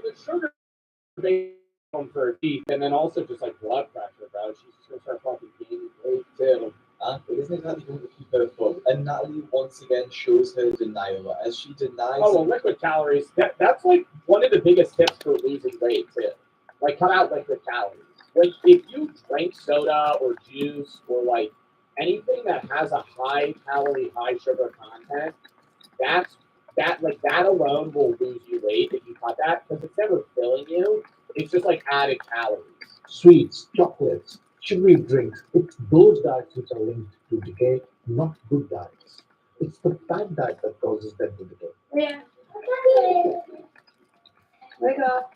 the sugar based on for her teeth, and then also just like blood pressure, bro. She's just gonna start fucking gaining weight too. It isn't exactly going to keep her full. And Natalie once again shows her denial as she denies. Oh, well, liquid calories. That's like one of the biggest tips for losing weight too. Like cut out liquid calories. Like if you drink soda or juice or like anything that has a high calorie, high sugar content, that alone will lose you weight if you cut that because it's never filling you. It's just like added calories. Sweets, chocolates, sugary drinks, it's those diets which are linked to decay, not good diets. It's the bad diet that causes them to decay. Yeah. Wake up.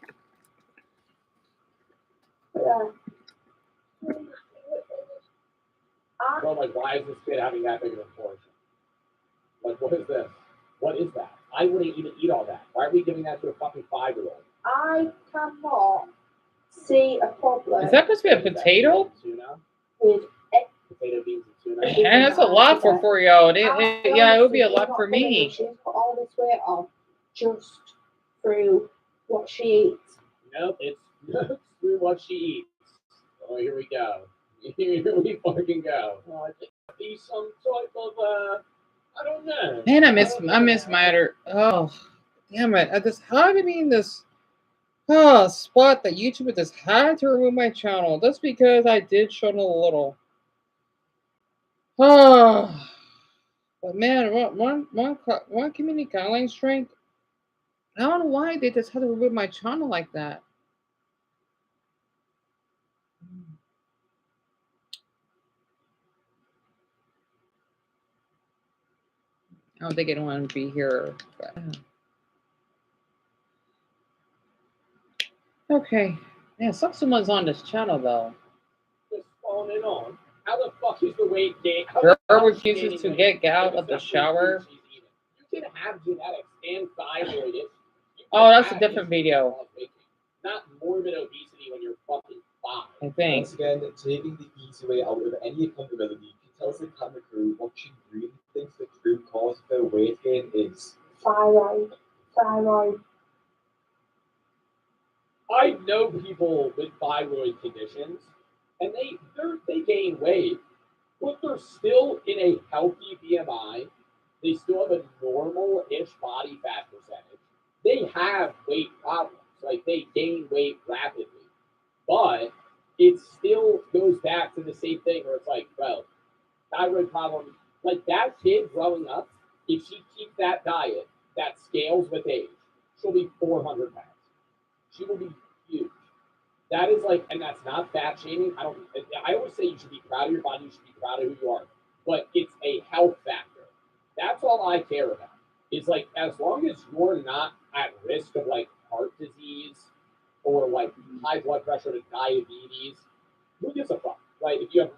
Bro, like, why is this kid having that big of a portion? Like, what is this? What is that? I wouldn't even eat all that. Why are we giving that to a fucking 5-year-old? I cannot see a problem. Is that supposed to be a potato? Tuna? With Potato, beans, and tuna? And that's a lot for 4-year-old. Yeah, it would be a lot for me. She's put all this weight on just through what she eats. Nope, it's through what she eats. Oh, here we go. Here we fucking go. Oh, I think it'd be some type of I don't know. Man, I miss Matter. Oh, damn it! I just had to be in this spot that YouTube just had to remove my channel just because I did show them a little. Oh, but man, one community guideline strength. I don't know why they just had to remove my channel like that. I don't think anyone would be here. But... Okay. Yeah, someone's on this channel though. Just on and on. How the fuck is the weight gain? Girl refuses to get out of the shower. You can have genetics and thyroid issues. Oh, that's a different video. Not morbid obesity when you're fucking 5. I think. Once again, taking the easy way out of any accountability, she tells the camera crew what she really thinks the true cause of her weight gain is. Thyroid. I know people with thyroid conditions, and they gain weight, but they're still in a healthy BMI. They still have a normal-ish body fat percentage. They have weight problems, like they gain weight rapidly, but it still goes back to the same thing where it's like, well, thyroid problems. Like that kid growing up, if she keeps that diet that scales with age, she'll be 400 pounds. She will be huge. That is like, and that's not fat shaming. I always say you should be proud of your body. You should be proud of who you are. But it's a health factor. That's all I care about. It's like as long as you're not at risk of like heart disease or like high blood pressure to diabetes, who gives a fuck? Like if you have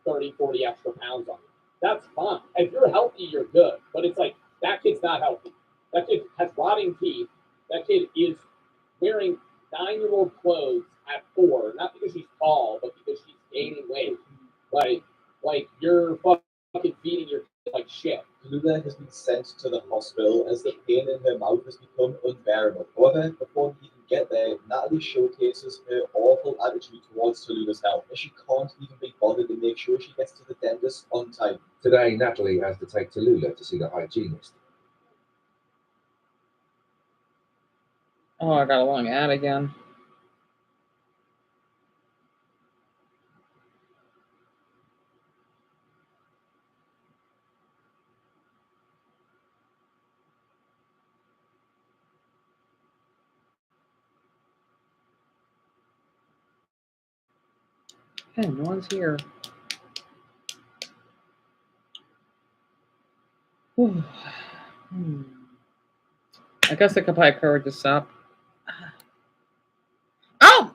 30, 40 extra pounds on you, that's fine. If you're healthy, you're good. But it's like that kid's not healthy. That kid has rotting teeth. That kid is wearing 9-year-old clothes at 4, not because she's tall, but because she's gaining weight. Like you're fucking feeding your kid like shit. Lula has been sent to the hospital as the pain in her mouth has become unbearable. However, before we even get there, Natalie showcases her awful attitude towards Tallulah's health, as she can't even be bothered to make sure she gets to the dentist on time. Today, Natalie has to take Tallulah to see the hygienist. Oh, I got a long ad again. Hey, no one's here. I guess I could probably cover this up. Oh!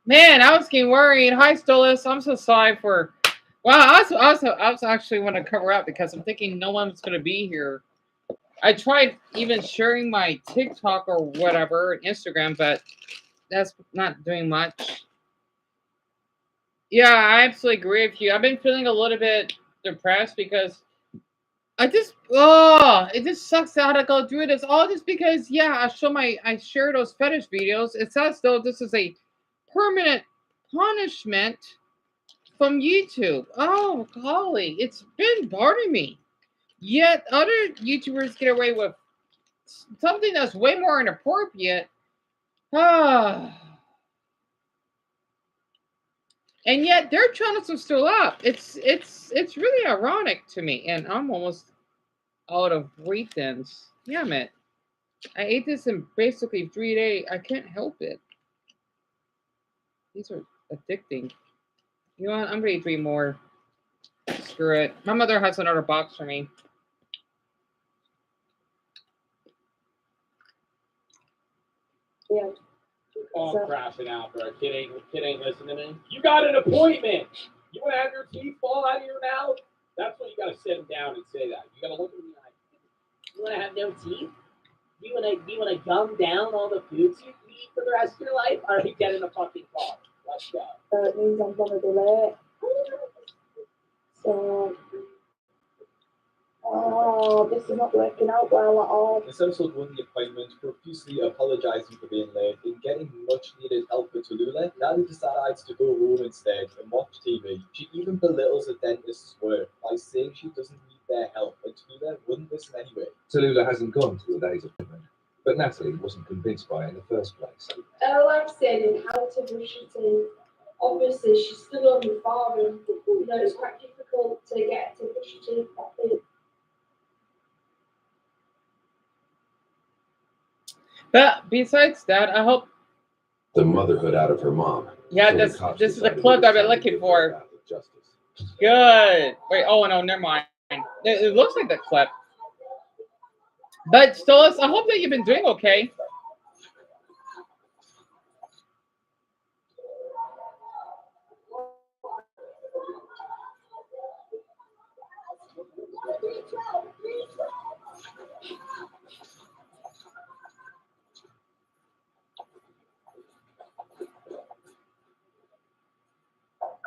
Man, I was getting worried. Hi, Stolas. I'm so sorry for... Wow, I was actually want to cover up because I'm thinking no one's going to be here. I tried even sharing my TikTok or whatever, Instagram, but that's not doing much. Yeah, I absolutely agree with you. I've been feeling a little bit depressed because it just sucks out to go through it. It's all just because, yeah, I share those fetish videos. It says though this is a permanent punishment from YouTube. Oh golly, it's been bothering me. Yet other YouTubers get away with something that's way more inappropriate. Ah. And yet their channels are still up. It's really ironic to me, and I'm almost out of wheat thins. Damn it! I ate this in basically 3 days. I can't help it. These are addicting. You know what? I'm gonna eat 3 more. Screw it. My mother has another box for me. Yeah. Oh, I'm crashing out, bro. Kid ain't listening to me. You got an appointment. You want to have your teeth fall out of your mouth? That's when you got to sit him down and say that. You got to look at me like, you want to have no teeth? You want to gum down all the foods you eat for the rest of your life? All right, get in a fucking car. Let's go. It means I'm gonna be late. So, this is not working out well at all. This episode won the appointment, profusely apologising for being late and getting much needed help for Tallulah. Natalie decides to go home instead and watch TV. She even belittles the dentist's work by saying she doesn't need their help, and Tallulah wouldn't listen anyway. Tallulah hasn't gone to the day's appointment, but Natalie wasn't convinced by it in the first place. Like I said, in how to brush your teeth, obviously she's still on the farm, and it's quite difficult to get to brush your teeth properly. But besides that, I hope. The motherhood out of her mom. Yeah, this is the clip I've been looking for. Good. Wait. Oh no, never mind. It looks like the clip. But Stolas, I hope that you've been doing okay.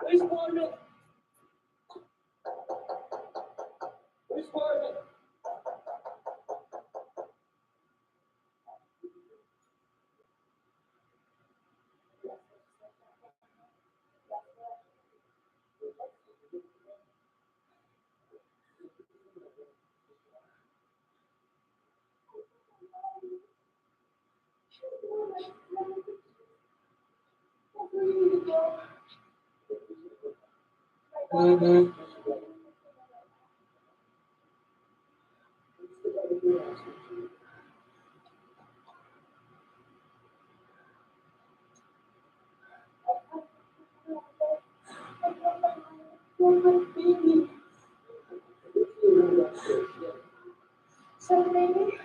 Where's Marvin? Where's Marvin? Mm-hmm. So maybe,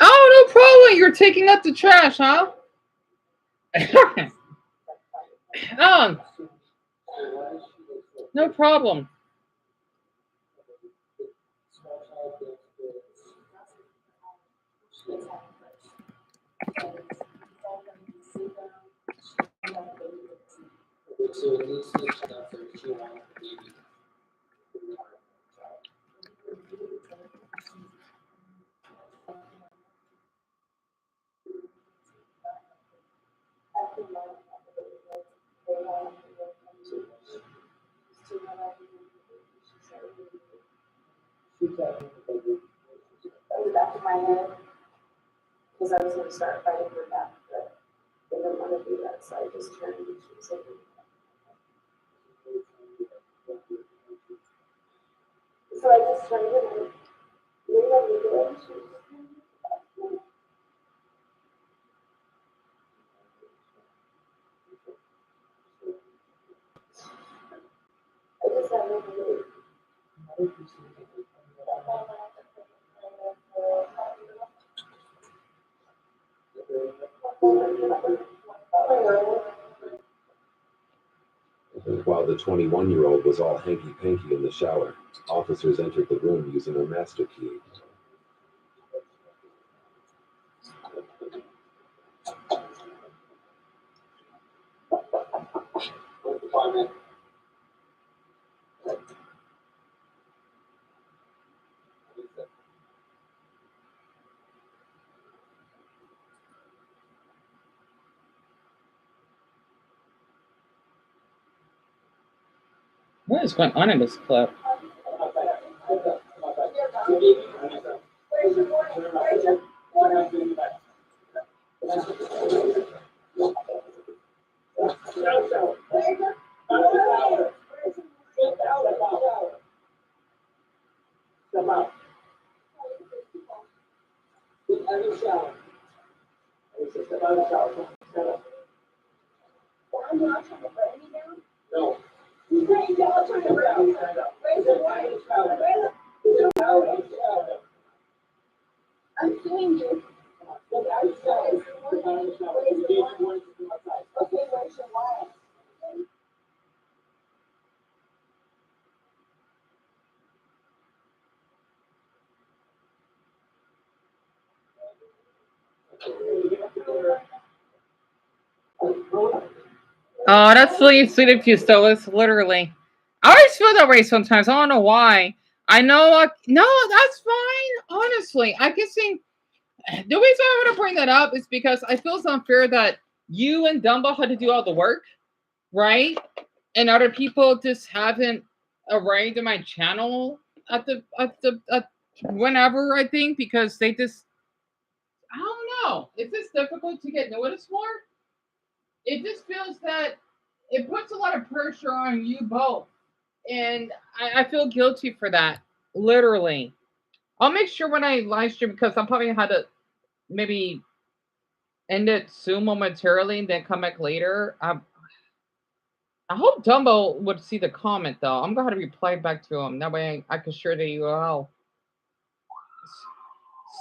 Oh, no problem. You're taking out the trash, huh? Oh, no problem. in the back of my head, because I was going to start fighting her back, but they didn't want to do that, so I just turned and she was like, so I just turned and I leaned on the door and she was I just had no idea. While the 21-year-old was all hanky-panky in the shower, officers entered the room using a master key. What is going on in this clip? Oh, that's really sweet of you, Stolas. Literally, I always feel that way sometimes. I don't know why. I know. No, that's fine. Honestly, I can think the reason I want to bring that up is because I feel it's unfair that you and Dumbo had to do all the work, right? And other people just haven't arrived in my channel at whenever, I think, because they just, I don't know. It's just difficult to get noticed more. It just feels that it puts a lot of pressure on you both. And I feel guilty for that. Literally. I'll make sure when I live stream, because I'm probably had to maybe end it soon momentarily and then come back later. I hope Dumbo would see the comment though. I'm gonna have to reply back to him. That way I can share the URL.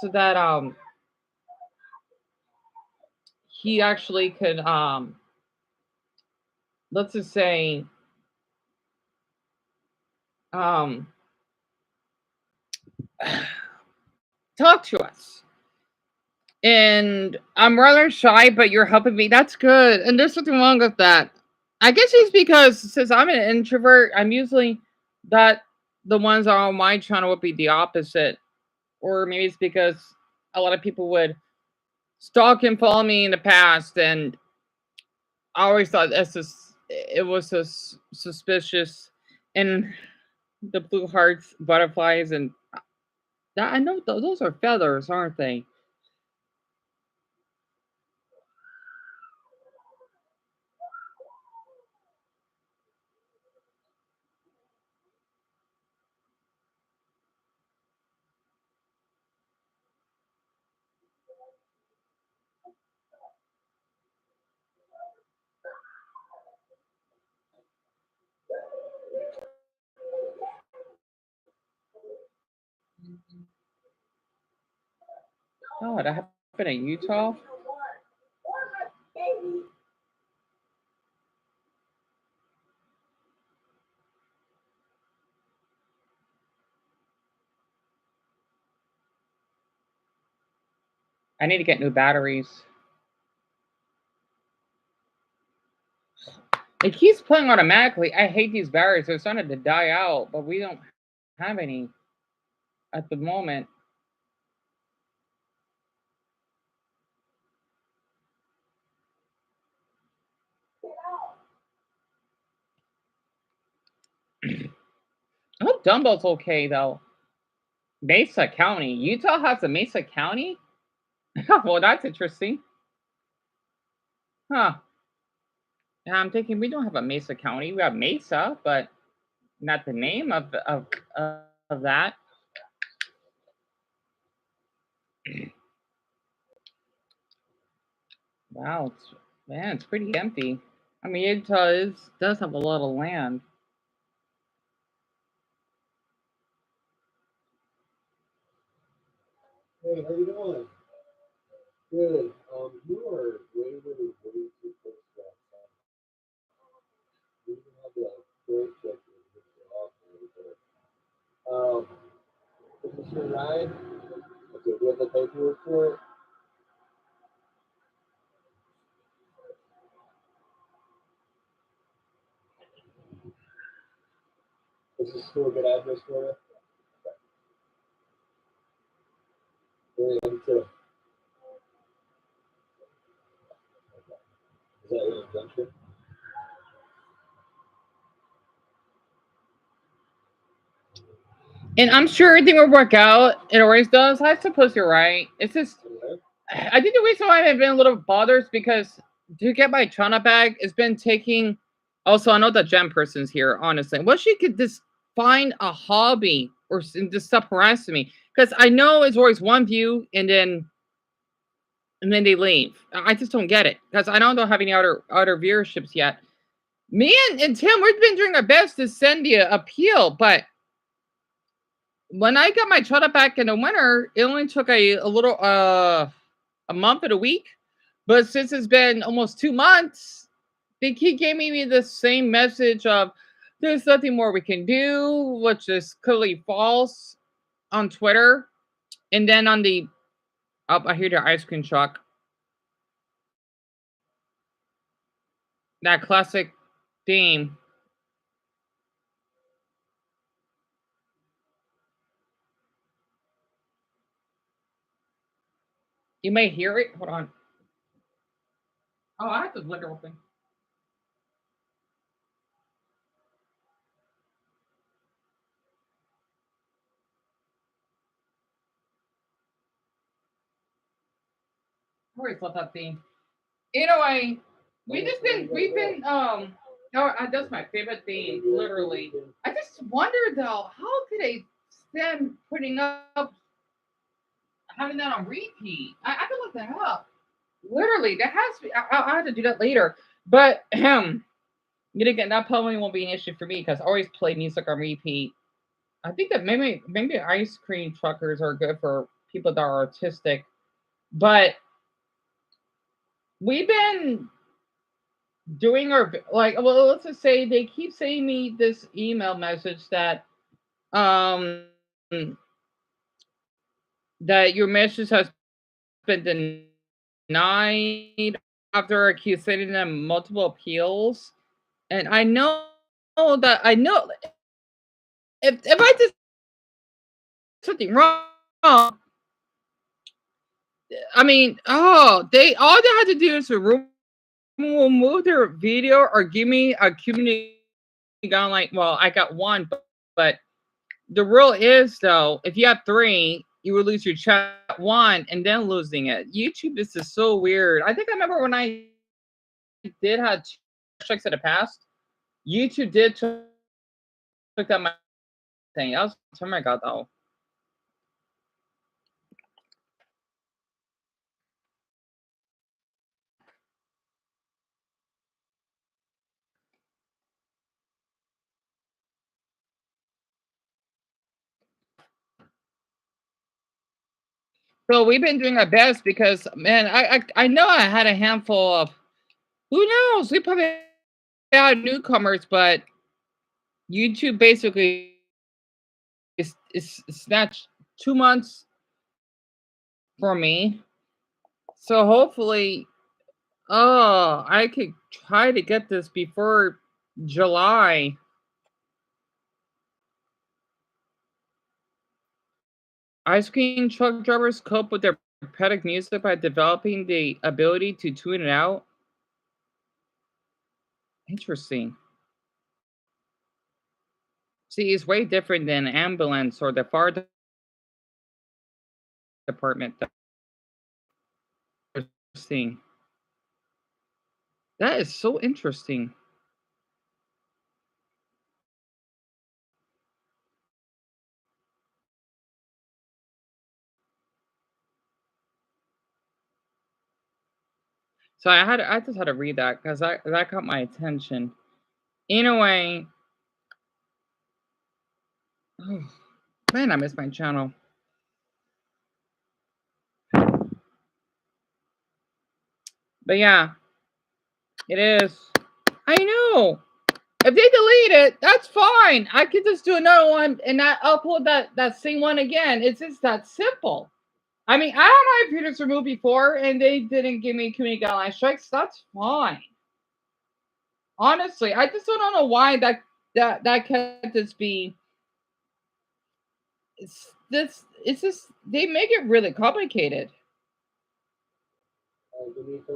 So that he actually could let's just say talk to us. And I'm rather shy, but you're helping me. That's good. And there's nothing wrong with that. I guess it's because since I'm an introvert, I'm usually that the ones on my channel would be the opposite. Or maybe it's because a lot of people would stalk and follow me in the past, and I always thought it was so suspicious. And the blue hearts, butterflies, and that I know those are feathers, aren't they? Oh, that happened in Utah. I need to get new batteries. It keeps playing automatically. I hate these batteries. They're starting to die out, but we don't have any at the moment. I hope Dumbo's okay though. Mesa County. Utah has a Mesa County? Well, that's interesting. Huh. Yeah, I'm thinking we don't have a Mesa County. We have Mesa, but not the name of that. Wow, it's pretty empty. I mean, Utah does have a lot of land. Hey, how you doing? Good. You are way too close to that. You can have the paperwork for it. Is this still a good address for you? Very into. Is that your intention? And I'm sure everything will work out. It always does. I suppose you're right. It's just, I think the reason why I've been a little bothered is because to get my China bag, it's been taking. Also, I know the gem person's here, honestly. What she could just find a hobby or just stop harassing me. Because I know it's always one view and then they leave. I just don't get it. Because I don't have any other viewerships yet. Me and Tim, we've been doing our best to send the appeal, but when I got my China back in the winter, it only took a little a month and a week. But since it's been almost 2 months, they keep giving me the same message of there's nothing more we can do, which is clearly false on Twitter. And then on the I hear the ice cream truck. That classic theme. You may hear it. Hold on. Oh, I have to look everything. I always love that theme. Anyway, we've been oh, that's my favorite theme, literally. I just wonder though, how could they stand putting up having that on repeat? I can look that up. Literally, that has to be. I have to do that later. But yet again, that probably won't be an issue for me because I always play music on repeat. I think that maybe ice cream truckers are good for people that are artistic, but we've been doing our well, let's just say they keep sending me this email message that that your message has been denied after accusing them multiple appeals. And I know if I did something wrong, I mean, all they have to do is remove their video or give me a community guideline. Well, I got one, but the rule is though, if you have 3, you will lose your chat 1 and then losing it. YouTube is just so weird. I think I remember when I did have 2 strikes in the past, YouTube did took that my thing. I was oh my god though. So we've been doing our best because man, I know I had a handful of who knows, we probably had newcomers, but YouTube basically is snatched 2 months for me. So hopefully I could try to get this before July. Ice cream truck drivers cope with their repetitive music by developing the ability to tune it out. Interesting. See, it's way different than ambulance or the fire department. Interesting. That is so interesting. So I just had to read that because that caught my attention. Anyway, oh, man, I missed my channel. But yeah, it is. I know. If they delete it, that's fine. I could just do another one and not upload that same one again. It's just that simple. I mean, I had my computers removed before, and they didn't give me community guideline strikes. That's fine. Honestly, I just don't know why that can't just be. It's just they make it really complicated.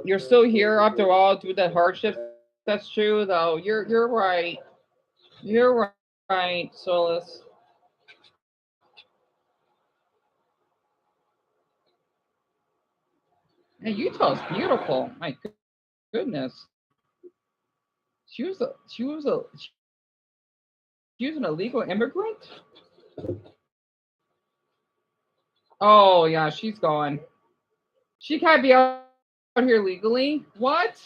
You're still here after all through that hardship. That's true, though. You're right. You're right, Solus. And Utah's beautiful. My goodness. She was an illegal immigrant. Oh yeah, she's gone. She can't be out here legally. What?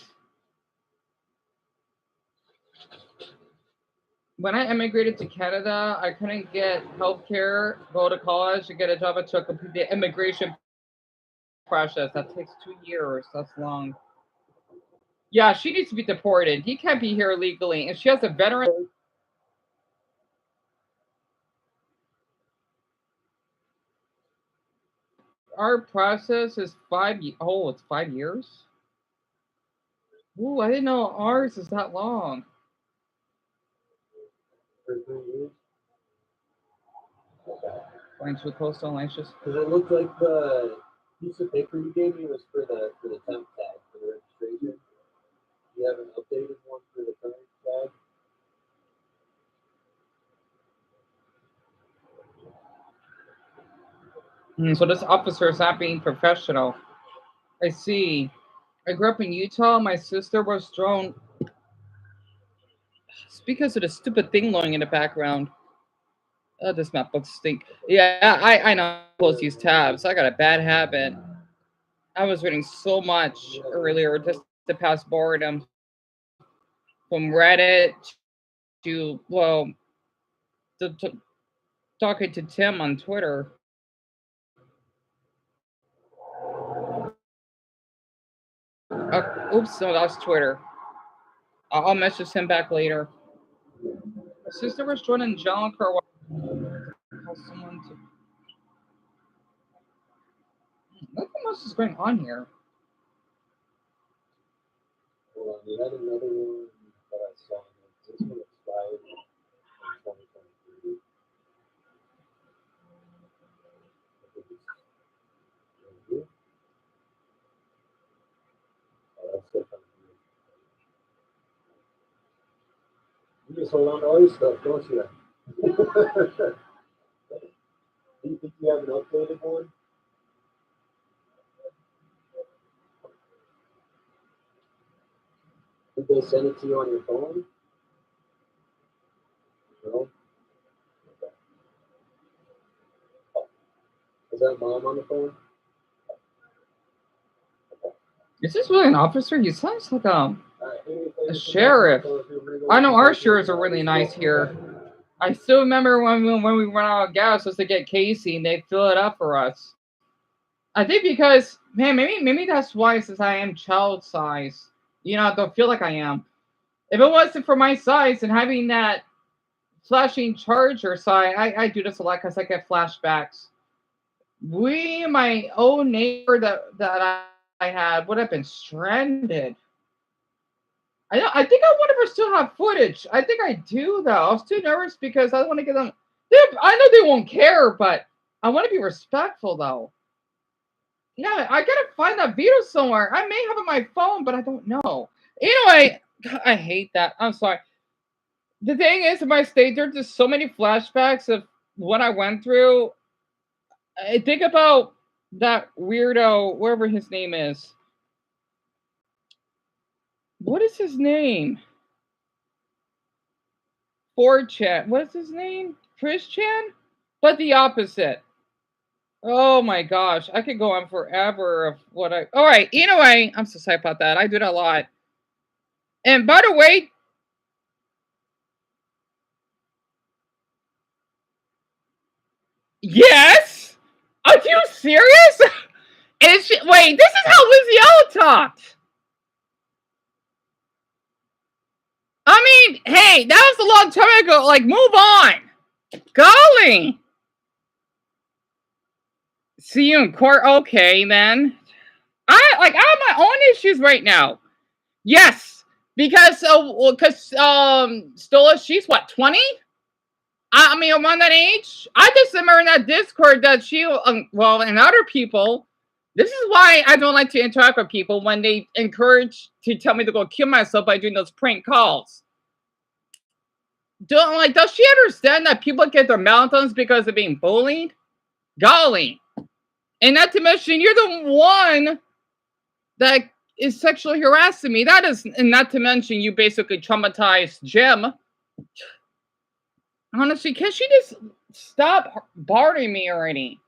When I immigrated to Canada, I couldn't get health care, go to college, and get a job until I complete the immigration process. That takes 2 years. That's long. Yeah, she needs to be deported. He can't be here legally. And she has a veteran. Our process is 5 years. Oh, it's 5 years? Ooh, I didn't know ours is that long. For 3 years. Going too close to anxious. Because it looked like the piece of paper you gave me was for the temp tag for the registration. You have an updated one for the current tag? So this officer is not being professional. I see. I grew up in Utah. My sister was thrown. It's because of the stupid thing blowing in the background. Oh, this map books stink. Yeah, I know. Close these tabs. I got a bad habit. I was reading so much earlier just to pass boredom. From Reddit to, well, talking to Tim on Twitter. Oops, no, that's Twitter. I'll message him back later. My sister was joining John Carwell. Someone to. Nothing else is going on here. Hold on, we had another one that I saw. This one expired in 2023. Oh, that's still coming through. You just hold on to all your stuff, don't you? Do you think you have an updated one? Did they send it to you on your phone? No? Okay. Is that mom on the phone? Is this really an officer? He sounds like a sheriff. I know our sheriffs are really nice here. I still remember when we run out of gas just to get Casey and they fill it up for us. I think because, man, maybe that's why, since I am child size, I don't feel like I am. If it wasn't for my size and having that flashing charger side, I do this a lot because I get flashbacks. My own neighbor that I had would have been stranded. I think I wonder if I still have footage. I think I do, though. I was too nervous because I don't want to get them. I know they won't care, but I want to be respectful, though. Yeah, I gotta find that video somewhere. I may have it on my phone, but I don't know. Anyway, I hate that. I'm sorry. The thing is, if I stayed there, there's so many flashbacks of what I went through. I think about that weirdo, whatever his name is. What is his name? 4chan. What is his name? Chris Chan? But the opposite. Oh my gosh. I could go on forever of what I. All right. Anyway, I'm so sorry about that. I do that a lot. And by the way, yes? Are you serious? Wait, this is how Lizzie Ella talked. I mean, hey, that was a long time ago. Like, move on. Golly. See you in court. Okay, then. I have my own issues right now. Yes, because Stola, she's what, 20? I mean, around that age. I just remember in that Discord that she, well, and other people. This is why I don't like to interact with people when they encourage to tell me to go kill myself by doing those prank calls. Does she understand that people get their meltdowns because of being bullied? Golly. And not to mention, you're the one that is sexually harassing me. That is, and not to mention, you basically traumatized Jim. Honestly, can she just stop bothering me already?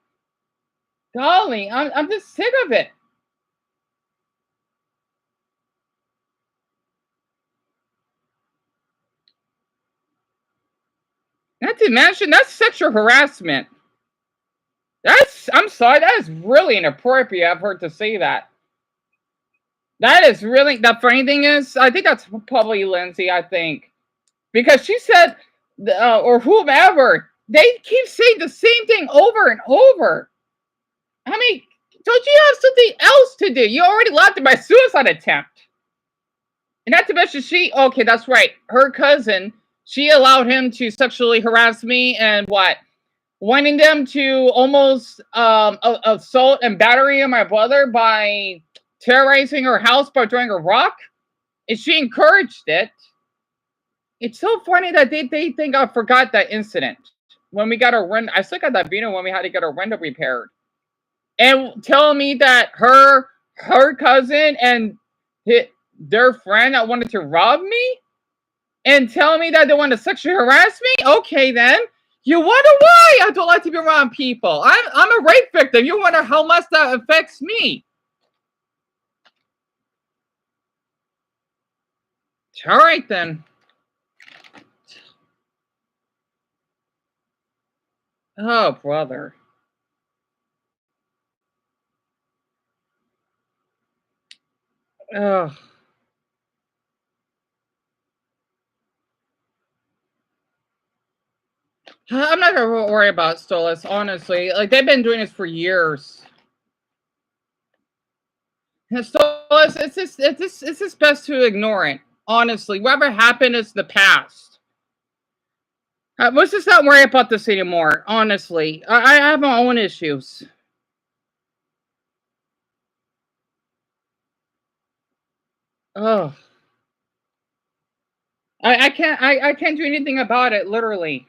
Golly, I'm just sick of it. Not to mention, that's sexual harassment. I'm sorry, that is really inappropriate of her to say that. That is really, the funny thing is, I think that's probably Lindsay, I think. Because she said, or whomever, they keep saying the same thing over and over. I mean, don't you have something else to do? You already laughed at my suicide attempt. And not to mention, okay, that's right. Her cousin, she allowed him to sexually harass me and what? Wanting them to almost assault and battery my brother by terrorizing her house by throwing a rock. And she encouraged it. It's so funny that they think I forgot that incident. When we got our window, I still got that video when we had to get our window repaired. And telling me that her cousin and their friend that wanted to rob me and telling me that they want to sexually harass me. Okay, then. You wonder why I don't like to be around people. I'm a rape victim. You wonder how much that affects me. All right, then. Oh, brother. Ugh. I'm not gonna worry about Stolas, honestly. Like, they've been doing this for years. Stolas, it's just best to ignore it. Honestly, whatever happened is the past. Let's just not worry about this anymore. Honestly, I have my own issues. Oh, I can't do anything about it. Literally.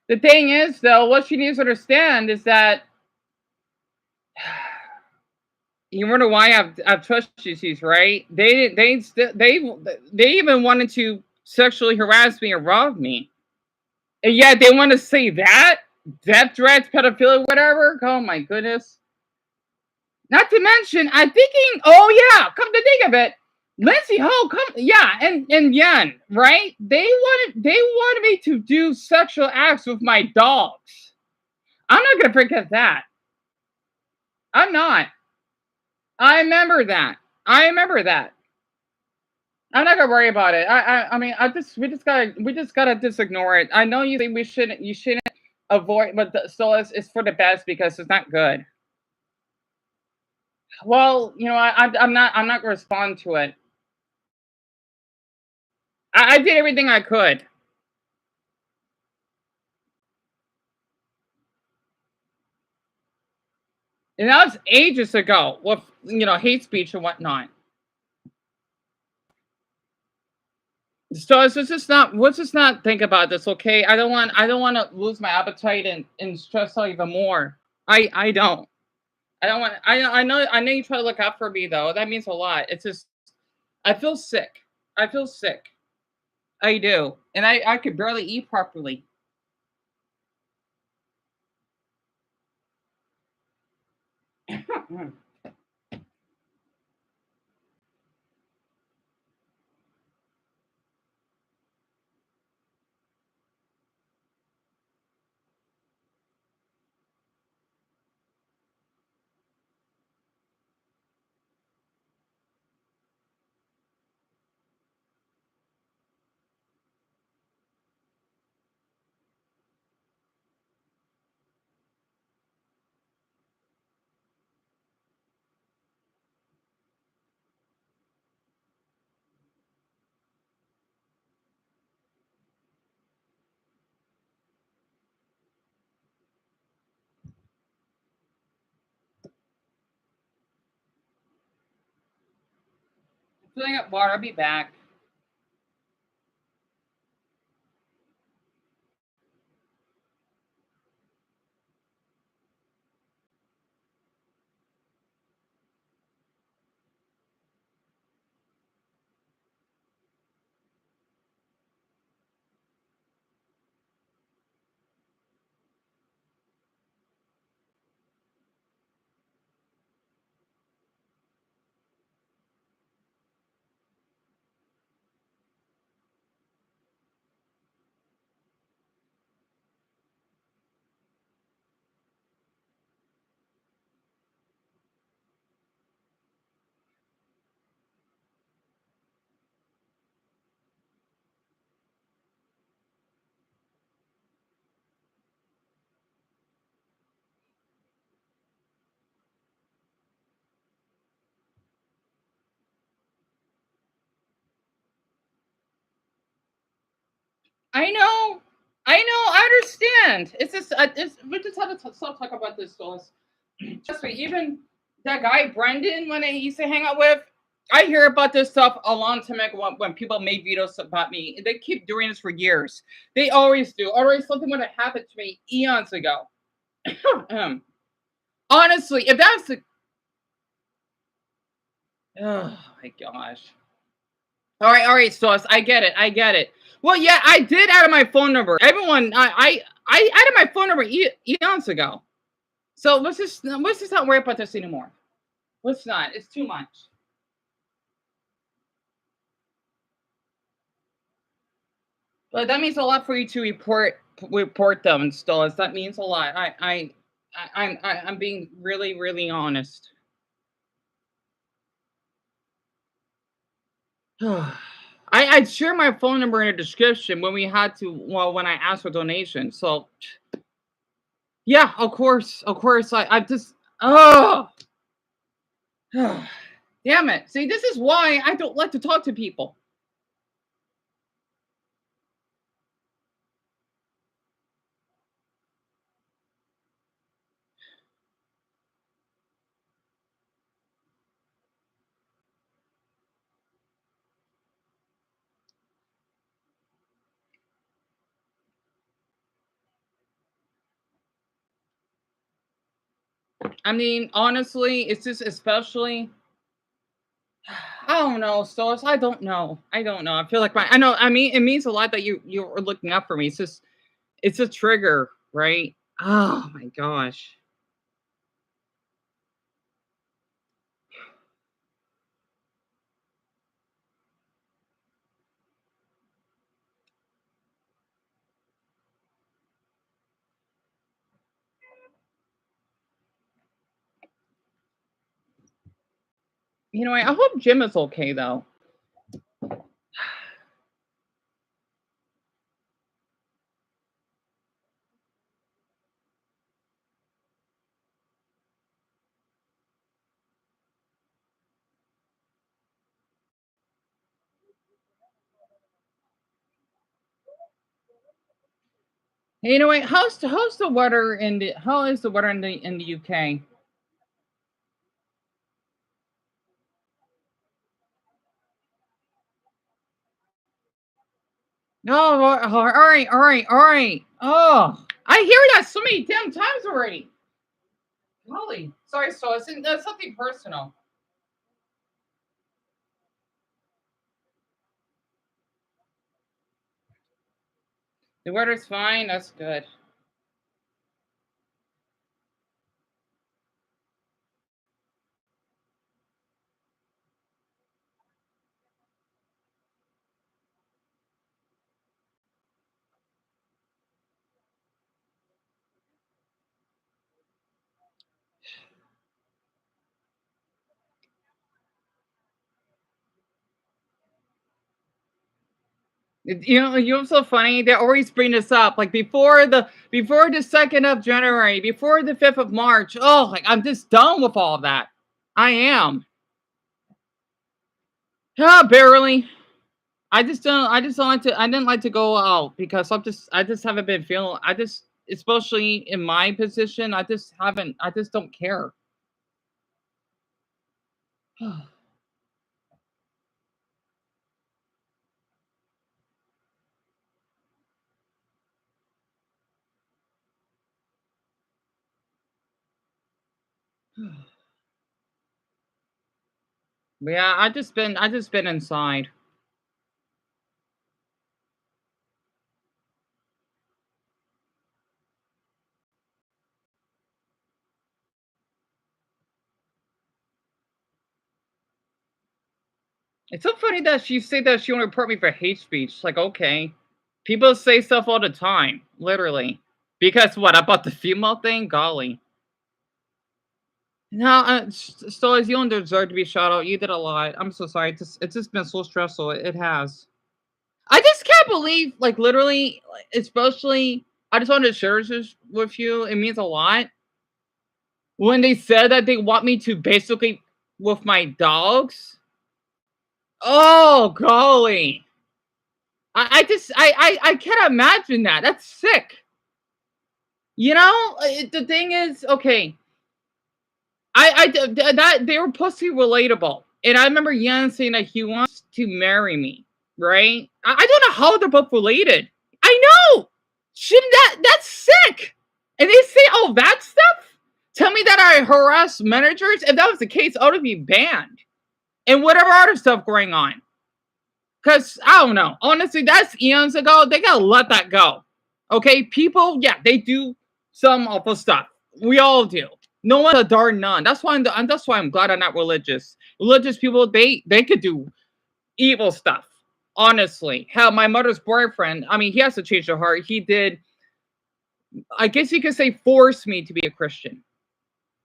The thing is, though, what she needs to understand is that you wonder why I've trust issues, right? They even wanted to sexually harass me or rob me, and yet they want to say that death threats, pedophilia, whatever. Oh my goodness! Not to mention, I'm thinking, oh yeah, come to think of it, Lindsay Ho, and Yan, right? They wanted me to do sexual acts with my dogs. I'm not gonna forget that. I'm not. I remember that. I'm not gonna worry about it. I mean, we just gotta just ignore it. I know you think you shouldn't avoid, but still, it's for the best because it's not good. Well, I'm not gonna respond to it. I did everything I could. And that was ages ago with hate speech and whatnot. So let's just not think about this, okay? I don't want to lose my appetite and stress out even more. I don't. I know you try to look out for me though. That means a lot. It's just I feel sick. I feel sick. I do. And I could barely eat properly. Filling up water. I'll be back. I know. I understand. It's just, we just have to stop talking about this, Phyllis. Trust me, even that guy Brendan, when I used to hang out with, I hear about this stuff a long time ago when people made videos about me. They keep doing this for years. They always do. Always something would have happened to me eons ago. Honestly, if that's the, oh my gosh. All right, Sauce. I get it. Well, yeah, I did add my phone number. Everyone, I added my phone number eons ago. So let's just not worry about this anymore. Let's not. It's too much. But that means a lot for you to report them, Stollis. That means a lot. I'm being really, really honest. I'd share my phone number in the description when when I asked for donations. So yeah, of course. I just oh damn it. See, this is why I don't like to talk to people. I mean, honestly, it's just especially I don't know, Stars. I don't know. I feel like I know. I mean, it means a lot that you're looking up for me. It's a trigger, right? Oh my gosh. You know, I hope Jim is okay though. Hey, you know what? How's the weather in the how is the weather in the UK? No, all right. Oh, I hear that so many damn times already. Golly, sorry, so that's something personal. The weather's fine. That's good. You know what's so funny? They always bring this up, like before the 2nd of January, before the 5th of March. Oh, like I'm just done with all of that. I am. Yeah, barely. I just don't like to. I didn't like to go out because I just haven't been feeling. Especially in my position, I just haven't. I just don't care. Yeah, I just been inside. It's so funny that she said that she only report me for hate speech. Like, okay. People say stuff all the time, literally. Because what, about the female thing? Golly. No, Stolas, you don't deserve to be shot out. You did a lot. I'm so sorry. It's just been so stressful. It has. I just can't believe, like, literally, especially, I just wanted to share this with you. It means a lot. When they said that they want me to basically, with my dogs. Oh, golly. I can't imagine that. That's sick. You know, the thing is, okay. That they were supposed to be relatable, and I remember Yan saying that he wants to marry me, right? I don't know how they're both related. I know, shouldn't that's sick? And they say all that stuff. Tell me that I harass managers. If that was the case, I would be banned, and whatever other stuff going on. Cause I don't know. Honestly, that's eons ago. They gotta let that go. Okay, people, yeah, they do some awful stuff. We all do. No one's a darn none. That's why I'm glad I'm not religious. Religious people, they could do evil stuff. Honestly, hell, my mother's boyfriend. I mean, he has to change their heart. He did. I guess you could say force me to be a Christian,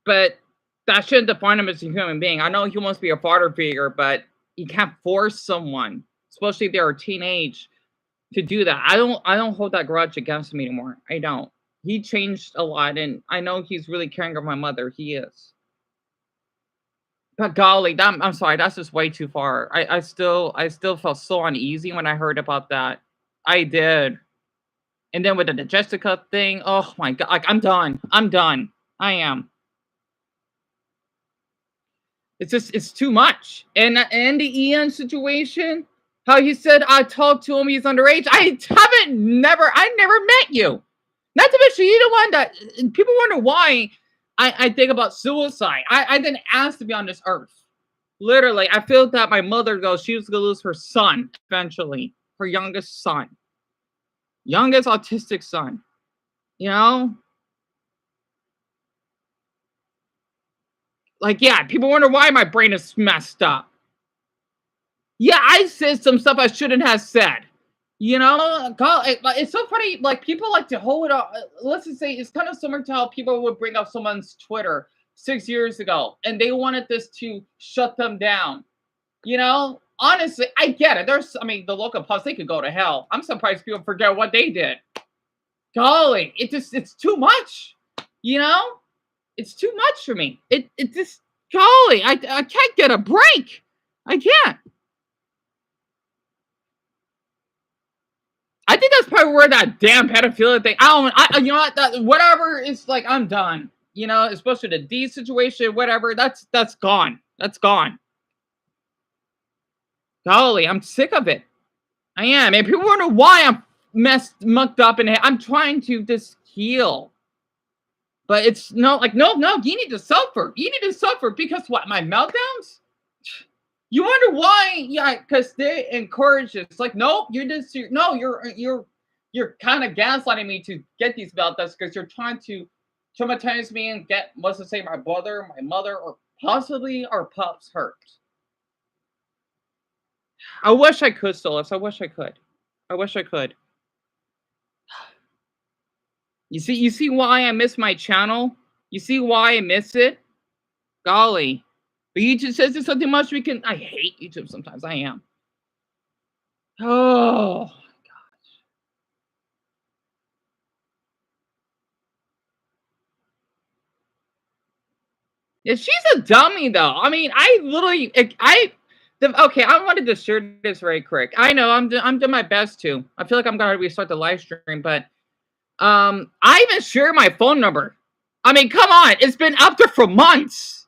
but that shouldn't define him as a human being. I know he wants to be a father figure, but you can't force someone, especially if they're a teenage, to do that. I don't hold that grudge against him anymore. I don't. He changed a lot, and I know he's really caring of my mother. He is. But golly, I'm sorry, that's just way too far. I still felt so uneasy when I heard about that. I did. And then with the Jessica thing, oh my god, like I'm done. I'm done. I am. It's too much. And the Ian situation, how he said I talked to him, he's underage. I never met you. Not to mention, you're the one that people wonder why I think about suicide. I didn't ask to be on this earth. Literally, I feel that my mother goes, she was gonna lose her son eventually, her youngest son, youngest autistic son. You know, like yeah, people wonder why my brain is messed up. Yeah, I said some stuff I shouldn't have said. You know, it's so funny. Like people like to hold it up. Let's just say it's kind of similar to how people would bring up someone's Twitter 6 years ago, and they wanted this to shut them down. You know, honestly, I get it. I mean, the local pubs, they could go to hell. I'm surprised people forget what they did. Golly, it's too much. You know, it's too much for me. It just golly, I can't get a break. I can't. I think that's probably where that damn pedophilia thing. You know what? Whatever. It's like I'm done. You know, especially the D situation, whatever. That's gone. That's gone. Golly, I'm sick of it. I am. And people wonder why I'm mucked up in it. I'm trying to just heal. But it's no. You need to suffer. You need to suffer because what? My meltdowns. You wonder why? Yeah, because they encourage it. It's like, nope, you're kind of gaslighting me to get these meltdowns because you're trying to traumatize me and get, let's just say, my brother, my mother, or possibly our pups hurt. I wish I could, Stolas. I wish I could. I wish I could. You see why I miss my channel? You see why I miss it? Golly. But YouTube says there's something much we can. I hate YouTube sometimes. I am. Oh, gosh. Yeah, she's a dummy, though. I mean, I wanted to share this very quick. I know I'm doing my best to. I feel like I'm gonna restart the live stream, but I even share my phone number. I mean, come on, it's been up there for months.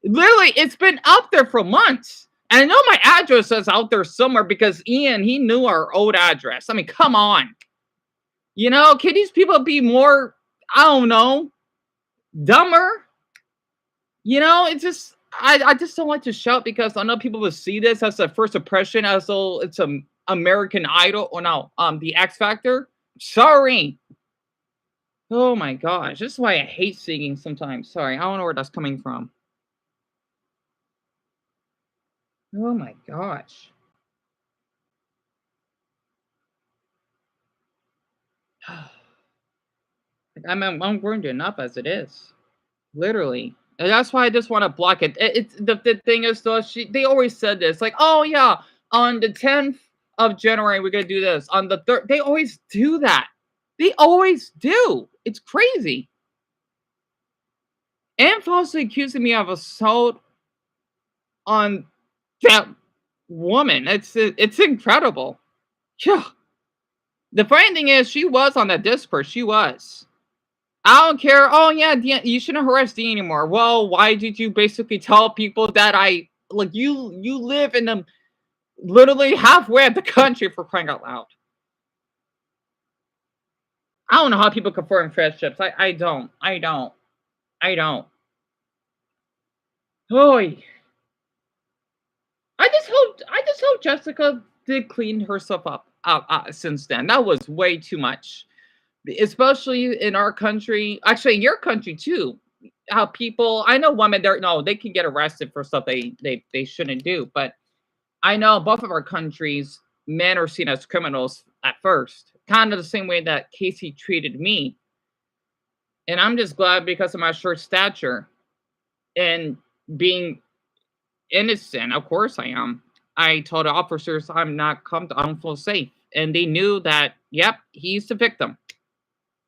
Literally, it's been up there for months. And I know my address is out there somewhere because Ian, he knew our old address. I mean, come on. You know, can these people be more, I don't know, dumber? You know, it's just I just don't like to shout because I know people will see this as a first impression as though it's a American Idol or no, the X Factor. Sorry. Oh my gosh, this is why I hate singing sometimes. Sorry, I don't know where that's coming from. Oh my gosh. I'm burned enough as it is. Literally. And that's why I just want to block it. It's the thing is though, they always said this, like, oh yeah, on the 10th of January, we're gonna do this. On the third, they always do that. They always do. It's crazy. And falsely accusing me of assault on that woman. It's incredible. Yeah. The funny thing is, she was on that Discord. She was. I don't care. Oh yeah, you shouldn't harass Deon anymore. Well, why did you basically tell people that you live in the literally halfway of the country, for crying out loud? I don't know how people can form friendships. I don't. Oy. I just hope Jessica did clean herself up since then. That was way too much. Especially in our country, actually in your country too. How people, I know women, they can get arrested for stuff they shouldn't do, but I know both of our countries, men are seen as criminals at first, kind of the same way that Casey treated me. And I'm just glad because of my short stature and being innocent. Of course I am. I told the officers I don't feel safe, and they knew that. Yep, he's the victim.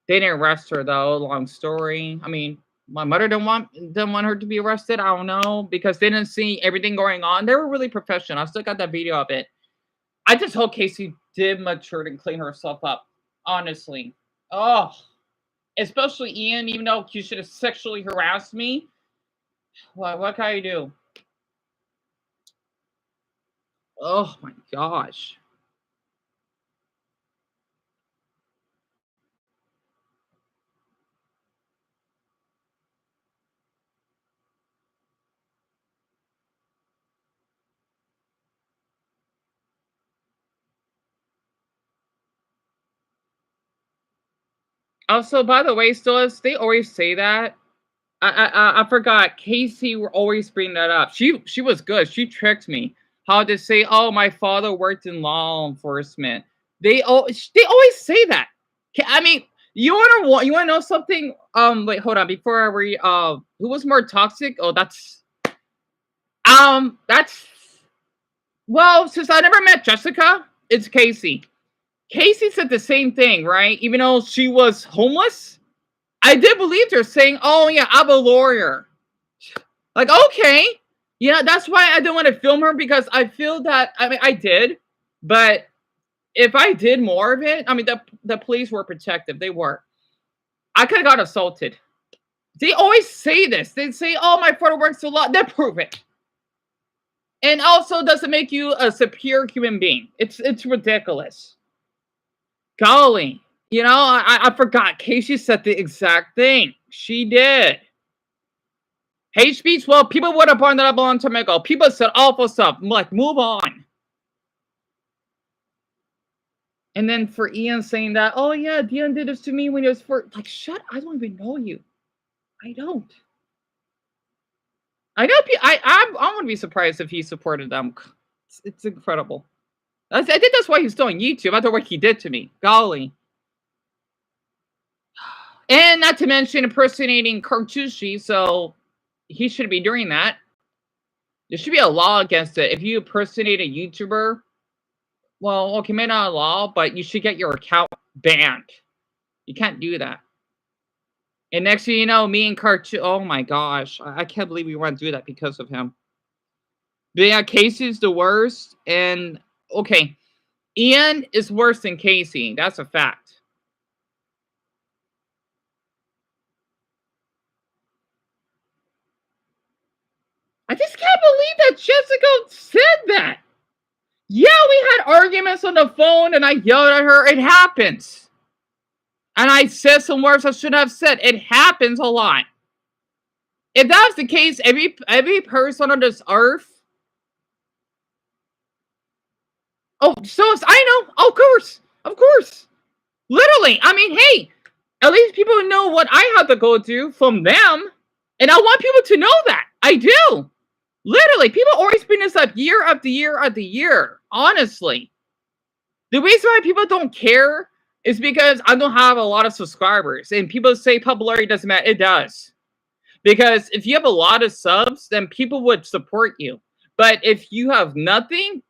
They didn't arrest her though. Long story. I mean, my mother didn't want her to be arrested. I don't know because they didn't see everything going on. They were really professional. I still got that video of it. I just hope Casey did mature and clean herself up. Honestly, oh, especially Ian. Even though you should have sexually harassed me, what can I do? Oh my gosh. Also, by the way, Stillis, they always say that. I forgot. Casey will always bring that up. She was good. She tricked me. How to say, oh, my father worked in law enforcement. They always say that. I mean, you wanna know something? Wait, hold on. Before I read, who was more toxic? Oh, that's well, since I never met Jessica, it's Casey. Casey said the same thing, right? Even though she was homeless, I did believe her saying, "Oh yeah, I'm a lawyer." Like, okay, yeah, that's why I didn't want to film her because I feel that I did, but if I did more of it, I mean, the police were protective. They were. I could have got assaulted. They always say this. They say, "Oh, my father works a lot." They prove it. And also, doesn't make you a superior human being. It's ridiculous. Golly. You know, I forgot. Casey said the exact thing. She did. Hate speech? Well, people would have brought that up a long time ago. People said awful stuff. I'm like, move on. And then for Ian saying that, oh yeah, Deon did this to me when he was like, shut, I don't even know you. I don't. I know. I wouldn't be surprised if he supported them. It's incredible. I think that's why he's still on YouTube. After what he did to me. Golly. And not to mention impersonating Cartucci, so he should be doing that. There should be a law against it. If you impersonate a YouTuber, well, okay, maybe not a law, but you should get your account banned. You can't do that. And next thing you know, me and Cartucci, oh my gosh, I can't believe we went through that because of him. But yeah, Casey's the worst. And okay, Ian is worse than Casey. That's a fact. I just can't believe that Jessica said that. Yeah, we had arguments on the phone and I yelled at her. It happens. And I said some words I shouldn't have said. It happens a lot. If that was the case, every person on this earth. Oh, so I know. Of course. Literally. I mean, hey, at least people know what I have to go through from them, and I want people to know that. I do. Literally, people always bring this up year after year after year. Honestly, the reason why people don't care is because I don't have a lot of subscribers, and people say popularity doesn't matter. It does. Because if you have a lot of subs, then people would support you. But if you have nothing,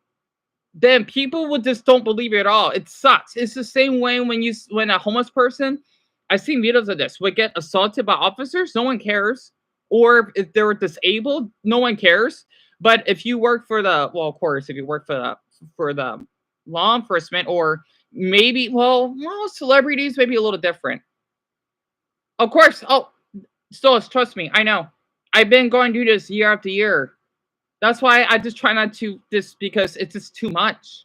then people would just don't believe it at all. It sucks. It's the same way when a homeless person, I've seen videos of this, would get assaulted by officers, no one cares. Or if they're disabled, no one cares. But if you work for the, well, of course, if you work for the law enforcement, or maybe, well, celebrities may be a little different. Of course, so trust me, I know. I've been going through this year after year. That's why I just try not to because it's just too much.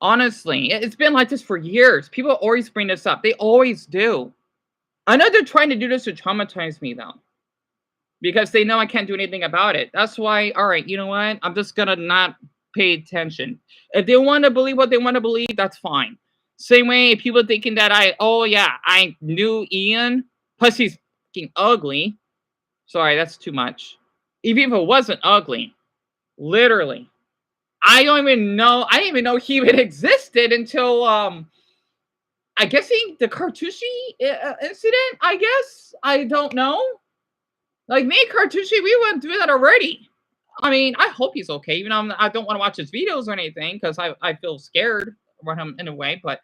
Honestly, it's been like this for years. People always bring this up. They always do. I know they're trying to do this to traumatize me, though, because they know I can't do anything about it. That's why, all right, you know what? I'm just going to not pay attention. If they want to believe what they want to believe, that's fine. Same way, people thinking that I knew Ian, plus he's fucking ugly. Sorry, that's too much. Even if it wasn't ugly, literally. I didn't even know he even existed until I guess the Cartucci incident. I guess I don't know. Like me, Cartucci, we went through that already. I mean, I hope he's okay. Even though I don't want to watch his videos or anything because I feel scared about him in a way. But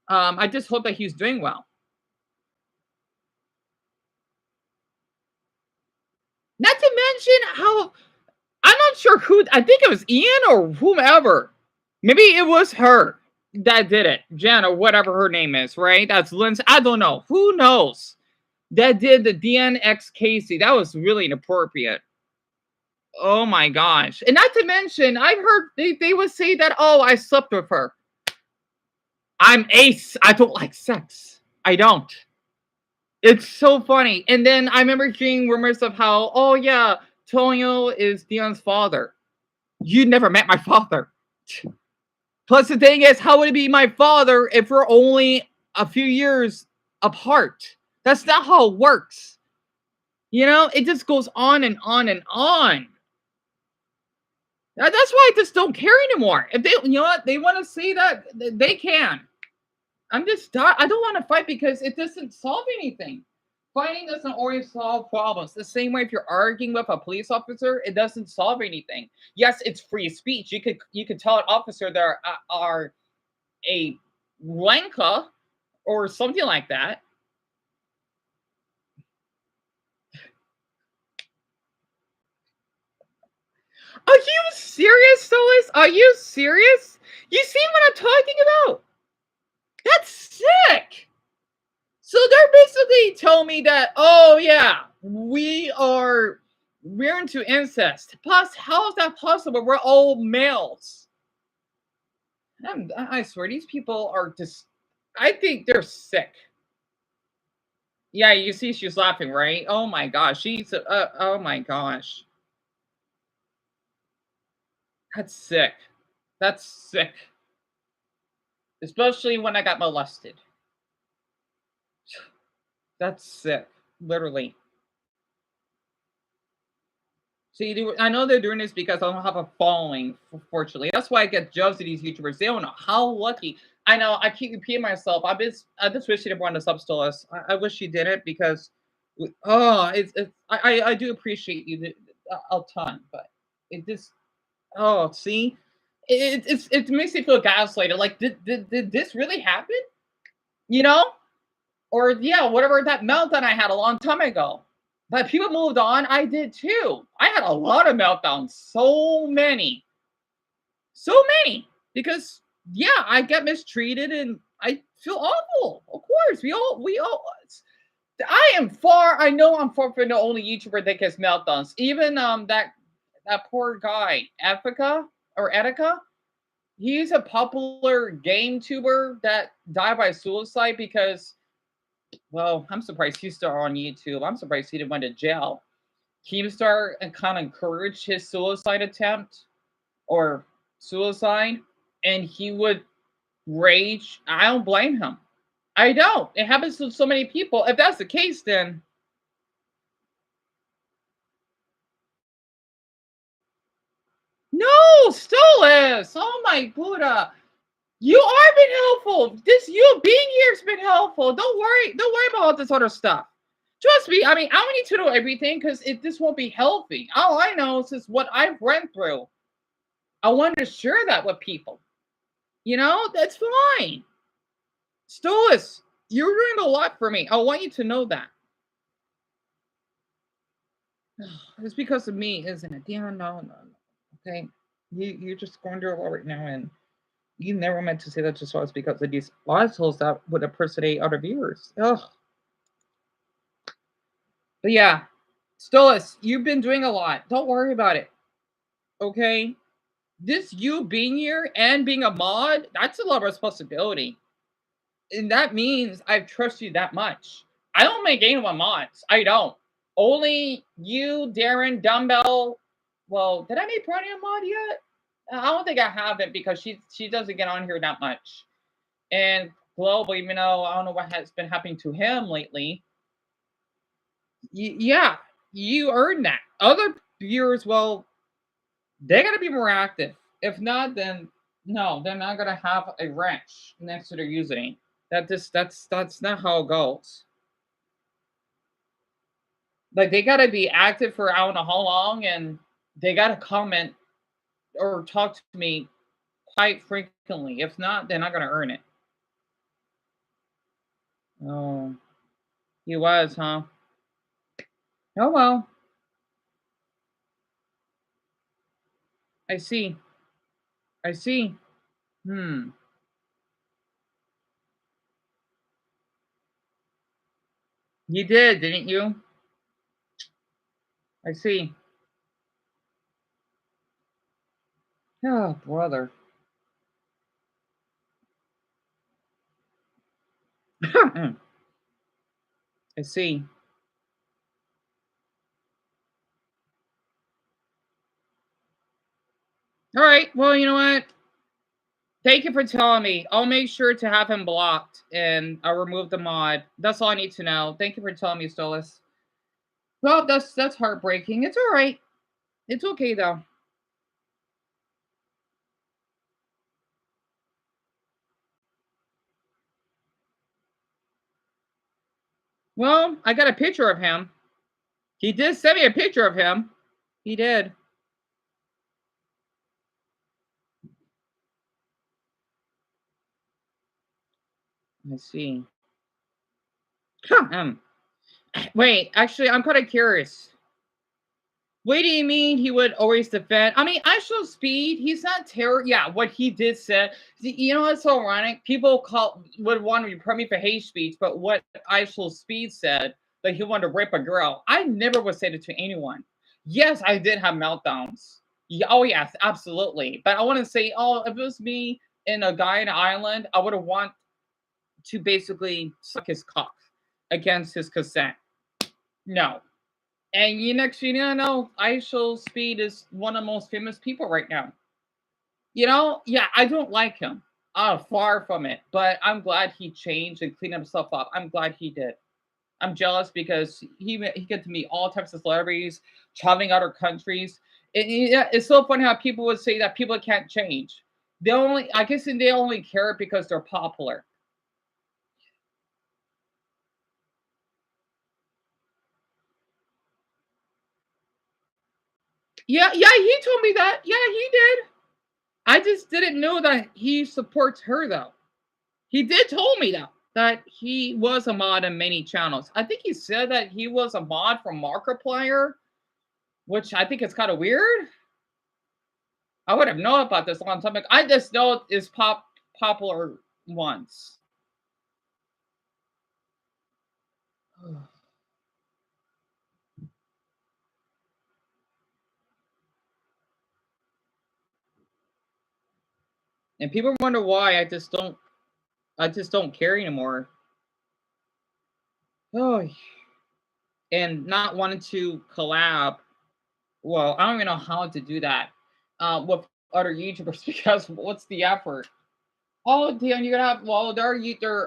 I just hope that he's doing well. Not to mention how I'm not sure who. I think it was Ian or whomever. Maybe it was her that did it, Jen or whatever her name is, right? That's Lindsay. I don't know. Who knows? That did the Deon X Casey. That was really inappropriate. Oh my gosh. And not to mention, I've heard they would say that, oh, I slept with her. I'm ace. I don't like sex. I don't. It's so funny. And then I remember hearing rumors of how, oh yeah, Tonio is Deon's father. You never met my father. Plus, the thing is, how would it be my father if we're only a few years apart? That's not how it works. You know, it just goes on and on and on. That's why I just don't care anymore. If they, you know what, they want to say that, they can. I don't want to fight because it doesn't solve anything. Fighting doesn't always solve problems. The same way if you're arguing with a police officer, it doesn't solve anything. Yes, it's free speech. You could tell an officer they are a wanker or something like that. Are you serious, Solis? Are you serious? You see what I'm talking about? That's sick. So they're basically telling me that, oh yeah, we're into incest. Plus, how is that possible? We're all males. I swear, these people are just, I think they're sick. Yeah, you see she's laughing, right? Oh my gosh, oh my gosh. That's sick. That's sick. Especially when I got molested. That's sick. Literally. See, I know they're doing this because I don't have a following, fortunately. That's why I get jealous of these YouTubers. They don't know how lucky. I know, I keep repeating myself. I just wish she didn't want to sub to us. I wish she didn't because, I do appreciate you a ton, but it just, see? It makes me feel gaslighted. Like, did this really happen? You know? Or, yeah, whatever that meltdown I had a long time ago. But people moved on. I did too. I had a lot of meltdowns. So many. Because, yeah, I get mistreated and I feel awful. Of course. We all. I know I'm far from the only YouTuber that gets meltdowns. Even that poor guy, Etika, he's a popular game tuber that died by suicide because Well, I'm surprised he's still on YouTube. I'm surprised he didn't went to jail. Keemstar kind of encouraged his suicide attempt or suicide, and he would rage. I don't blame him. I don't. It happens to so many people. If that's the case, then no, Stolas. Oh my Buddha. You are been helpful. This you being here has been helpful. Don't worry. Don't worry about all this other stuff. Trust me. I mean, I don't need to know everything because this won't be healthy. All I know is what I've went through. I want to share that with people. You know, that's fine. Stolas, you're doing a lot for me. I want you to know that. It's because of me, isn't it? Yeah, no. Okay. You're just going through a lot right now, and you never meant to say that to us because of these assholes that would impersonate other viewers. Ugh. But yeah, Stolas, you've been doing a lot. Don't worry about it. Okay? This you being here and being a mod, that's a lot of responsibility. And that means I trust you that much. I don't make anyone mods. I don't. Only you, Darren, Dumbbell. Well, did I make Brownie a mod yet? I don't think I haven't because she doesn't get on here that much. And Global, even though I don't know what has been happening to him lately. Yeah, you earned that. Other viewers, well, they gotta be more active. If not, then no, they're not gonna have a wrench next to their username. That's not how it goes. Like they gotta be active for I don't know how long, and they gotta comment or talk to me quite frequently. If not, they're not gonna earn it. Oh, he was, huh? Oh well. I see. I see. Hmm. You did, didn't you? I see. Oh, brother. I see. All right. Well, you know what? Thank you for telling me. I'll make sure to have him blocked and I'll remove the mod. That's all I need to know. Thank you for telling me, Stolas. Well, that's heartbreaking. It's all right. It's okay though. Well, I got a picture of him. He did send me a picture of him. He did. Let's see. Wait, actually, I'm kind of curious. What do you mean he would always defend? I mean, actual speed, he's not terror. Yeah, what he did said. You know what's so ironic? People would want to report me for hate speech, but what actual speed said that he wanted to rape a girl. I never would say that to anyone. Yes, I did have meltdowns. Yeah, oh yes, absolutely. But I want to say, oh, if it was me and a guy in an island, I would have want to basically suck his cock against his consent. No, and you know, Ishul Speed is one of the most famous people right now. You know, yeah, I don't like him. Far from it. But I'm glad he changed and cleaned himself up. I'm glad he did. I'm jealous because he get to meet all types of celebrities, traveling other countries. Yeah, it's so funny how people would say that people can't change. I guess they only care because they're popular. Yeah, he told me that. Yeah, he did. I just didn't know that he supports her though. He did told me that he was a mod on many channels. I think he said that he was a mod from Markiplier, which I think is kind of weird. I would have known about this a long time ago. I just know it's popular once. And people wonder why I just don't care anymore. Oh, and not wanting to collab. Well, I don't even know how to do that with other YouTubers because what's the effort? Oh, Deon, you're gonna have. Well,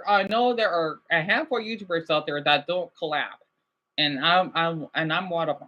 I know there are a handful of YouTubers out there that don't collab, and I'm one of them.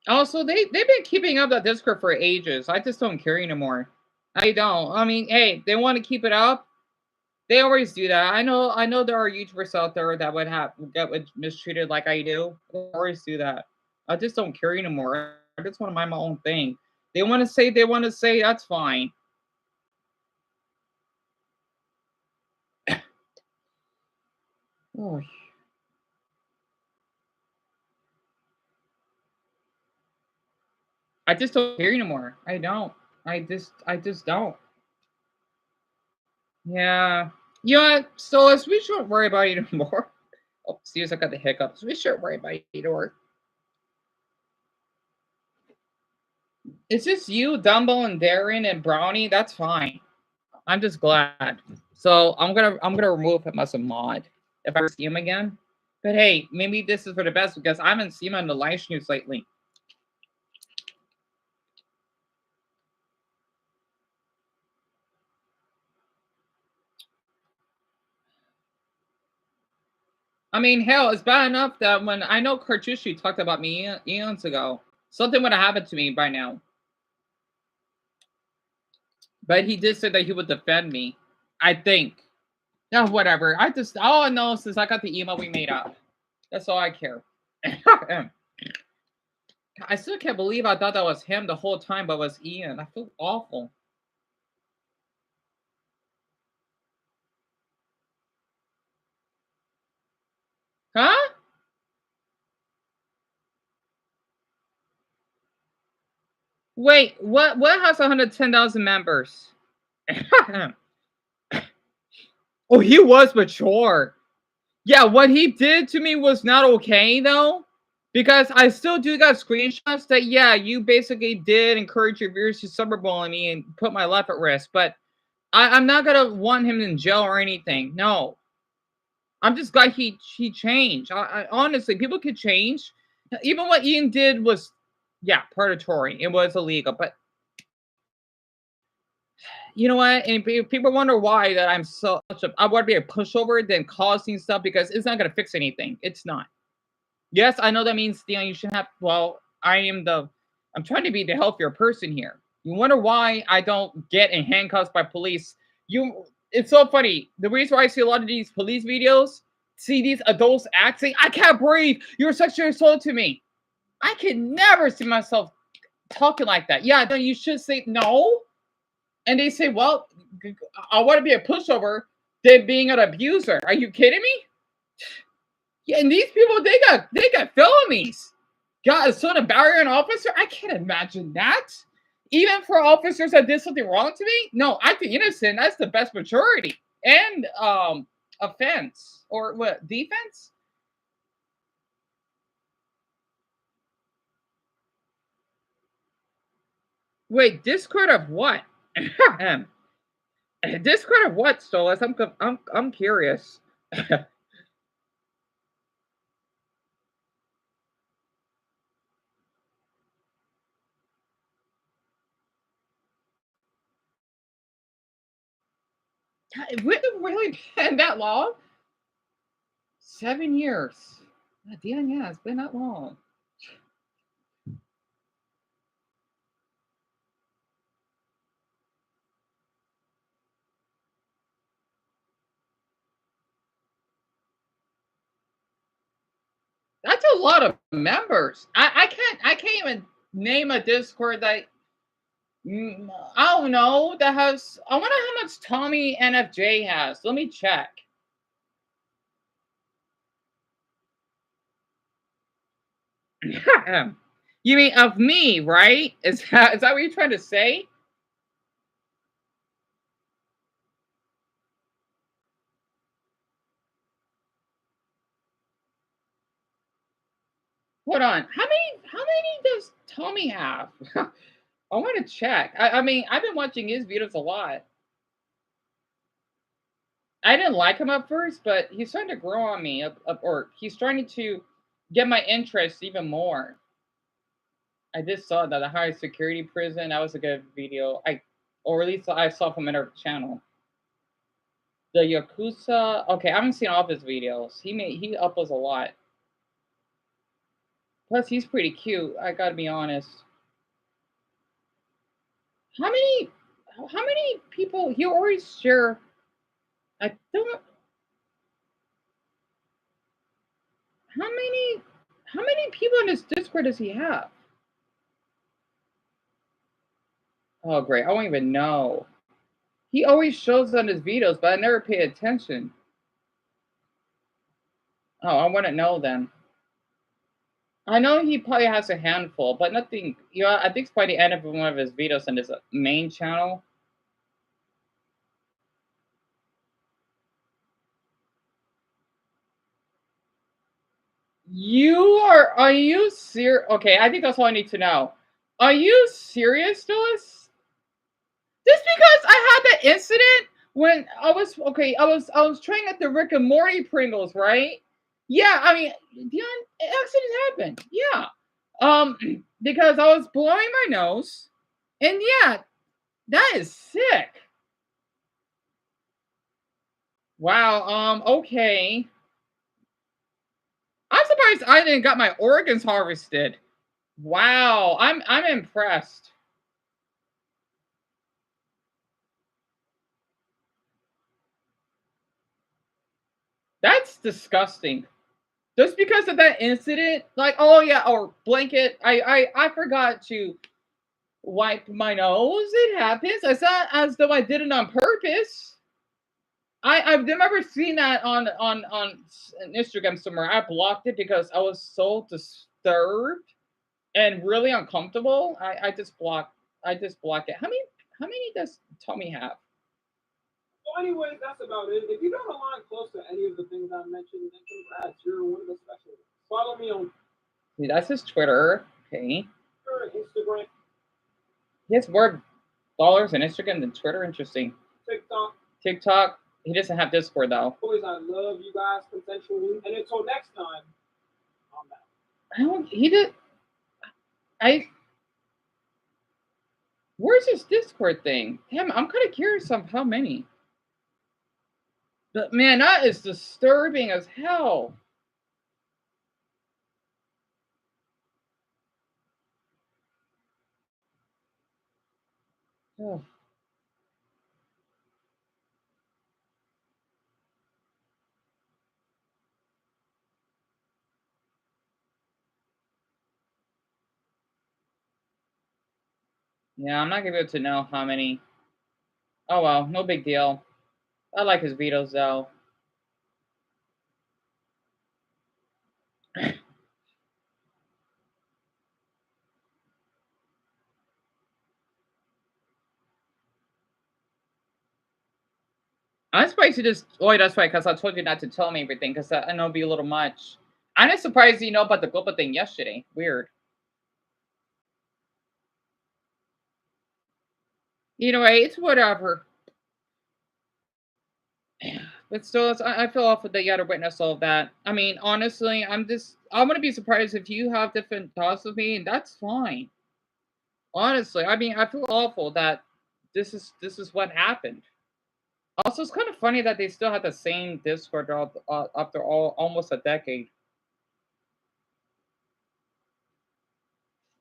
Also, they've been keeping up that Discord for ages. I just don't care anymore. I don't. I mean, hey, they want to keep it up. They always do that. I know there are YouTubers out there that get mistreated like I do. They always do that. I just don't care anymore. I just want to mind my own thing. They want to say, that's fine. Oh, I just don't care anymore. I don't. I just don't. Yeah. You know what? So as we shouldn't worry about it anymore. Oh, excuse, I got the hiccups. We shouldn't worry about it anymore. It's just you, Dumbo, and Darren and Brownie. That's fine. I'm just glad. So I'm gonna remove him as a mod if I ever see him again. But hey, maybe this is for the best because I haven't seen him on the live streams lately. I mean, hell, it's bad enough that when I know Cartucci talked about me eons ago, something would have happened to me by now. But he did say that he would defend me. I think. No, whatever. All I know is I got the email we made up. That's all I care. I still can't believe I thought that was him the whole time, but it was Ian. I feel awful. Huh? Wait, what has 110,000 members? Oh, he was mature. Yeah, what he did to me was not okay though. Because I still do got screenshots that yeah, you basically did encourage your viewers to cyberbully me and put my life at risk. But I'm not gonna want him in jail or anything. No. I'm just glad he changed. I honestly, people could change. Even what Ian did was, yeah, predatory. It was illegal, but you know what? And people wonder why that I'm so I want to be a pushover than causing stuff because it's not gonna fix anything. It's not. Yes, I know that means you shouldn't have. Well, I'm trying to be the healthier person here. You wonder why I don't get in handcuffs by police. It's so funny. The reason why I see a lot of these police videos, see these adults acting, I can't breathe. You're sexually assault to me. I can never see myself talking like that. Yeah, then you should say no. And they say, well, I want to be a pushover than being an abuser. Are you kidding me? Yeah, and these people, they got felonies. Got assault and barrier an officer? I can't imagine that. Even for officers that did something wrong to me? No, I think innocent. That's the best maturity. And offense. Or what, defense? Wait, Discord of what? Discord of what, Stolas? I'm curious. Would it really been that long? 7 years. Damn, yeah, it's been that long. That's a lot of members. I can't even name a Discord that I don't know that has. I wonder how much Tommy NFJ has. Let me check. You mean of me, right? Is that what you're trying to say? Hold on. How many does Tommy have? I want to check. I mean, I've been watching his videos a lot. I didn't like him at first, but he's starting to grow on me, or he's starting to get my interest even more. I just saw that the high security prison. That was a good video. Or at least I saw from another channel. The Yakuza. Okay, I haven't seen all of his videos. He uploads a lot. Plus, he's pretty cute. I gotta be honest. How many people? He always share. I don't. How many people in his Discord does he have? Oh, great. I don't even know. He always shows on his videos, but I never pay attention. Oh, I wouldn't know then. I know he probably has a handful, but nothing. I think it's probably the end of one of his videos on his main channel. Are you serious? Okay, I think that's all I need to know. Are you serious, Phyllis? Just because I had that incident when I was trying at the Rick and Morty Pringles, right? Yeah, I mean, Deon, accident happened. Yeah. Because I was blowing my nose, and yeah, that is sick. Wow. Okay. I'm surprised I didn't got my organs harvested. Wow. I'm impressed. That's disgusting. Just because of that incident, like, oh yeah, or blanket. I forgot to wipe my nose. It happens. It's not as though I did it on purpose. I've never seen that on Instagram somewhere. I blocked it because I was so disturbed and really uncomfortable. I just block it. How many does Tommy have? Well, anyways, that's about it. If you don't align close to any of the things I mentioned, then congrats. You're one of the special ones. Follow me on See, that's his Twitter. Okay. Instagram, He has more followers on Instagram than Twitter. Interesting. TikTok. He doesn't have Discord though. Boys, I love you guys consensually. And until next time, I'm out. I don't. He did. Where's his Discord thing? Damn, I'm kind of curious on how many. But man, that is disturbing as hell. Oh. Yeah, I'm not gonna be able to know how many. Oh well, no big deal. I like his videos though. I'm surprised you just. Oh, that's right, because I told you not to tell me everything, because I know it'd be a little much. I'm just surprised you know about the Global thing yesterday. Weird. Anyway, it's whatever. But still, I feel awful that you had to witness all of that. I mean, honestly, I'm going to be surprised if you have different thoughts of me, and that's fine. Honestly, I mean, I feel awful that this is what happened. Also, it's kind of funny that they still had the same Discord after almost a decade.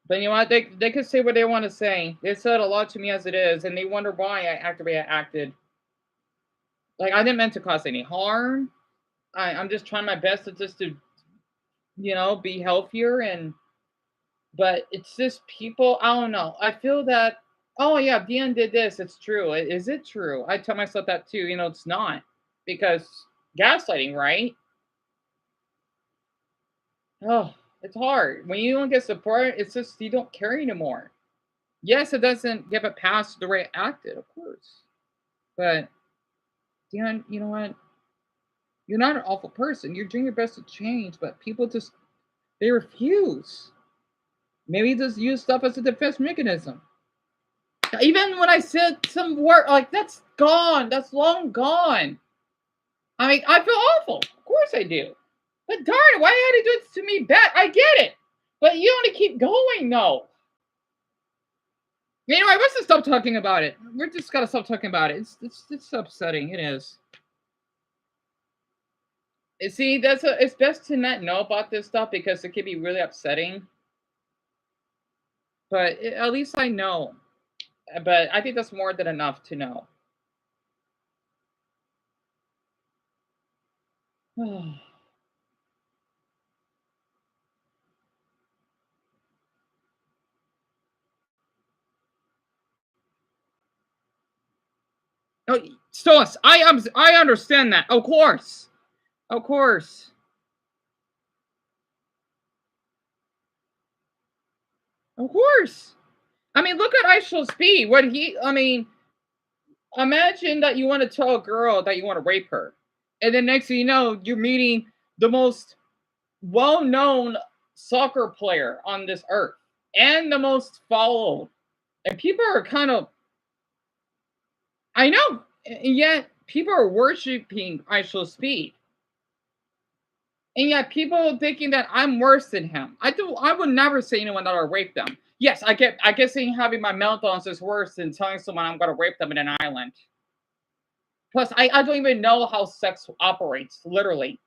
But you know what? They could say what they want to say. They said a lot to me as it is, and they wonder why I acted the way I acted. Like, I didn't mean to cause any harm. I'm just trying my best to be healthier, but it's just people. I don't know. I feel that. Oh yeah, Deon did this. It's true. Is it true? I tell myself that too. It's not, because gaslighting, right? Oh, it's hard when you don't get support. It's just you don't care anymore. Yes, it doesn't give a pass to the way it acted, of course, but Deon, you know what? You're not an awful person. You're doing your best to change, but people just They refuse. Maybe just use stuff as a defense mechanism. Even when I said some word, like, that's gone. That's long gone. I mean, I feel awful. Of course I do. But darn it, why had to do it to me back? I get it. But you want to keep going, no. Anyway, let's just stop talking about it. We're just gotta stop talking about it. It's upsetting. It is. See, it's best to not know about this stuff because it can be really upsetting. But at least I know. But I think that's more than enough to know. Oh, Stolas, I understand that. Of course. Of course. Of course. I mean, look at Aishel's speed. Imagine that you want to tell a girl that you want to rape her. And then next thing you know, you're meeting the most well-known soccer player on this earth. And the most followed. And people are kind of, I know, and yet people are worshiping Aishel's speed. And yet people thinking that I'm worse than him. I would never say anyone that I'll rape them. Yes, I get saying having my meltdowns is worse than telling someone I'm gonna rape them in an island. Plus, I don't even know how sex operates, literally.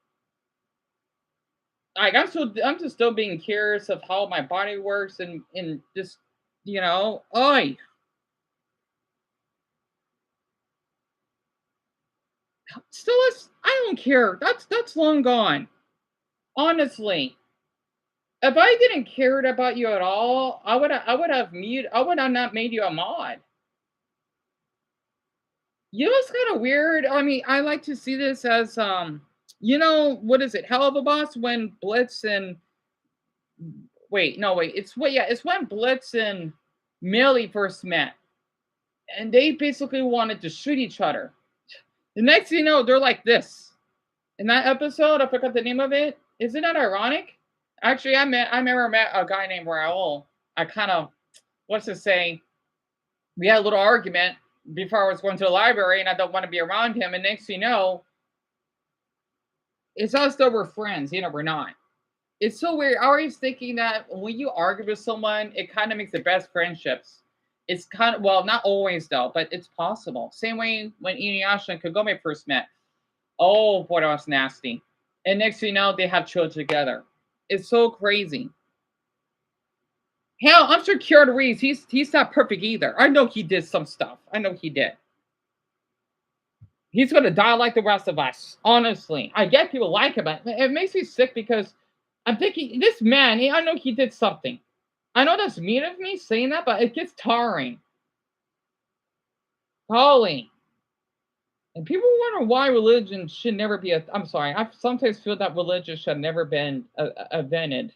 Like, I'm just still being curious of how my body works and just, oi. Still, I don't care. That's long gone. Honestly, if I didn't care about you at all, I would have not made you a mod. You know what's kind of weird? I mean, I like to see this as what is it? Hell of a Boss when Blitz and it's when Blitz and Millie first met, and they basically wanted to shoot each other. The next thing you know, they're like this. In that episode, I forgot the name of it. Isn't that ironic? Actually, I remember met a guy named Raul. I kind of, what's to say, we had a little argument before I was going to the library, and I don't want to be around him. And next thing you know, it's us that we're friends. We're not. It's so weird. I always thinking that when you argue with someone, it kind of makes the best friendships. It's kind of, well, not always though, but it's possible. Same way when Inuyasha and Kagome first met. Oh boy, that was nasty. And next thing you know, they have children together. It's so crazy. Hell, I'm sure Keanu Reeves, he's not perfect either. I know he did some stuff. I know he did. He's gonna die like the rest of us. Honestly, I get people like him, but it makes me sick because I'm thinking this man. I know he did something. I know that's mean of me saying that, but it gets tiring. Holy. And people wonder why religion should never be I'm sorry. I sometimes feel that religion should have never been invented.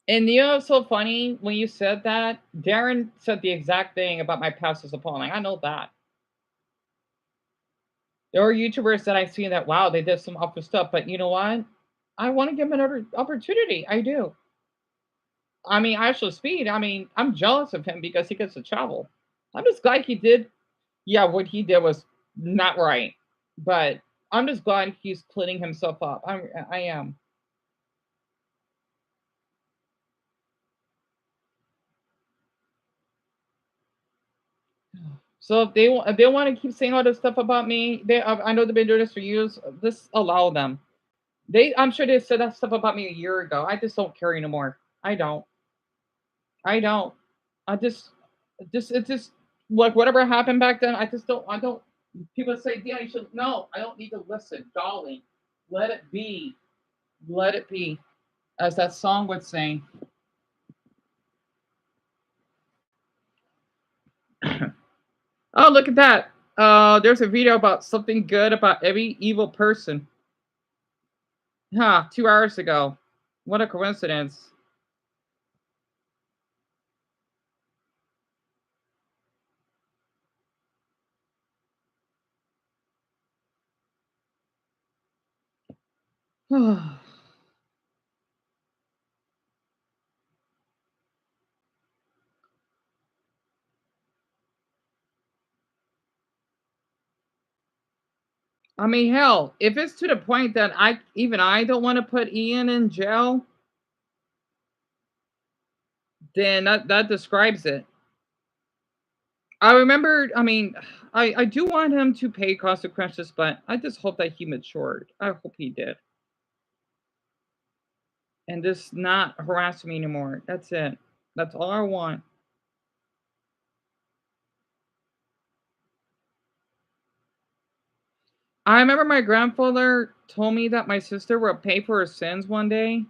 And it's so funny when you said that. Darren said the exact thing about my past is appalling. I know that. There are YouTubers that I've seen that, wow, they did some awful stuff, but you know what? I want to give them another opportunity. I do. I mean, Ashley Speed, I'm jealous of him because he gets to travel. I'm just glad he did. Yeah, what he did was not right. But I'm just glad he's cleaning himself up. I am. So if they want to keep saying all this stuff about me, I know they've been doing this for years. Just allow them. I'm sure they said that stuff about me a year ago. I just don't care anymore. I don't. I don't. It's just like whatever happened back then. I don't. People say, "Yeah, you should." No, I don't need to listen, darling. Let it be. Let it be, as that song would say. Oh, look at that. There's a video about something good about every evil person. 2 hours ago. What a coincidence. I mean, hell, if it's to the point that I don't want to put Ian in jail, then that describes it. I remember, I mean, I do want him to pay consequences, but I just hope that he matured. I hope he did. And just not harass me anymore. That's it. That's all I want. I remember my grandfather told me that my sister would pay for her sins one day.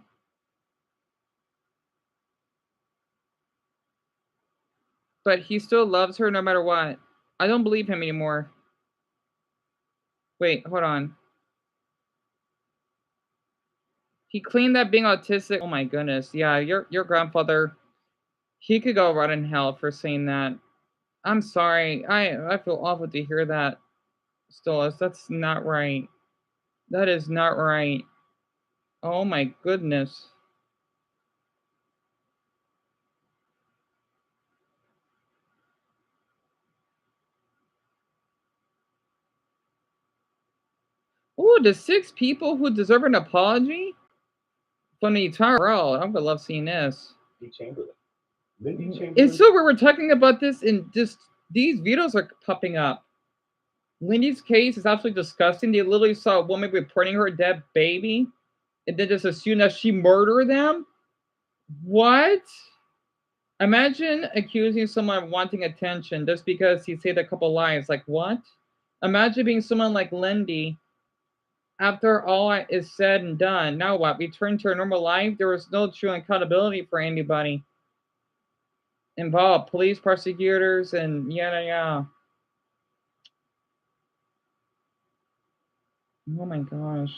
But he still loves her no matter what. I don't believe him anymore. Wait, hold on. He claimed that being autistic. Oh my goodness. Yeah, your grandfather, he could go right in hell for saying that. I'm sorry. I feel awful to hear that, Stolas. That's not right. That is not right. Oh my goodness. Oh, the 6 people who deserve an apology from the entire world. I would love seeing this. Chamberlain. Lindy Chamberlain. It's so weird. We're talking about this, and just these videos are popping up. Lindy's case is absolutely disgusting. They literally saw a woman reporting her dead baby, and then just assume that she murdered them. What? Imagine accusing someone of wanting attention just because he saved a couple lives. Like what? Imagine being someone like Lindy. After all is said and done, now what? Return to a normal life? There was no true accountability for anybody involved. Police, prosecutors, and yada. Oh my gosh.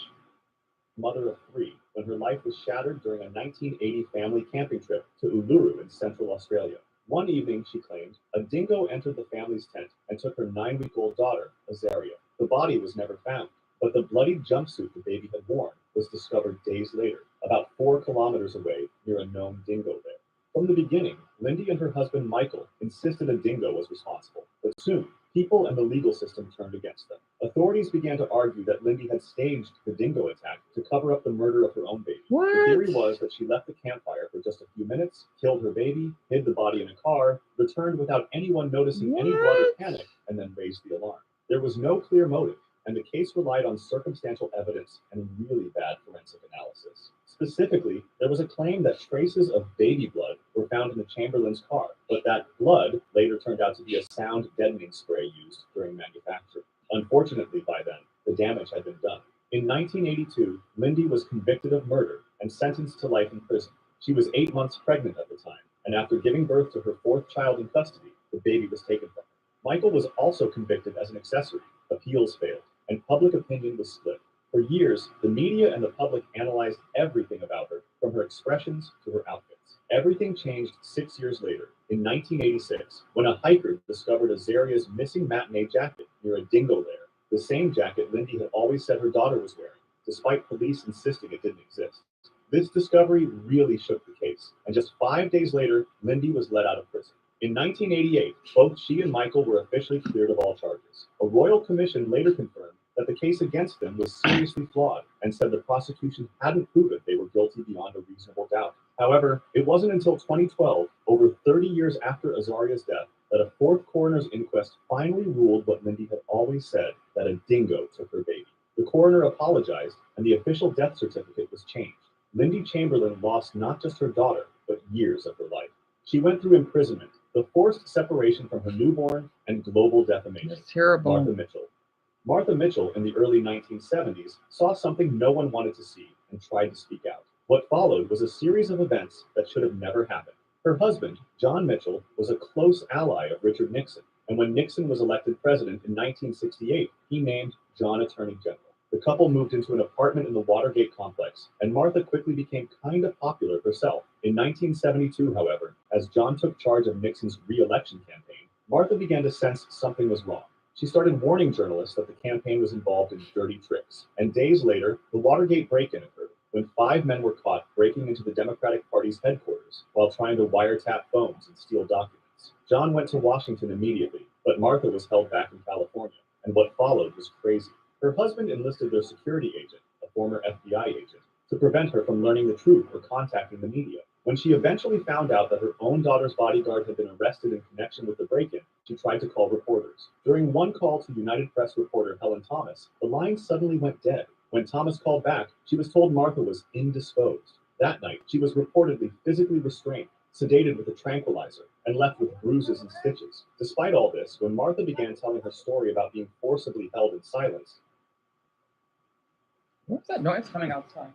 Mother of 3, when her life was shattered during a 1980 family camping trip to Uluru in Central Australia. One evening, she claimed, a dingo entered the family's tent and took her 9-week-old daughter, Azaria. The body was never found, but the bloody jumpsuit the baby had worn was discovered days later, about 4 kilometers away near a known dingo lair. From the beginning, Lindy and her husband Michael insisted a dingo was responsible, but soon, people and the legal system turned against them. Authorities began to argue that Lindy had staged the dingo attack to cover up the murder of her own baby. What? The theory was that she left the campfire for just a few minutes, killed her baby, hid the body in a car, returned without anyone noticing any blood or panic, and then raised the alarm. There was no clear motive, and the case relied on circumstantial evidence and really bad forensic analysis. Specifically, there was a claim that traces of baby blood were found in the Chamberlain's car, but that blood later turned out to be a sound deadening spray used during manufacture. Unfortunately, by then, the damage had been done. In 1982, Lindy was convicted of murder and sentenced to life in prison. She was 8 months pregnant at the time, and after giving birth to her 4th child in custody, the baby was taken from her. Michael was also convicted as an accessory. Appeals failed, and public opinion was split. For years, the media and the public analyzed everything about her, from her expressions to her outfits. Everything changed 6 years later, in 1986, when a hiker discovered Azaria's missing matinee jacket near a dingo lair, the same jacket Lindy had always said her daughter was wearing, despite police insisting it didn't exist. This discovery really shook the case, and just 5 days later, Lindy was let out of prison. In 1988, both she and Michael were officially cleared of all charges. A royal commission later confirmed that the case against them was seriously flawed and said the prosecution hadn't proven they were guilty beyond a reasonable doubt. However, it wasn't until 2012, over 30 years after Azaria's death, that a 4th coroner's inquest finally ruled what Lindy had always said, that a dingo took her baby. The coroner apologized, and the official death certificate was changed. Lindy Chamberlain lost not just her daughter, but years of her life. She went through imprisonment, the forced separation from her newborn, and global defamation. That's terrible. Martha Mitchell, in the early 1970s, saw something no one wanted to see and tried to speak out. What followed was a series of events that should have never happened. Her husband, John Mitchell, was a close ally of Richard Nixon, and when Nixon was elected president in 1968, he named John Attorney General. The couple moved into an apartment in the Watergate complex, and Martha quickly became kind of popular herself. In 1972, however, as John took charge of Nixon's re-election campaign, Martha began to sense something was wrong. She started warning journalists that the campaign was involved in dirty tricks. And days later, the Watergate break-in occurred, when 5 men were caught breaking into the Democratic Party's headquarters while trying to wiretap phones and steal documents. John went to Washington immediately, but Martha was held back in California, and what followed was crazy. Her husband enlisted their security agent, a former FBI agent, to prevent her from learning the truth or contacting the media. When she eventually found out that her own daughter's bodyguard had been arrested in connection with the break-in, she tried to call reporters. During one call to United Press reporter Helen Thomas, the line suddenly went dead. When Thomas called back, she was told Martha was indisposed. That night, she was reportedly physically restrained, sedated with a tranquilizer, and left with bruises and stitches. Despite all this, when Martha began telling her story about being forcibly held in silence, what's that noise coming outside?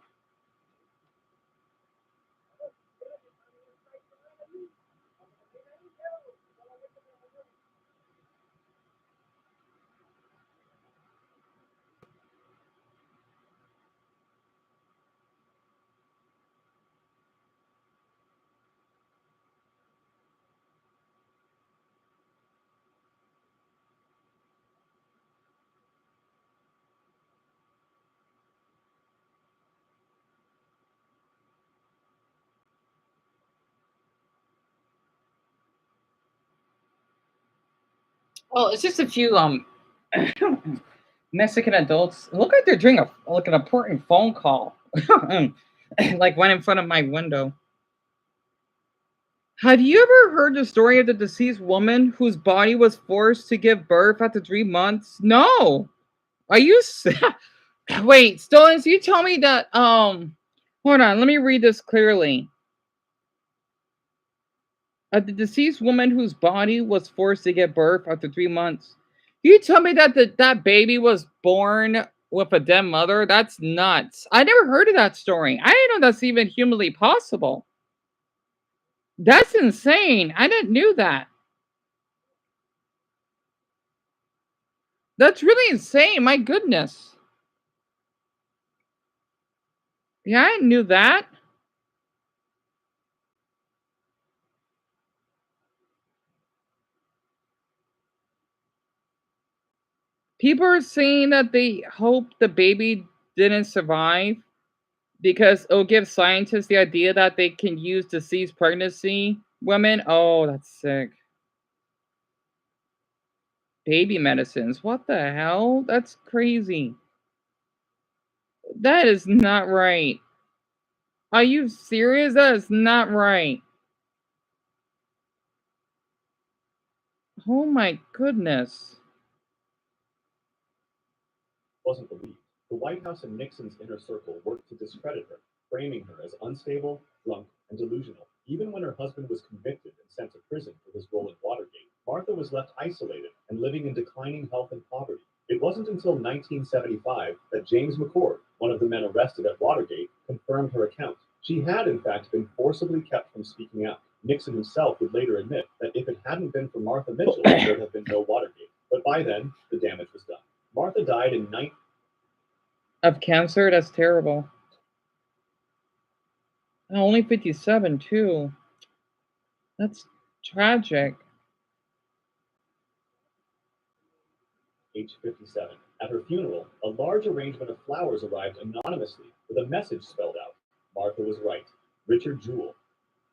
Well, it's just a few Mexican adults look like they're doing an important phone call, like one in front of my window. Have you ever heard the story of the deceased woman whose body was forced to give birth after 3 months? No. Are you? Wait, Stolen. So you tell me that? Hold on. Let me read this clearly. The deceased woman whose body was forced to give birth after 3 months. You tell me that that baby was born with a dead mother? That's nuts. I never heard of that story. I didn't know that's even humanly possible. That's insane. I didn't know that. That's really insane. My goodness. Yeah, I knew that. People are saying that they hope the baby didn't survive because it'll give scientists the idea that they can use deceased pregnancy women. Oh, that's sick. Baby medicines. What the hell? That's crazy. That is not right. Are you serious? That is not right. Oh my goodness. wasn't believed. The White House and Nixon's inner circle worked to discredit her, framing her as unstable, drunk, and delusional. Even when her husband was convicted and sent to prison for his role in Watergate, Martha was left isolated and living in declining health and poverty. It wasn't until 1975 that James McCord, one of the men arrested at Watergate, confirmed her account. She had, in fact, been forcibly kept from speaking out. Nixon himself would later admit that if it hadn't been for Martha Mitchell, there would have been no Watergate. But by then, the damage was done. Martha died in of cancer? That's terrible. Only 57 too. That's tragic. age 57. At her funeral, a large arrangement of flowers arrived anonymously with a message spelled out. Martha was right. Richard Jewell.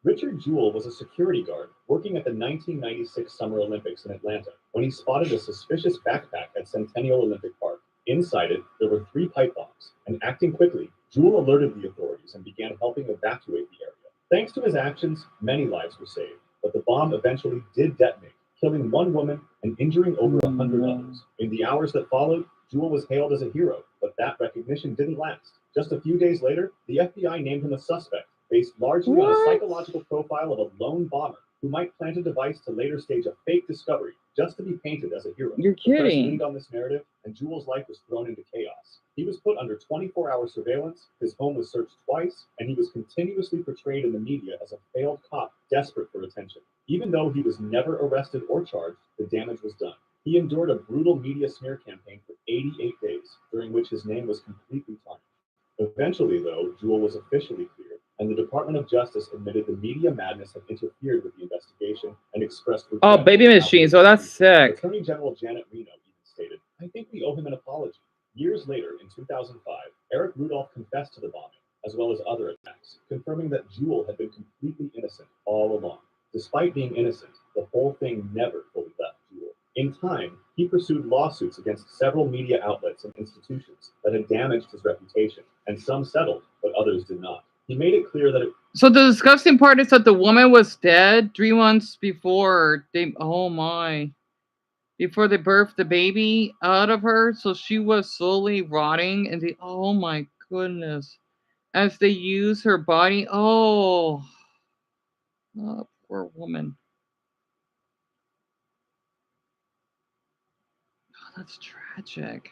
Richard Jewell was a security guard working at the 1996 Summer Olympics in Atlanta when he spotted a suspicious backpack at Centennial Olympic Park. Inside it, there were 3 pipe bombs, and acting quickly, Jewell alerted the authorities and began helping evacuate the area. Thanks to his actions, many lives were saved, but the bomb eventually did detonate, killing 1 woman and injuring over 100 others. In the hours that followed, Jewell was hailed as a hero, but that recognition didn't last. Just a few days later, the FBI named him a suspect, based largely on a psychological profile of a lone bomber who might plant a device to later stage a fake discovery just to be painted as a hero. You're The press kidding. leaned on this narrative, and Jewell's life was thrown into chaos. He was put under 24-hour surveillance, his home was searched twice, and he was continuously portrayed in the media as a failed cop desperate for attention. Even though he was never arrested or charged, the damage was done. He endured a brutal media smear campaign for 88 days, during which his name was completely tarnished. Eventually, though, Jewell was officially cleared, and the Department of Justice admitted the media madness had interfered with the investigation and expressed regret. Oh, baby machines. Oh, that's sick. Attorney General Janet Reno even think we owe him an apology. Years later, in 2005, Eric Rudolph confessed to the bombing, as well as other attacks, confirming that Jewel had been completely innocent all along. Despite being innocent, the whole thing never fully left Jewel. In time, he pursued lawsuits against several media outlets and institutions that had damaged his reputation, and some settled, but others did not. He made it clear that it... So the disgusting part is that the woman was dead 3 months before they, oh my, before they birthed the baby out of her. So she was slowly rotting and the, oh my goodness, as they use her body. Oh, poor woman. Oh, that's tragic.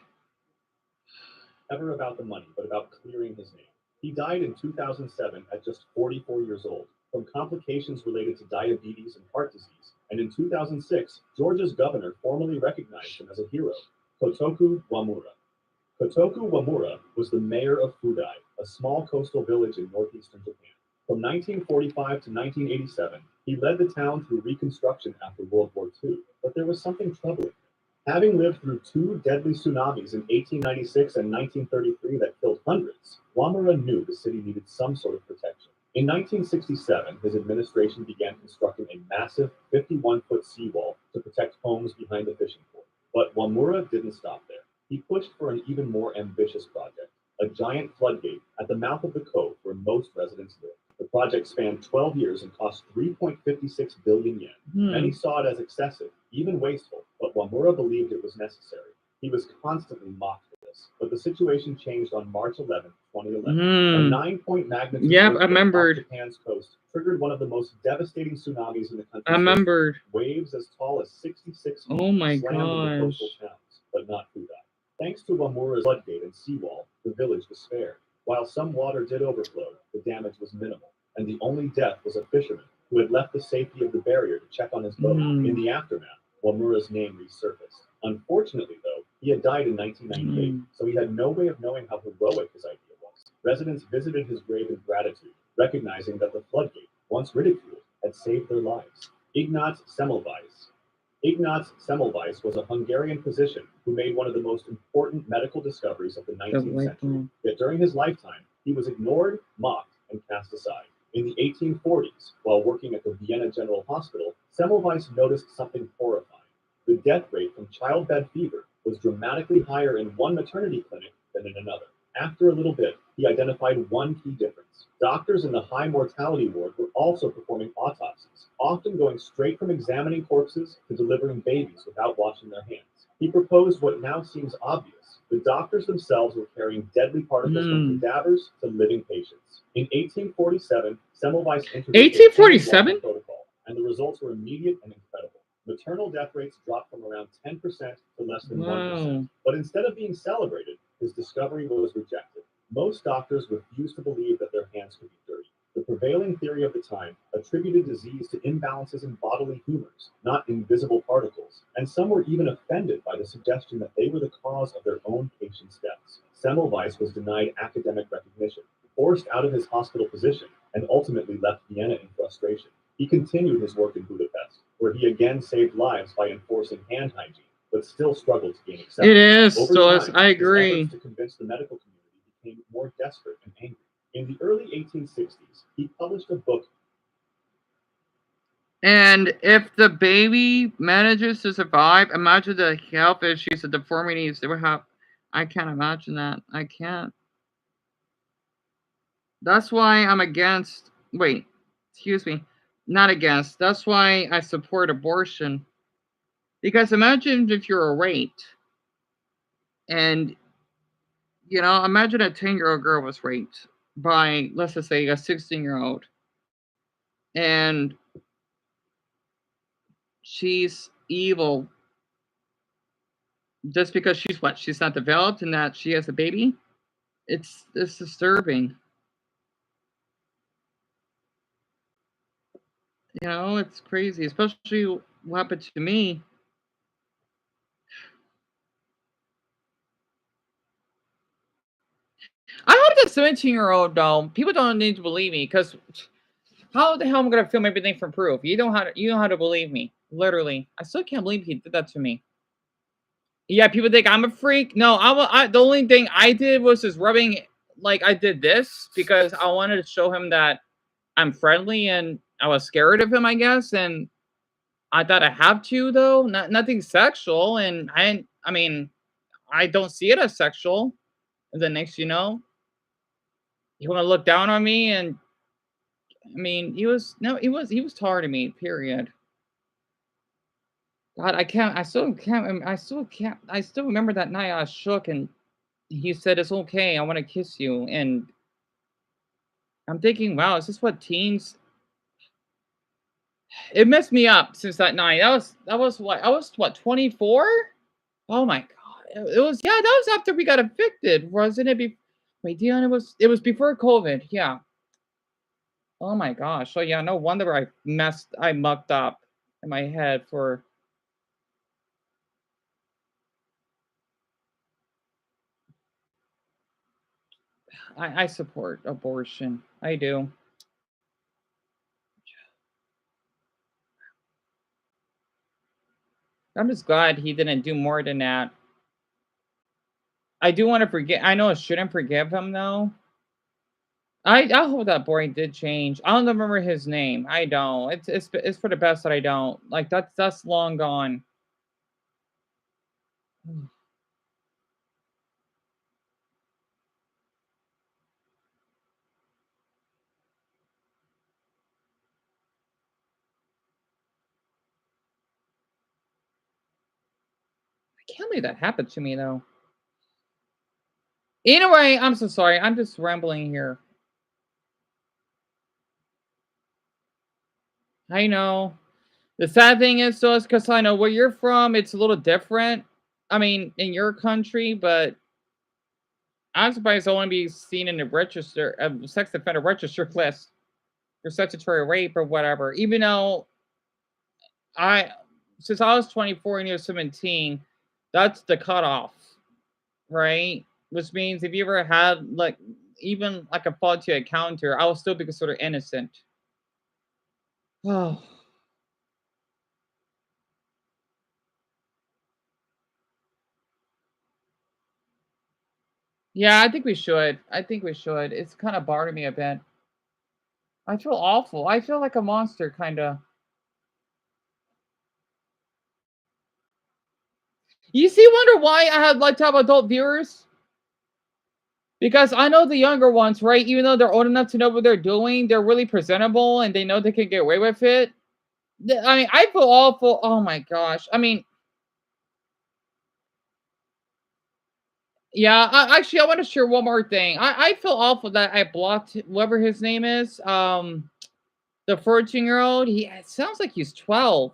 Ever about the money, but about clearing his name. He died in 2007 at just 44 years old from complications related to diabetes and heart disease. And in 2006, Georgia's governor formally recognized him as a hero, Kotoku Wamura. Kotoku Wamura was the mayor of Fudai, a small coastal village in northeastern Japan. From 1945 to 1987, he led the town through reconstruction after World War II, but there was something troubling him. Having lived through 2 deadly tsunamis in 1896 and 1933 that killed hundreds, Wamura knew the city needed some sort of protection. In 1967, his administration began constructing a massive 51-foot seawall to protect homes behind the fishing port. But Wamura didn't stop there. He pushed for an even more ambitious project, a giant floodgate at the mouth of the cove where most residents live. The project spanned 12 years and cost 3.56 billion yen. Many saw it as excessive, even wasteful, but Wamura believed it was necessary. He was constantly mocked for this, but the situation changed on March 11, 2011. A 9-point magnitude earthquake off Japan's coast triggered one of the most devastating tsunamis in the country's history. Waves as tall as 66 feet slammed into coastal towns, but not Fudai. Thanks to Wamura's floodgate and seawall, the village was spared. While some water did overflow, the damage was minimal, and the only death was a fisherman who had left the safety of the barrier to check on his boat. In the aftermath, Wamura's name resurfaced. Unfortunately, though, he had died in 1998, so he had no way of knowing how heroic his idea was. Residents visited his grave in gratitude, recognizing that the floodgate, once ridiculed, had saved their lives. Ignaz Semmelweis was a Hungarian physician who made one of the most important medical discoveries of the 19th century. Yet during his lifetime, he was ignored, mocked, and cast aside. In the 1840s, while working at the Vienna General Hospital, Semmelweis noticed something horrifying. The death rate from childbed fever was dramatically higher in one maternity clinic than in another. After a little bit, he identified one key difference. Doctors in the high mortality ward were also performing autopsies, often going straight from examining corpses to delivering babies without washing their hands. He proposed what now seems obvious. The doctors themselves were carrying deadly particles from cadavers to living patients. In 1847, Semmelweis introduced a protocol, and the results were immediate and incredible. Maternal death rates dropped from around 10% to less than 1%. But instead of being celebrated, his discovery was rejected. Most doctors refused to believe that their hands could be dirty. The prevailing theory of the time attributed disease to imbalances in bodily humors, not invisible particles, and some were even offended by the suggestion that they were the cause of their own patients' deaths. Semmelweis was denied academic recognition, forced out of his hospital position, and ultimately left Vienna in frustration. He continued his work in Budapest, where he again saved lives by enforcing hand hygiene, but still struggled to gain acceptance. It is, Over time, I agree. His efforts to convince the medical community became more desperate and angry. In the early 1860s, he published a book. And if the baby manages to survive, imagine the health issues, the deformities they would have. I can't imagine that. I can't. That's why I'm against. Wait, excuse me. Not against. That's why I support abortion. Because imagine if you're raped. And, you know, imagine a 10-year-old girl was raped by, let's just say, a 16-year-old. And she's evil just because she's not developed and that she has a baby. It's disturbing. You know, it's crazy, especially what happened to me. I hope the 17-year-old though. People don't need to believe me because how the hell am I gonna film everything for proof? You know how to believe me. Literally, I still can't believe he did that to me. Yeah, people think I'm a freak. No, the only thing I did was just rubbing, like I did this because I wanted to show him that I'm friendly and I was scared of him, I guess. And I thought I have to though, nothing sexual. And I mean, I don't see it as sexual. And then next, you want to look down on me, and I mean, he was taller to me. Period. God, I can't. I still can't. I still can't. I still remember that night I was shook, and he said, "It's okay. I want to kiss you." And I'm thinking, wow, is this what teens? It messed me up since that night. That was what I was 24. Oh my god! It was, yeah. That was after we got evicted, wasn't it? Wait, Deon, it was before COVID. Yeah. Oh my gosh. So yeah, no wonder I mucked up in my head for. I support abortion. I do. I'm just glad he didn't do more than that. I do want to forget. I know I shouldn't forgive him though. I hope that boy did change. I don't remember his name. I don't. It's for the best that I don't. Like that's long gone. I can't believe that happened to me though. Anyway, I'm so sorry. I'm just rambling here. I know. The sad thing is, though, is because I know where you're from, it's a little different. I mean, in your country, but I'm surprised I want to be seen in the register, sex offender register list for statutory rape or whatever. Even though I, since I was 24 and you're 17, that's the cutoff, right? Which means if you ever had like even like a faulty encounter, I will still be considered innocent. Oh. Yeah, I think we should. I think we should. It's kind of bothering me a bit. I feel awful. I feel like a monster, kind of. You see, wonder why I had like to have adult viewers? Because I know the younger ones, right? Even though they're old enough to know what they're doing, they're really presentable and they know they can get away with it. I mean, I feel awful. Oh my gosh. I mean, yeah. Actually, I want to share one more thing. I feel awful that I blocked whoever his name is. The 14-year-old. He it sounds like he's 12.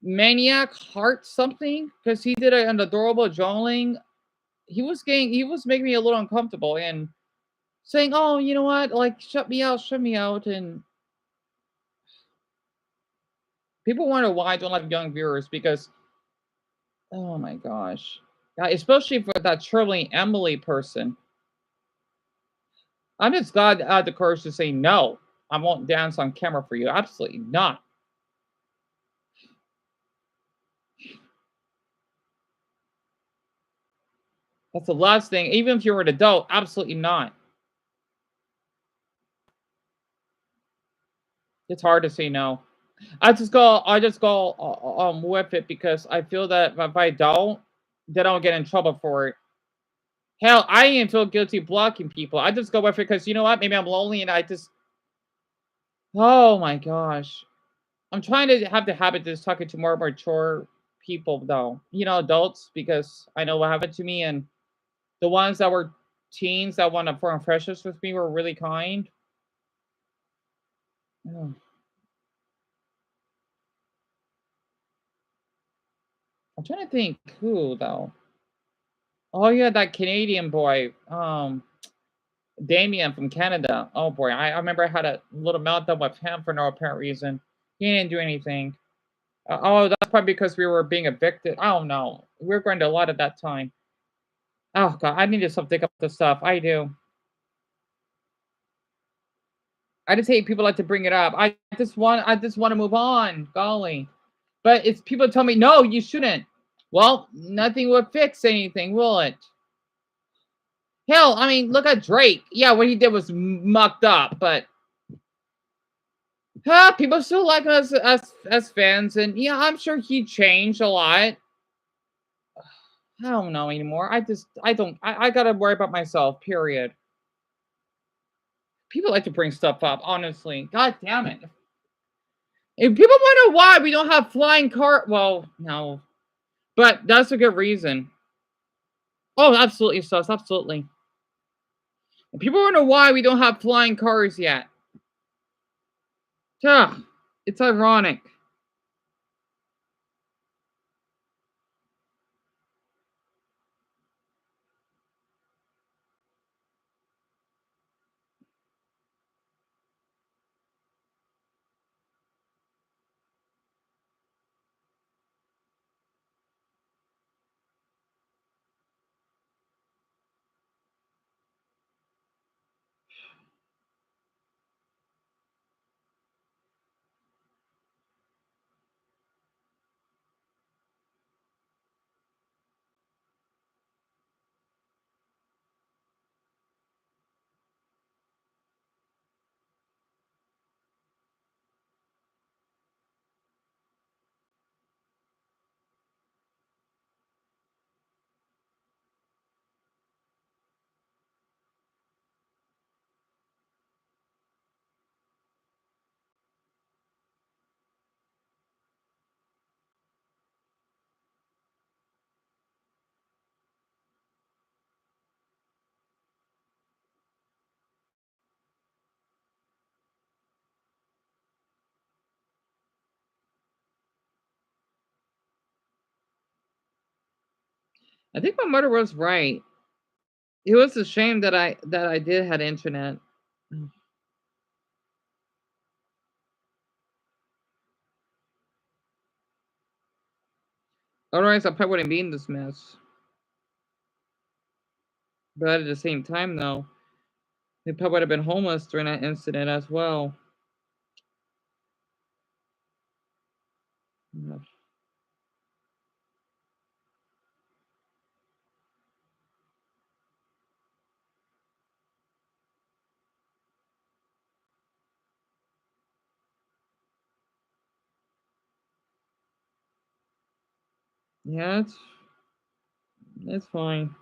Maniac Heart something because he did an adorable journaling. He was making me a little uncomfortable and saying, "Oh, you know what? Like, shut me out." And people wonder why I don't have young viewers because, oh my gosh, especially for that Shirley Emily person. I'm just glad I had the courage to say no. I won't dance on camera for you. Absolutely not. That's the last thing. Even if you're an adult, absolutely not. It's hard to say no. I just go with it because I feel that if I don't, then I'll get in trouble for it. Hell, I even feel guilty blocking people. I just go with it because you know what? Maybe I'm lonely and I just. Oh my gosh, I'm trying to have the habit of just talking to more mature people though. Adults because I know what happened to me and the ones that were teens that want to form friendships with me were really kind. Oh, I'm trying to think who though. Oh yeah, that Canadian boy. Damien from Canada. Oh boy, I remember I had a little meltdown with him for no apparent reason. He didn't do anything. Oh, that's probably because we were being evicted. I don't know. We were going to a lot at that time. Oh god, I need to stop thinking about this stuff. I do. I just hate people like to bring it up. I just want to move on. Golly. But it's people tell me, no, you shouldn't. Well, nothing would fix anything, will it? Hell, I mean, look at Drake. Yeah, what he did was mucked up, but people still like us as fans, and yeah, I'm sure he changed a lot. I don't know anymore. I gotta worry about myself, period. People like to bring stuff up, honestly. God damn it. If people wonder why we don't have flying car, well, no. But that's a good reason. Oh, absolutely, sus, absolutely. And people wonder why we don't have flying cars yet. It's ironic. I think my mother was right. It was a shame that I did had internet. Otherwise, I probably wouldn't be in this mess. But at the same time, though, they probably would have been homeless during that incident as well. Yeah, it's fine.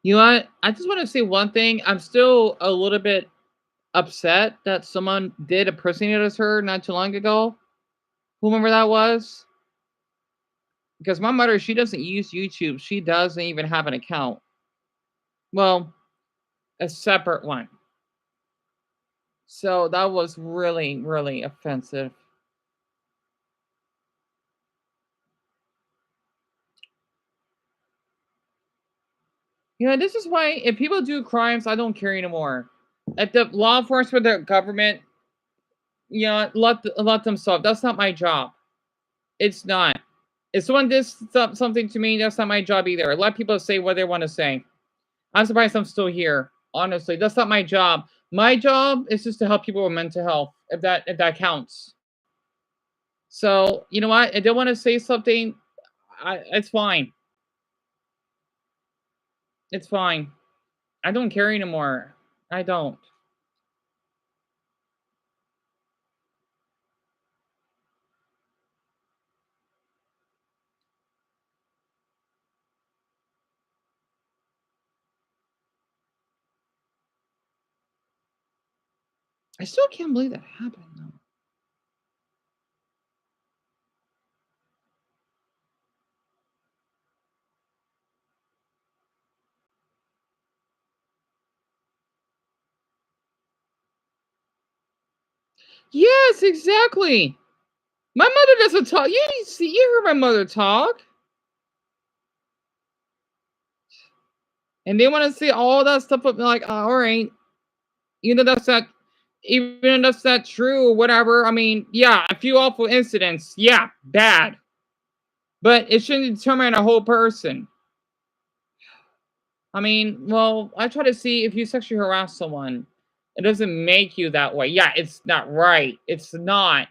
You know what? I just want to say one thing. I'm still a little bit upset that someone did impersonate as her not too long ago. Whomever that was. Because my mother, she doesn't use YouTube. She doesn't even have an account. Well, a separate one. So that was really, really offensive. You know, this is why if people do crimes, I don't care anymore. If the law enforcement, the government, you know, let them solve. That's not my job. It's not. If someone does something to me, that's not my job either. Let people say what they want to say. I'm surprised I'm still here. Honestly, that's not my job. My job is just to help people with mental health, if that counts. So you know what? If they want to say something, it's fine. It's fine. I don't care anymore. I don't. I still can't believe that happened though. Yes, exactly. My mother doesn't talk. You heard my mother talk. And they want to see all that stuff up like, all right, you know that's not even if that's not true or whatever. I mean, yeah, a few awful incidents, yeah, bad. But it shouldn't determine a whole person. I mean, well, I try to see if you sexually harass someone, it doesn't make you that way. Yeah, it's not right. It's not.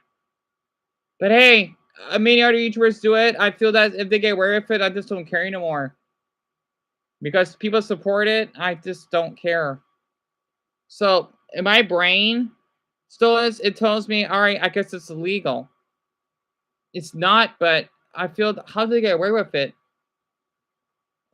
But hey, many other YouTubers do it. I feel that if they get away with it, I just don't care anymore. Because people support it, I just don't care. So in my brain still is, it tells me, all right, I guess it's illegal. It's not, but I feel how do they get away with it?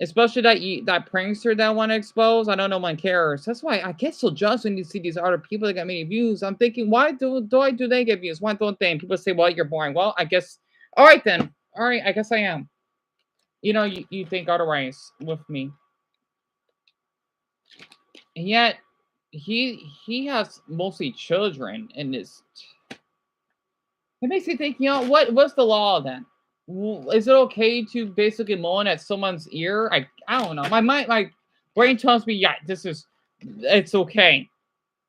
Especially that prankster that want to expose. I don't know one cares. That's why I get so jealous when you see these other people that get many views. I'm thinking, why do they get views? Why don't they? And people say, well, you're boring. Well, I guess all right then. All right, I guess I am. You know, you think otherwise with me. And yet he has mostly children in this. It makes me think, you know, what's the law then? Is it okay to basically moan at someone's ear? I don't know. My brain tells me, yeah, it's okay.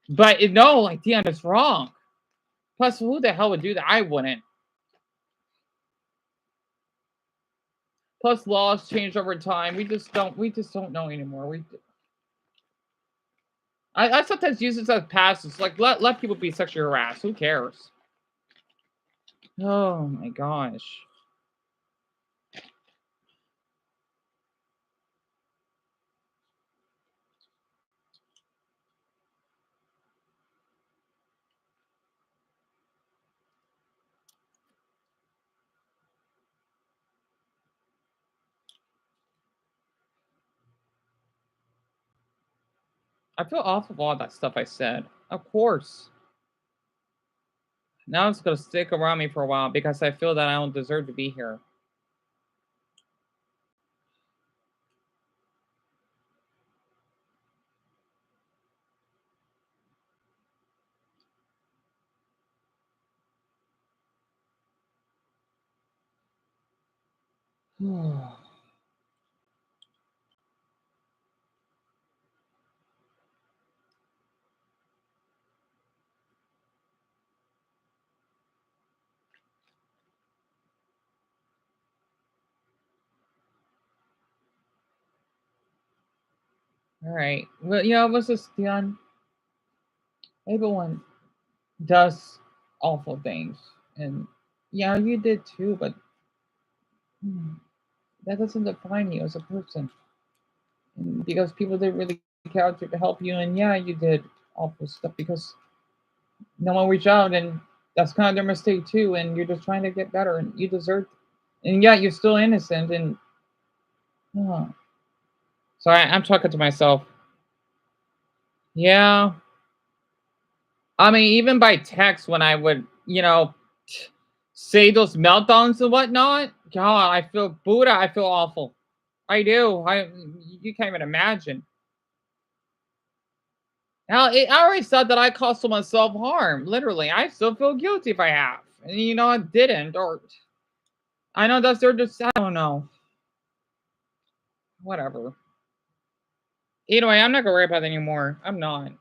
But no, like Deon, it's wrong. Plus, who the hell would do that? I wouldn't. Plus, laws change over time. We just don't know anymore. I sometimes use this as passes. Like let people be sexually harassed. Who cares? Oh my gosh. I feel awful for all that stuff I said. Of course. Now it's gonna stick around me for a while because I feel that I don't deserve to be here. All right. Well, you know, what's this, Deon? Everyone does awful things, and yeah, you did too. But that doesn't define you as a person. And because people didn't really care to help you, and yeah, you did awful stuff because no one reached out, and that's kind of their mistake too. And you're just trying to get better, and you deserve. And yeah, you're still innocent, and oh. So I'm talking to myself. Yeah, I mean, even by text when I would, you know, say those meltdowns and whatnot. God, I feel Buddha. I feel awful. I do. You can't even imagine. Now, I already said that I caused someone self harm. Literally, I still feel guilty if I have, and you know I didn't, or I know that's they're just. I don't know. Whatever. Anyway, I'm not gonna worry about it anymore. I'm not.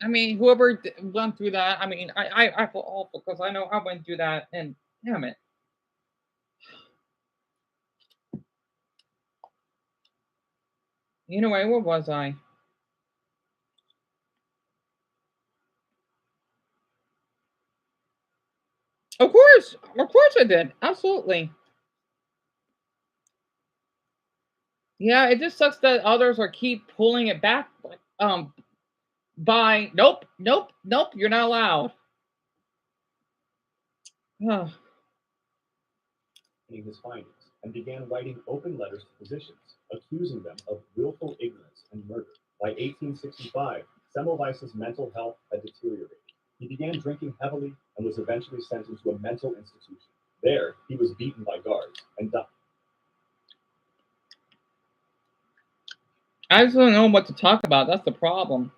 I mean, whoever went through that. I mean, I feel awful because I know I went through that, and damn it. Anyway, where was I? Of course I did. Absolutely. Yeah, it just sucks that others are keep pulling it back. By nope, you're not allowed. His findings and began writing open letters to physicians, accusing them of willful ignorance and murder. By 1865, Semmelweis's mental health had deteriorated. He began drinking heavily and was eventually sent into a mental institution. There, he was beaten by guards and died. I just don't know what to talk about. That's the problem.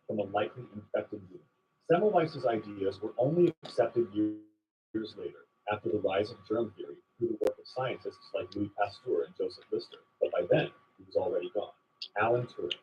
From a likely infected wound. Semmelweis's ideas were only accepted years later, after the rise of germ theory through the work of scientists like Louis Pasteur and Joseph Lister, but by then, he was already gone. Alan Turing.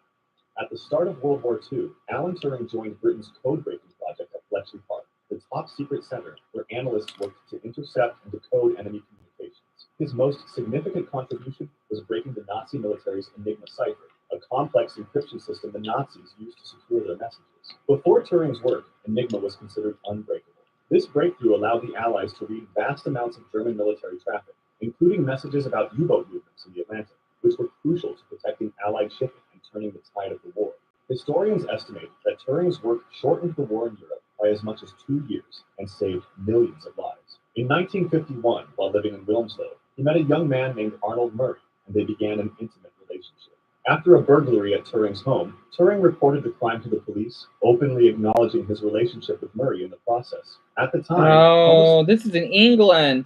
At the start of World War II, Alan Turing joined Britain's code-breaking project at Bletchley Park. the top secret center where analysts worked to intercept and decode enemy communications. His most significant contribution was breaking the Nazi military's Enigma cipher, a complex encryption system the Nazis used to secure their messages. Before Turing's work, Enigma was considered unbreakable. This breakthrough allowed the Allies to read vast amounts of German military traffic, including messages about U-boat movements in the Atlantic, which were crucial to protecting Allied shipping and turning the tide of the war. Historians estimate that Turing's work shortened the war in Europe by as much as 2 years and saved millions of lives. In 1951, while living in Wilmslow, he met a young man named Arnold Murray, and they began an intimate relationship. After a burglary at Turing's home, Turing reported the crime to the police, openly acknowledging his relationship with Murray in the process. At the time, Oh, this is in England.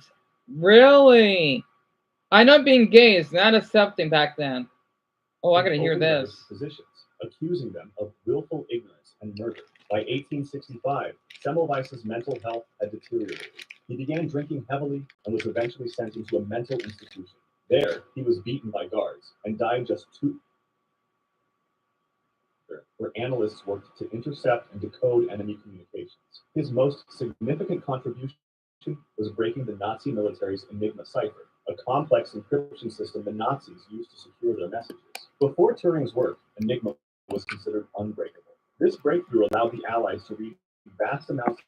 Really? I know being gay is not accepting back then. Oh, I gotta hear this. Positions, accusing them of willful ignorance and murder. By 1865, Semmelweis's mental health had deteriorated. He began drinking heavily and was eventually sent into a mental institution. There, he was beaten by guards and died just 2 where analysts worked to intercept and decode enemy communications. His most significant contribution was breaking the Nazi military's Enigma cipher, a complex encryption system the Nazis used to secure their messages. Before Turing's work, Enigma was considered unbreakable. This breakthrough allowed the Allies to read vast amounts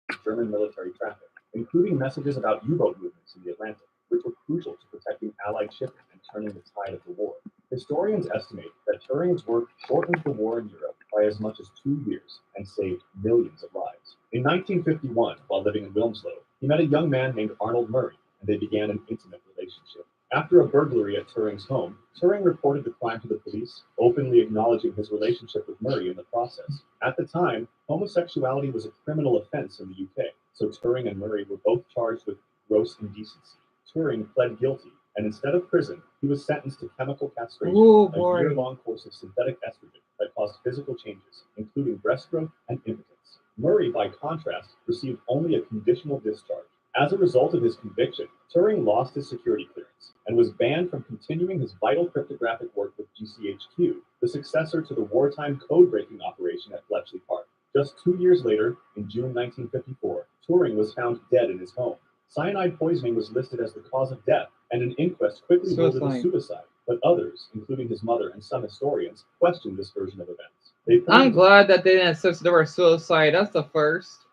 of German military traffic, including messages about U-boat movements in the Atlantic, which were crucial to protecting Allied shipping and turning the tide of the war. Historians estimate that Turing's work shortened the war in Europe by as much as 2 years and saved millions of lives. In 1951, while living in Wilmslow, he met a young man named Arnold Murray, and they began an intimate relationship. After a burglary at Turing's home, Turing reported the crime to the police, openly acknowledging his relationship with Murray in the process. At the time, homosexuality was a criminal offense in the UK, so Turing and Murray were both charged with gross indecency. Turing pled guilty, and instead of prison, he was sentenced to chemical castration, a year-long course of synthetic estrogen that caused physical changes, including breast growth and impotence. Murray, by contrast, received only a conditional discharge. As a result of his conviction, Turing lost his security clearance and was banned from continuing his vital cryptographic work with GCHQ, the successor to the wartime code-breaking operation at Bletchley Park. Just 2 years later, in June 1954, Turing was found dead in his home. Cyanide poisoning was listed as the cause of death, and an inquest quickly ruled it as suicide. But others, including his mother and some historians, questioned this version of events. I'm glad that they didn't insist there was suicide. That's the first.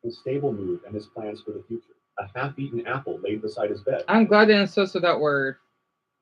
His stable mood and his plans for the future. A half-eaten apple laid beside his bed. I'm glad they insisted that word.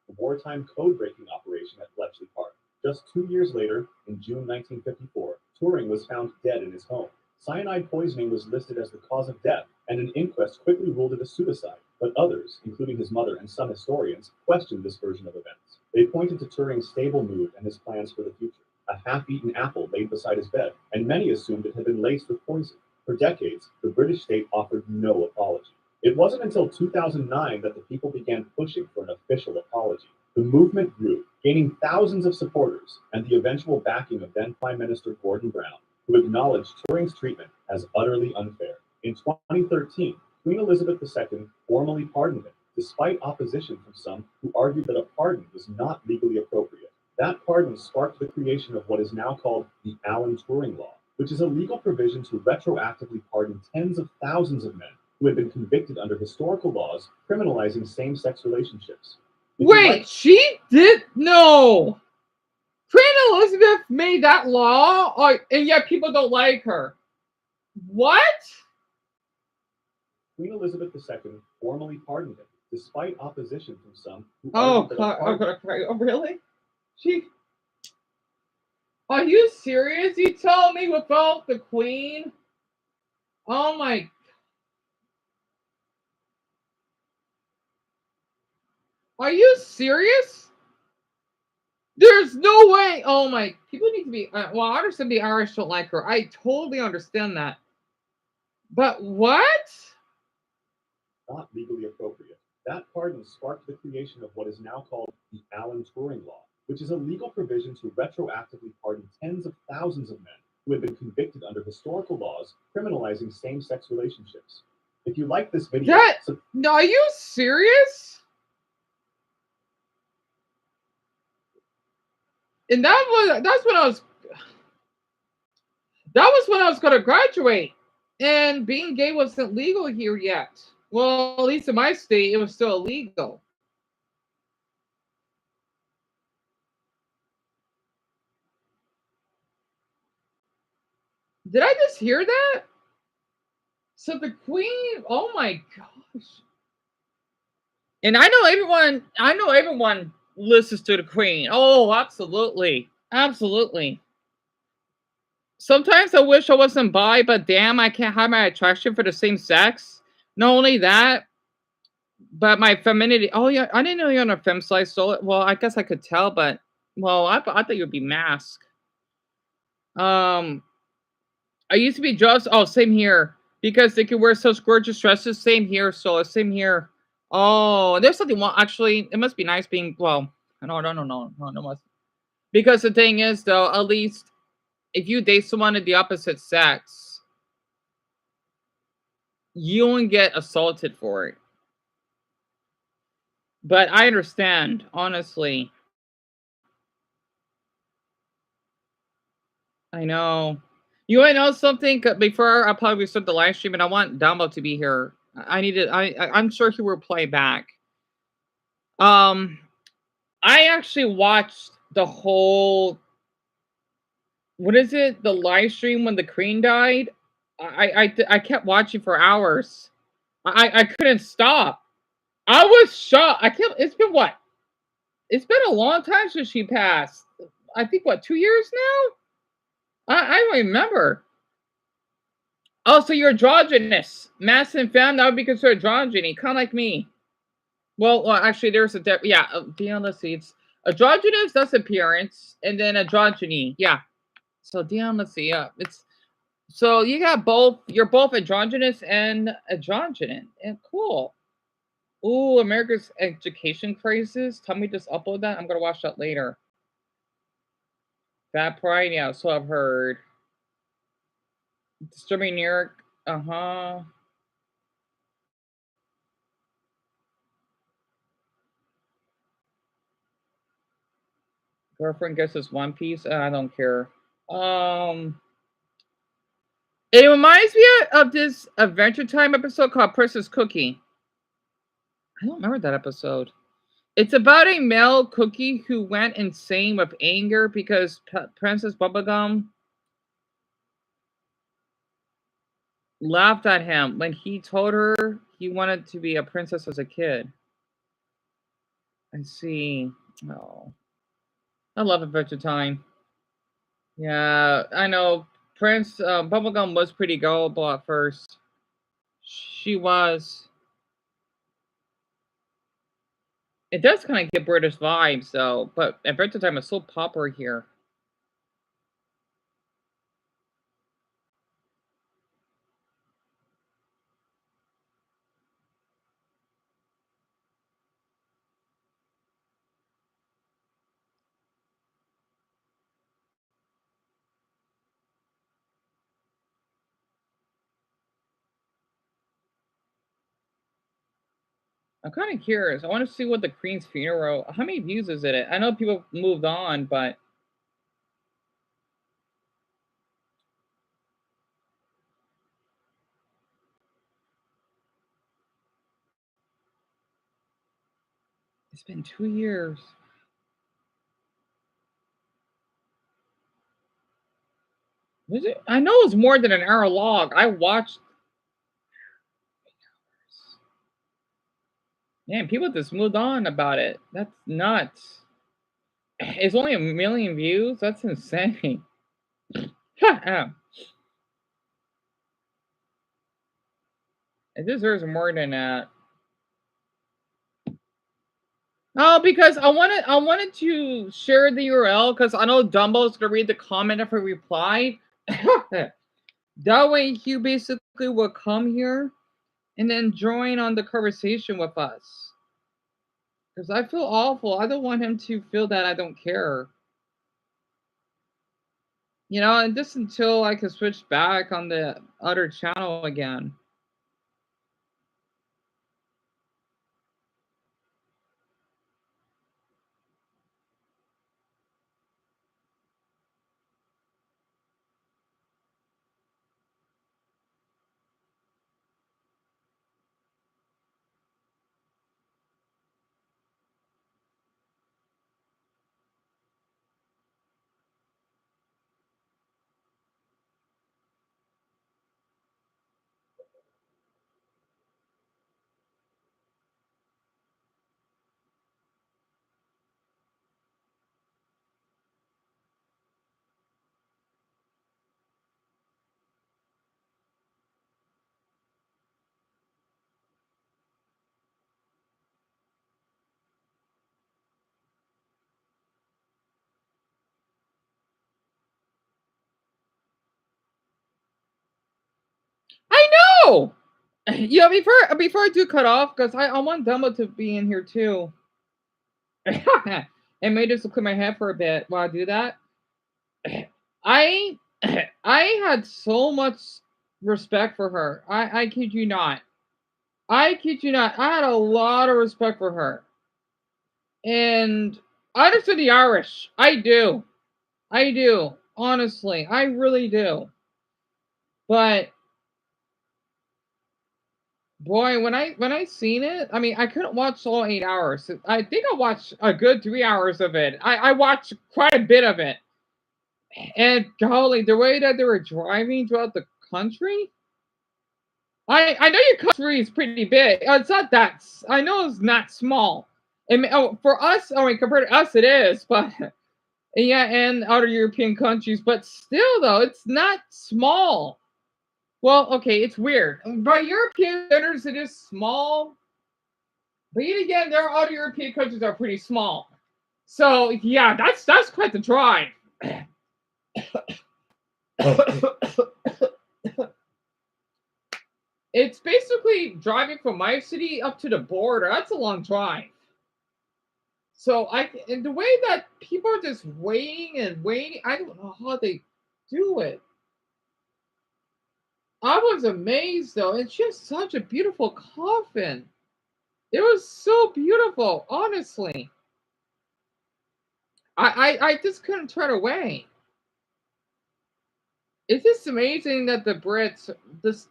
The wartime code-breaking operation at Bletchley Park. Just 2 years later, in June 1954, Turing was found dead in his home. Cyanide poisoning was listed as the cause of death, and an inquest quickly ruled it a suicide. But others, including his mother and some historians, questioned this version of events. They pointed to Turing's stable mood and his plans for the future. A half-eaten apple laid beside his bed, and many assumed it had been laced with poison. For decades, the British state offered no apology. It wasn't until 2009 that the people began pushing for an official apology. The movement grew, gaining thousands of supporters and the eventual backing of then Prime Minister Gordon Brown, who acknowledged Turing's treatment as utterly unfair. In 2013, Queen Elizabeth II formally pardoned him, despite opposition from some who argued that a pardon was not legally appropriate. That pardon sparked the creation of what is now called the Alan Turing Law, which is a legal provision to retroactively pardon tens of thousands of men who had been convicted under historical laws criminalizing same-sex relationships. Wait, she did? No. Queen Elizabeth made that law, and yet people don't like her. What? Queen Elizabeth II formally pardoned him, despite opposition from some who Oh, really? Are you serious? You told me without the Queen? Oh my. Are you serious? There's no way. Oh my. People need to be. Well, I understand the Irish don't like her. I totally understand that. But what? Not legally appropriate. That pardon sparked the creation of what is now called the Alan Turing Law, which is a legal provision to retroactively pardon tens of thousands of men who had been convicted under historical laws criminalizing same-sex relationships. If you like this video... No, are you serious? And that was when I was going to graduate. And being gay wasn't legal here yet. Well, at least in my state, it was still illegal. Did I just hear that? So the queen, oh my gosh. And I know everyone listens to the queen. Oh, absolutely. Absolutely. Sometimes I wish I wasn't bi, but damn, I can't hide my attraction for the same sex. Not only that, but my femininity. Oh yeah, I didn't know you're on a fem site, so well, I guess I could tell, but well, I thought you'd be masked. Um, I used to be jealous. Oh, same here. Because they could wear such gorgeous dresses. Same here, so same here. Oh, there's something wrong. Actually, it must be nice being well. No, must. Because the thing is, though, at least if you date someone of the opposite sex, you won't get assaulted for it. But I understand, honestly. I know. You want to know something? Before I probably start the live stream, and I want Dumbo to be here. I need to. I'm sure he will play back. Um, I actually watched the whole. What is it? The live stream when the queen died. I kept watching for hours. I couldn't stop. I was shocked. I can't. It's been what? It's been a long time since she passed. I think what 2 years now. I don't remember. Oh, so you're androgynous. Mass and femme, that would be considered androgyny, kind of like me. Well, actually, there's a yeah. Deon, let's see. It's androgynous, that's appearance, and then androgyny. Yeah. So Deon, let's see. Yeah, it's so you got both. You're both androgynous and androgynous. And cool. Ooh, America's education crisis. Tell me just upload that. I'm gonna watch that later. Fat Pride, yeah. So I've heard. Disturbing New York. Uh huh. Girlfriend gets us One Piece. I don't care. Um, it reminds me of this Adventure Time episode called Princess Cookie. I don't remember that episode. It's about a male cookie who went insane with anger because Princess Bubblegum laughed at him when he told her he wanted to be a princess as a kid. I see. Oh, I love Adventure Time. Yeah, I know. Prince Bubblegum was pretty gullible at first. She was. It does kind of get British vibes, though. But Adventure Time is so popular here. I'm kind of curious. I want to see what the Queen's funeral. How many views is it? I know people moved on, but it's been 2 years. Was it? I know it was more than an hour long. I watched. Man, people just moved on about it. That's nuts. It's only 1 million views. That's insane. It deserves more than that. Oh, because I wanted to share the URL because I know Dumbo's gonna read the comment if I reply. That way he basically will come here and then join on the conversation with us. Because I feel awful. I don't want him to feel that I don't care. And just until I can switch back on the other channel again. Oh, yeah. Before I do cut off, because I want Dumbo to be in here too. And maybe just to clear my head for a bit while I do that. I I had so much respect for her. I kid you not. I kid you not. I had a lot of respect for her. And I understand the Irish. I do. I do. Honestly. I really do. But boy, when I seen it, I mean I couldn't watch all 8 hours. I think I watched a good 3 hours of it. I watched quite a bit of it. And golly, the way that they were driving throughout the country, I know your country is pretty big. It's not that. I know it's not small. I mean, oh, for us, I mean, compared to us, it is. But yeah, and other European countries, but still, though, it's not small. Well, okay, it's weird. By European standards, it is small. But yet again, there are other European countries that are pretty small. So yeah, that's quite the drive. It's basically driving from my city up to the border. That's a long drive. So and the way that people are just waiting and waiting, I don't know how they do it. I was amazed though, and she has such a beautiful coffin. It was so beautiful, honestly. I just couldn't turn away. It's just amazing that the Brits just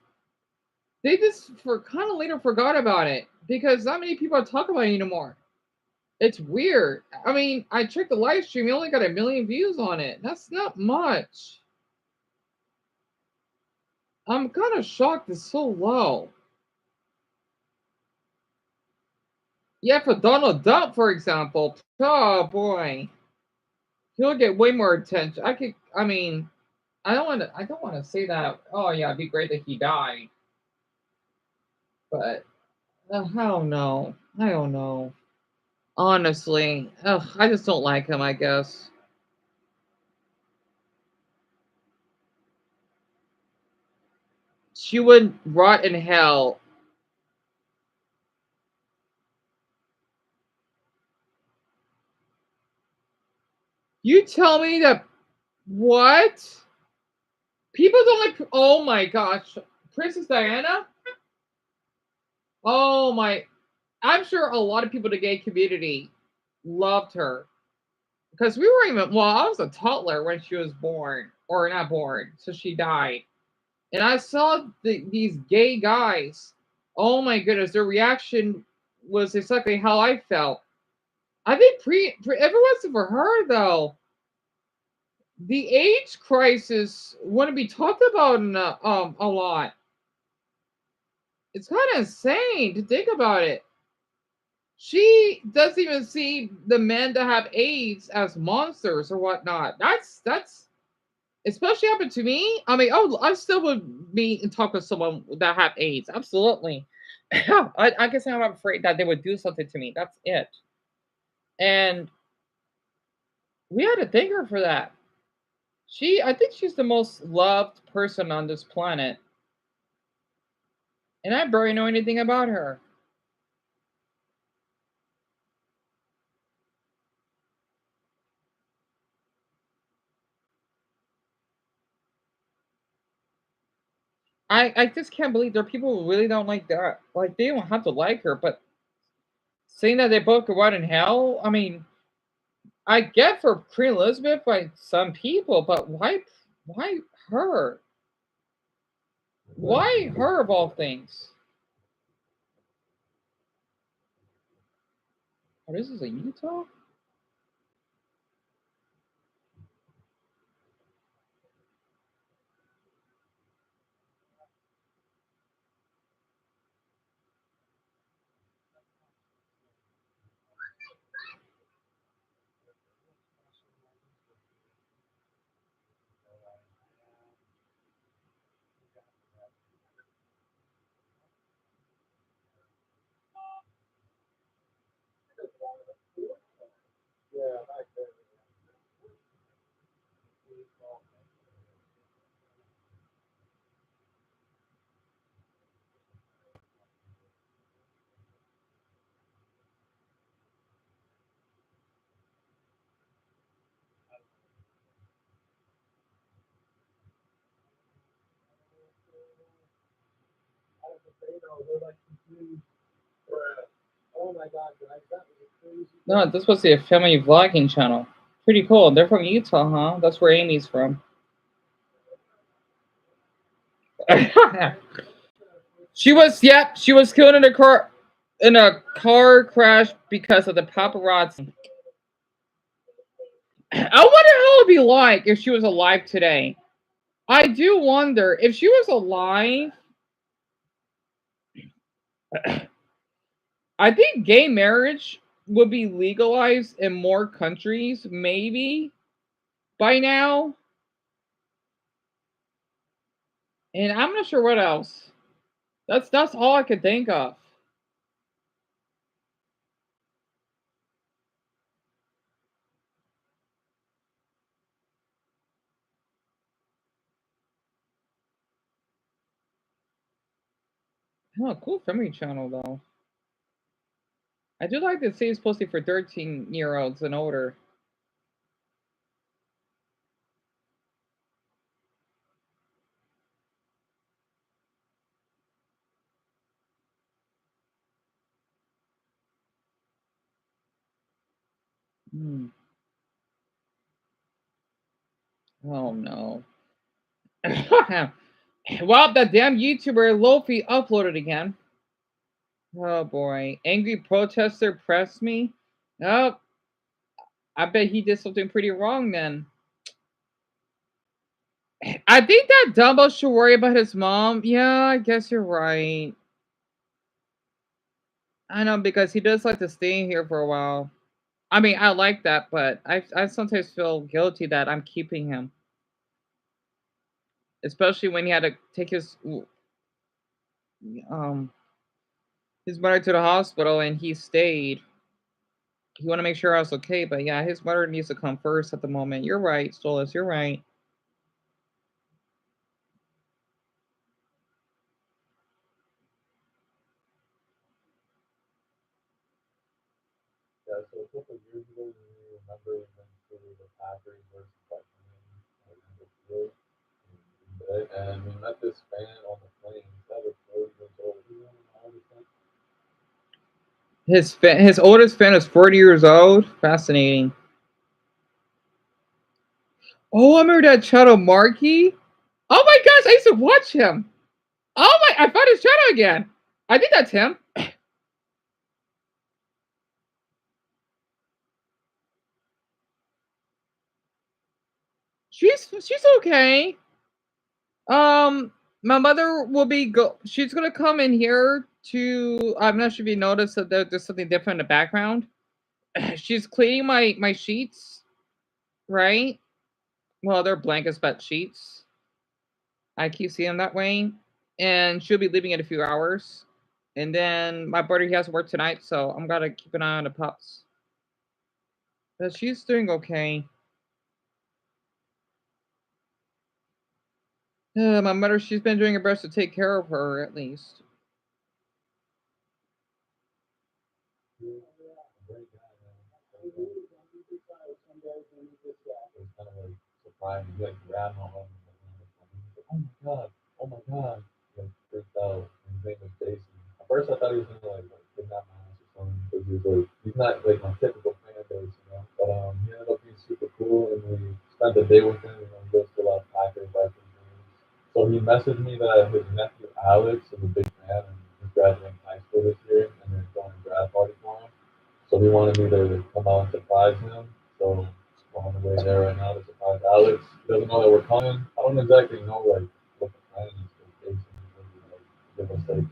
they just for kind of later forgot about it because not many people talk about it anymore. It's weird. I mean, I checked the live stream, you only got 1 million views on it. That's not much. I'm kind of shocked it's so low. Yeah, for Donald Trump, for example, oh boy, he'll get way more attention. I mean, I don't want to say that. Oh yeah, it'd be great that he died, but I don't know. I don't know. Honestly, I just don't like him. I guess she would rot in hell. You tell me that what? People don't like. Oh my gosh, Princess Diana. Oh my, I'm sure a lot of people in the gay community loved her because we were even. Well, I was a toddler when she was born, or not born, so she died, and I saw these gay guys. Oh my goodness, their reaction was exactly how I felt. I think every once for her though, the AIDS crisis wouldn't be talked about a lot. It's kind of insane to think about it. She doesn't even see the men that have AIDS as monsters or whatnot. That's especially happened to me. I mean, oh, I still would meet and talk with someone that have AIDS. Absolutely. I guess I'm afraid that they would do something to me. That's it. And we had to thank her for that. I think she's the most loved person on this planet. And I barely know anything about her. I just can't believe there are people who really don't like that. Like they don't have to like her, but saying that they both go out in hell, I mean, I get for Queen Elizabeth by some people, but why her? Why her of all things? Oh, this is a Utah? they're like confused. Oh my God, guys, that was a crazy. No, this was a family vlogging channel. Pretty cool. They're from Utah, huh? That's where Amy's from. She was killed in a car crash because of the paparazzi. I wonder how it would be like if she was alive today. I do wonder if she was alive. I think gay marriage would be legalized in more countries, maybe by now. And I'm not sure what else. That's all I could think of. Oh, cool family channel though. I do like to say it's supposed to be for 13-year-olds and older. Hmm. Oh no. Well, that damn YouTuber Lofi uploaded again. Oh boy. Angry protester pressed me. Oh, I bet he did something pretty wrong then. I think that Dumbo should worry about his mom. Yeah, I guess you're right. I know because he does like to stay here for a while. I mean, I like that, but I sometimes feel guilty that I'm keeping him, especially when he had to take um his mother to the hospital and he stayed. He want to make sure I was okay, but yeah, his mother needs to come first at the moment. You're right, Stolas. You're right. Yeah, so a couple of years ago, you remember we went through the Packers versus Buccaneers in the field, and we met this fan on the plane. That was 40 years old. You know all this stuff? His oldest fan is 40 years old. Fascinating. Oh, I remember that channel, Marky. Oh my gosh, I used to watch him. Oh my, I found his channel again. I think that's him. She's okay. My mother will be she's gonna come in here to. I'm not sure if you noticed that there's something different in the background. She's cleaning my sheets, right? Well, they're blankets, but sheets. I keep seeing them that way, and she'll be leaving in a few hours. And then my brother he has to work tonight, so I'm gonna keep an eye on the pups. But she's doing okay. My mother, she's been doing her best to take care of her at least. Great guy, man. It was kind of like surprising. He like grabbed my arm and like, oh my God, like freaked out. And his name was Jason. At first, I thought he was gonna like kidnap my ass or something because he's not like my typical fan base, you know. But he ended up being super cool, and we spent the day with him. You know, he goes to a lot of Packers, Vikings games. So he messaged me that his nephew Alex is a big fan and he's graduating high school this year, and they're throwing a grad party for him. So he wanted me to come out and surprise him. So we're on the way there right now to surprise Alex. He doesn't know that we're coming. I don't exactly know like what the plan is for Jason. Like, give us like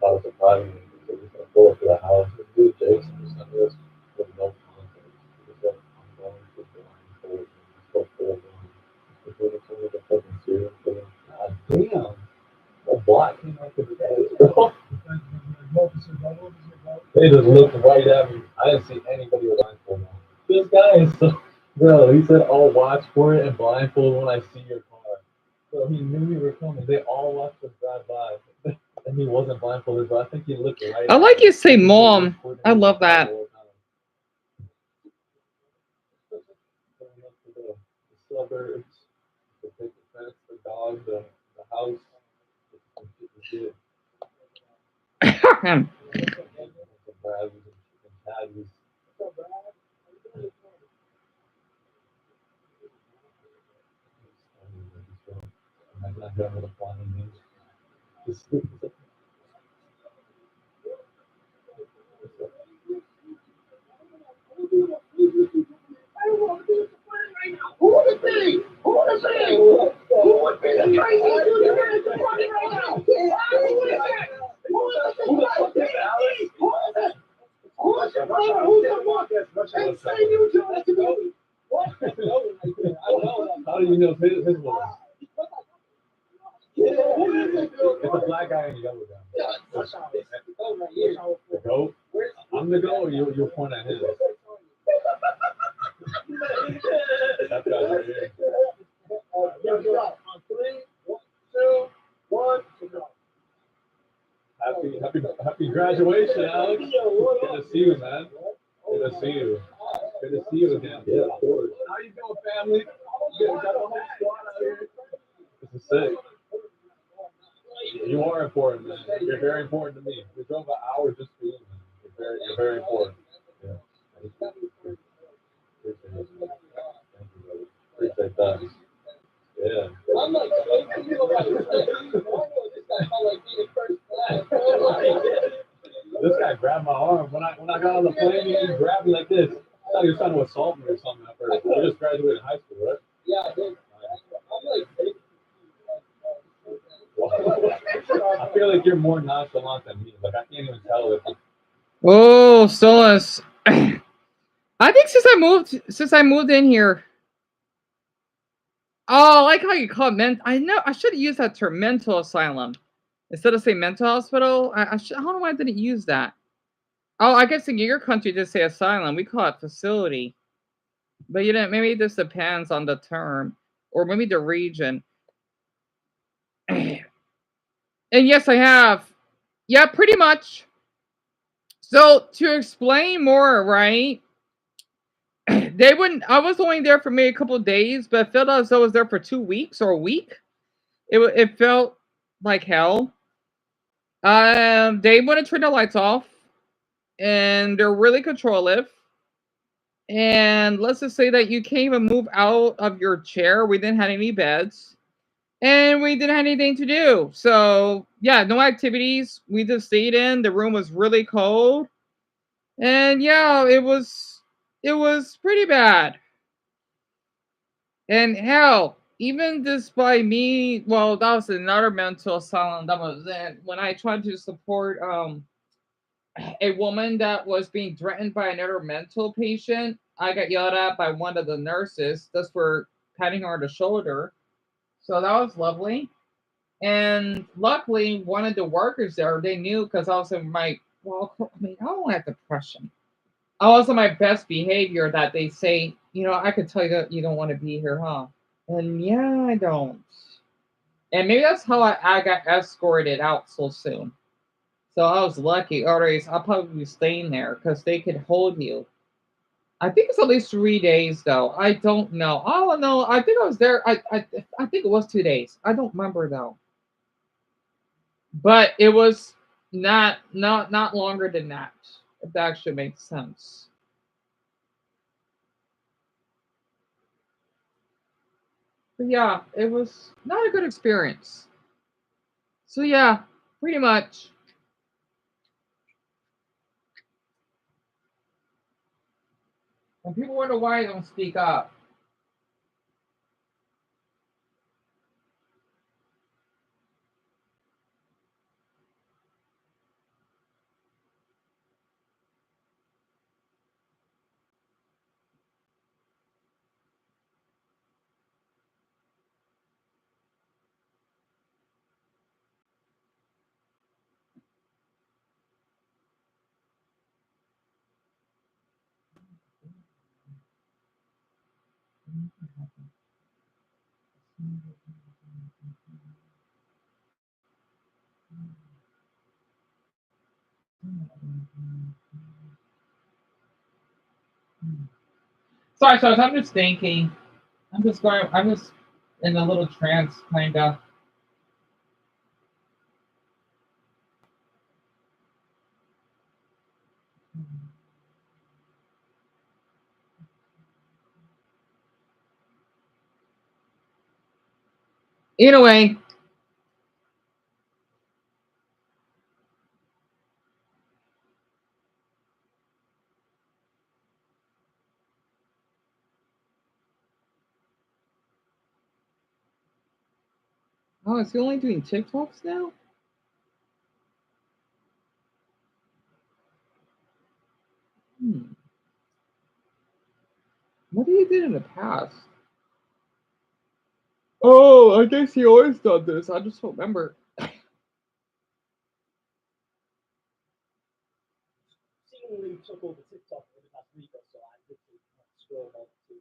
how to surprise him. So we're just gonna pull up to the house. Let's do it, Jason. Just send us with no context. Just like I'm going to the line. So pull up. It's like a fucking serial killer. God damn. A block came out to the edge, bro. They just looked right at me. I didn't see anybody with blindfold on. This guy is so, bro. He said, "I'll watch for it and blindfold when I see your car." So he knew we were coming. They all watched us drive by, and he wasn't blindfolded. But I think he looked right. I like you say mom. I love that. The suburbs, the fence, the dog, the house. Man. Who would be? Who would be? Who would be the crazy dude you're in the party right now? Who is it? Who is it? Who is it? Who is your brother? Who's the one? Hey, say you two it to me. What? How do you know his one? It's a black guy and a yellow guy. The goat? I'm the goat, you'll point at his. That guy's right here. Happy graduation, Alex. Good to see you, man. Good to see you. Good to see you again. Yeah, of course. How you doing, family? You got the whole squad out here. This is sick. You are important, man. You're very important to me. We drove an hour just for you, man. You're very important. Yeah. Appreciate that. Yeah. I'm like, This guy grabbed my arm when I got on the plane. He grabbed me like this. I thought he was trying to assault me or something at first. You just graduated high school, right? Yeah, I'm like, I feel like you're more nonchalant than me. Like I can't even tell if. Oh, Solus. I think since I moved in here. Oh, I like how you call it I know I should have used that term, mental asylum, instead of say mental hospital. I don't know why I didn't use that. Oh, I guess in your country just say asylum. We call it facility. But you know, maybe it just depends on the term or maybe the region. And yes, I have. Yeah, pretty much. So to explain more, right? They wouldn't. I was only there for maybe a couple of days, but it felt as though I was there for 2 weeks or a week. It felt like hell. They wouldn't turn the lights off, and they're really controlling. And let's just say that you can't even move out of your chair. We didn't have any beds, and we didn't have anything to do. So yeah, no activities. We just stayed in. The room was really cold, and yeah, it was pretty bad. And hell, even just by me, well, that was another mental asylum. That was it. When I tried to support a woman that was being threatened by another mental patient, I got yelled at by one of the nurses just for patting her on the shoulder. So that was lovely. And luckily, one of the workers there, they knew because I was in my, well, I mean, I don't have depression. I was on my best behavior that they say, I could tell you that you don't want to be here, huh? And yeah, I don't. And maybe that's how I got escorted out so soon. So I was lucky. Otherwise, I'll probably be staying there because they could hold you. I think it's at least 3 days, though. I don't know. I don't know. I think I was there. I think it was 2 days. I don't remember though. But it was not longer than that. If that actually makes sense. But yeah, it was not a good experience. So yeah, pretty much. And people wonder why I don't speak up. Sorry, so I'm just thinking. I'm just in a little trance, kind of. Either way, oh, is he only doing TikToks now? What did he do in the past? Oh, I guess he always done this. I just don't remember. Seemingly took over TikTok for the past week or so. I literally scrolled on to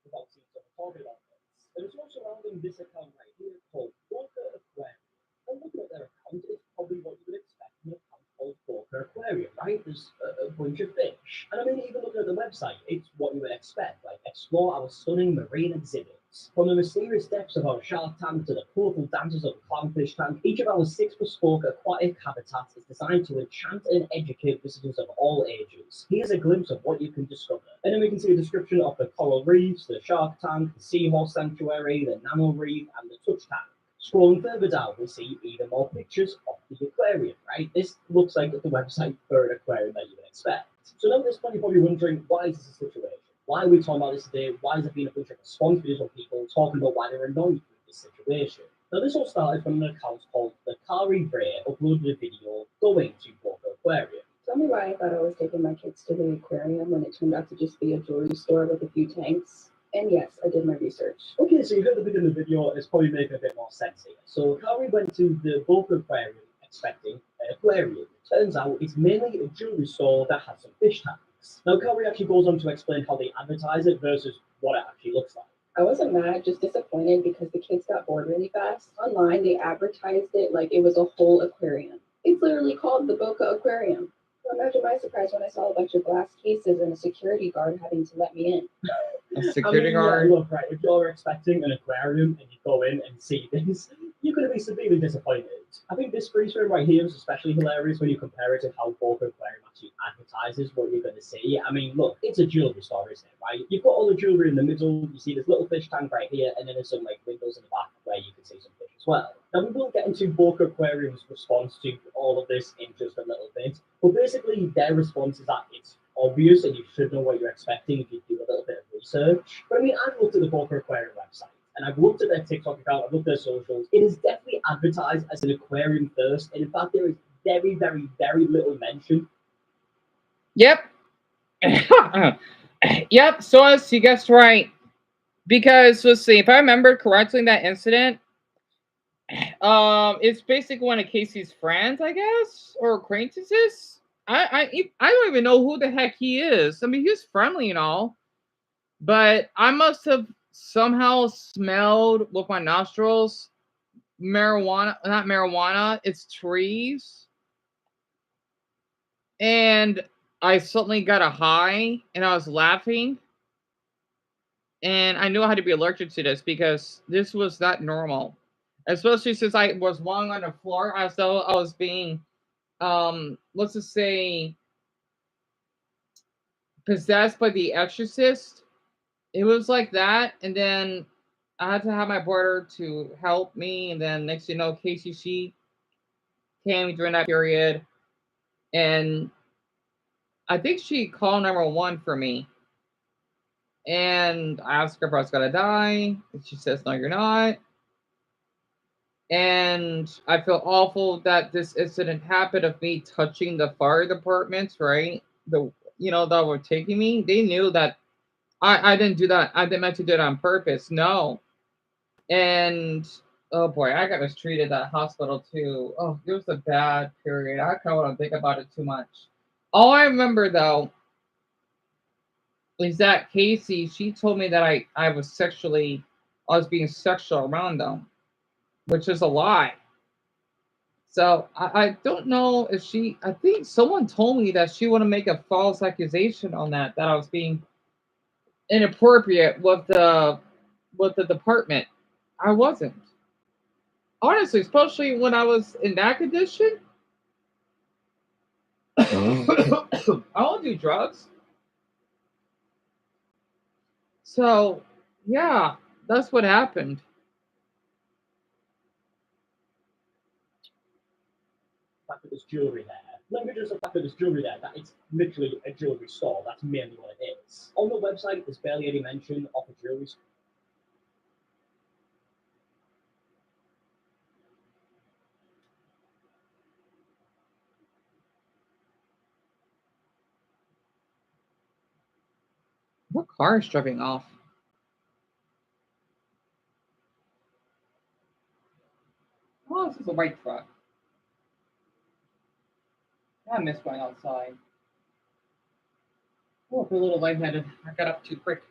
without seeing someone talking about this. And it's all surrounding this account right here called Walker Aquarium. And looking at their account, it's probably what you would expect from an account called Walker Aquarium, right? There's a bunch of fish. And I mean, even looking at the website, it's what you would expect, like explore our stunning marine exhibits. From the mysterious depths of our shark tank to the colourful dances of the clownfish tank, each of our 6 bespoke aquatic habitats is designed to enchant and educate visitors of all ages. Here's a glimpse of what you can discover. And then we can see a description of the coral reefs, the shark tank, the seahorse sanctuary, the nano reef, and the touch tank. Scrolling further down, we see even more pictures of the aquarium, right? This looks like the website for an aquarium that you would expect. So now at this point, you're probably wondering, why is this a situation? Why are we talking about this today? Why has there been a bunch of response videos of people talking about why they're annoyed with this situation? Now, this all started from an account called the Kari Bray uploaded a video going to Walker Aquarium. Tell me why I thought I was taking my kids to the aquarium when it turned out to just be a jewelry store with a few tanks. And yes, I did my research. Okay, so you heard the beginning of the video, and it's probably making a bit more sense here. So Kari went to the Walker Aquarium expecting an aquarium. Turns out it's mainly a jewelry store that has some fish tanks. Now, Kari actually goes on to explain how they advertise it versus what it actually looks like. I wasn't mad, just disappointed because the kids got bored really fast. Online, they advertised it like it was a whole aquarium. It's literally called the Boca Aquarium. So imagine my surprise when I saw a bunch of glass cases and a security guard having to let me in. A security guard? Yeah, look, right, if you're expecting an aquarium and you go in and see this, you're going to be severely disappointed. I think this freeze frame right here is especially hilarious when you compare it to how Walker Aquarium actually advertises what you're going to see. I mean, look, it's a jewelry store, isn't it, right? You've got all the jewelry in the middle, you see this little fish tank right here, and then there's some like windows in the back where you can see some fish as well. Now, we will get into Walker Aquarium's response to all of this in just a little bit, but basically their response is that it's obvious and you should know what you're expecting if you do a little bit of research. But I mean, I've looked at the Walker Aquarium website and I've looked at their TikTok account, I've looked at their socials. It is definitely advertised as an aquarium first, and in fact, there is very, very, very little mention. Yep. Yep, so as you guessed right. Because let's see, if I remember correctly that incident, it's basically one of Casey's friends, I guess, or acquaintances. I don't even know who the heck he is. I mean, he's friendly and all, but I must have somehow smelled with my nostrils marijuana, not marijuana, it's trees. And I suddenly got a high and I was laughing. And I knew I had to be allergic to this because this was not normal. Especially since I was lying on the floor as though I was being, let's just say, possessed by the exorcist. It was like that. And then I had to have my brother to help me. And then next thing you know, Casey, she came during that period. And I think she called 911 for me. And I asked her if I was going to die. And she says, no, you're not. And I feel awful that this incident happened of me touching the fire department, right? That were taking me. They knew that I didn't do that. I didn't meant to do it on purpose. No. And oh boy, I got mistreated at that hospital too. Oh, it was a bad period. I kind of want to think about it too much. All I remember though is that Casey, she told me that I was being sexual around them, which is a lie. So I don't know if I think someone told me that she want to make a false accusation on that I was being inappropriate with the department. I wasn't. Honestly, especially when I was in that condition. I don't do drugs. So, yeah, that's what happened. The fact that there's jewellery there. Let me just the fact that there's jewellery there, that it's literally a jewellery store. That's mainly what it is. On the website, there's barely any mention of a jewellery store. What car is driving off? Oh, this is a white truck. I miss going outside. Oh, I feel a little lightheaded. I got up too quick.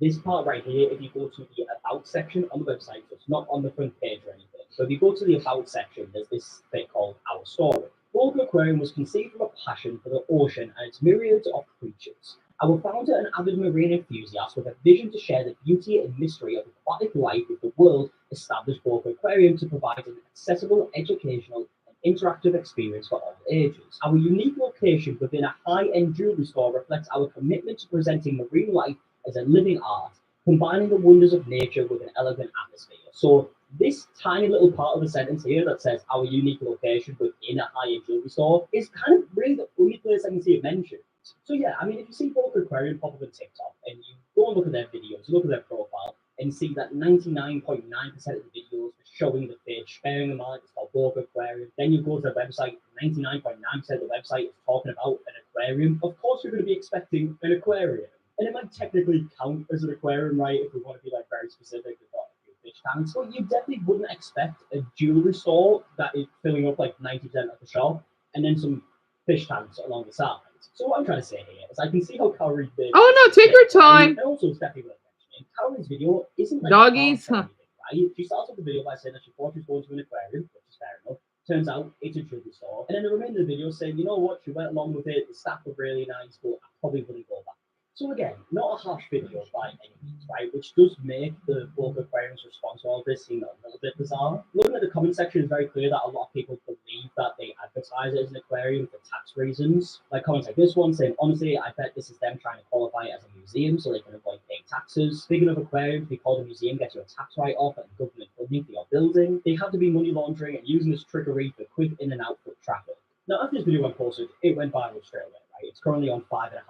This part right here, if you go to the About section on the website, so it's not on the front page or anything. So if you go to the About section, there's this bit called Our Story. Boca Aquarium was conceived from a passion for the ocean and its myriads of creatures. Our founder, an avid marine enthusiast with a vision to share the beauty and mystery of aquatic life with the world, established Boca Aquarium to provide an accessible, educational, and interactive experience for all ages. Our unique location within a high-end jewelry store reflects our commitment to presenting marine life as a living art, combining the wonders of nature with an elegant atmosphere. So this tiny little part of the sentence here that says our unique location within a high-end jewelry store is kind of really the only place I can see it mentioned. So yeah, I mean, if you see Boca Aquarium pop up on TikTok and you go and look at their videos, look at their profile, and see that 99.9% of the videos are showing the fish, bearing in mind it's called Boca Aquarium. Then you go to their website, 99.9% of the website is talking about an aquarium. Of course, you're going to be expecting an aquarium. And it might technically count as an aquarium, right? If we want to be like very specific, we've got a few fish tanks. But you definitely wouldn't expect a jewelry store that is filling up like 90% of the shop and then some fish tanks along the side. So what I'm trying to say here is I can see how Cowrie did. Oh no, take your time. And also, it's definitely worth mentioning. Cowrie's video isn't like Doggies, harsh or anything, right? She starts off the video by saying that she thought she was going to an aquarium, which is fair enough. Turns out it's a jewelry store. And then the remainder of the video saying, you know what, she went along with it, the staff were really nice, but I probably wouldn't go back. So again, not a harsh video by any means, right? Which does make the Boca Aquarium's response to all this seem a little bit bizarre. Looking at the comment section, it's very clear that a lot of people believe that they advertise it as an aquarium for tax reasons. Like comments like this one saying, honestly, I bet this is them trying to qualify it as a museum so they can avoid paying taxes. Speaking of aquarium, to be called a museum gets you a tax write-off and government funding for your building. They have to be money laundering and using this trickery for quick in and out foot traffic. Now, after this video went posted, it went viral straight away, right? It's currently on 5.5 million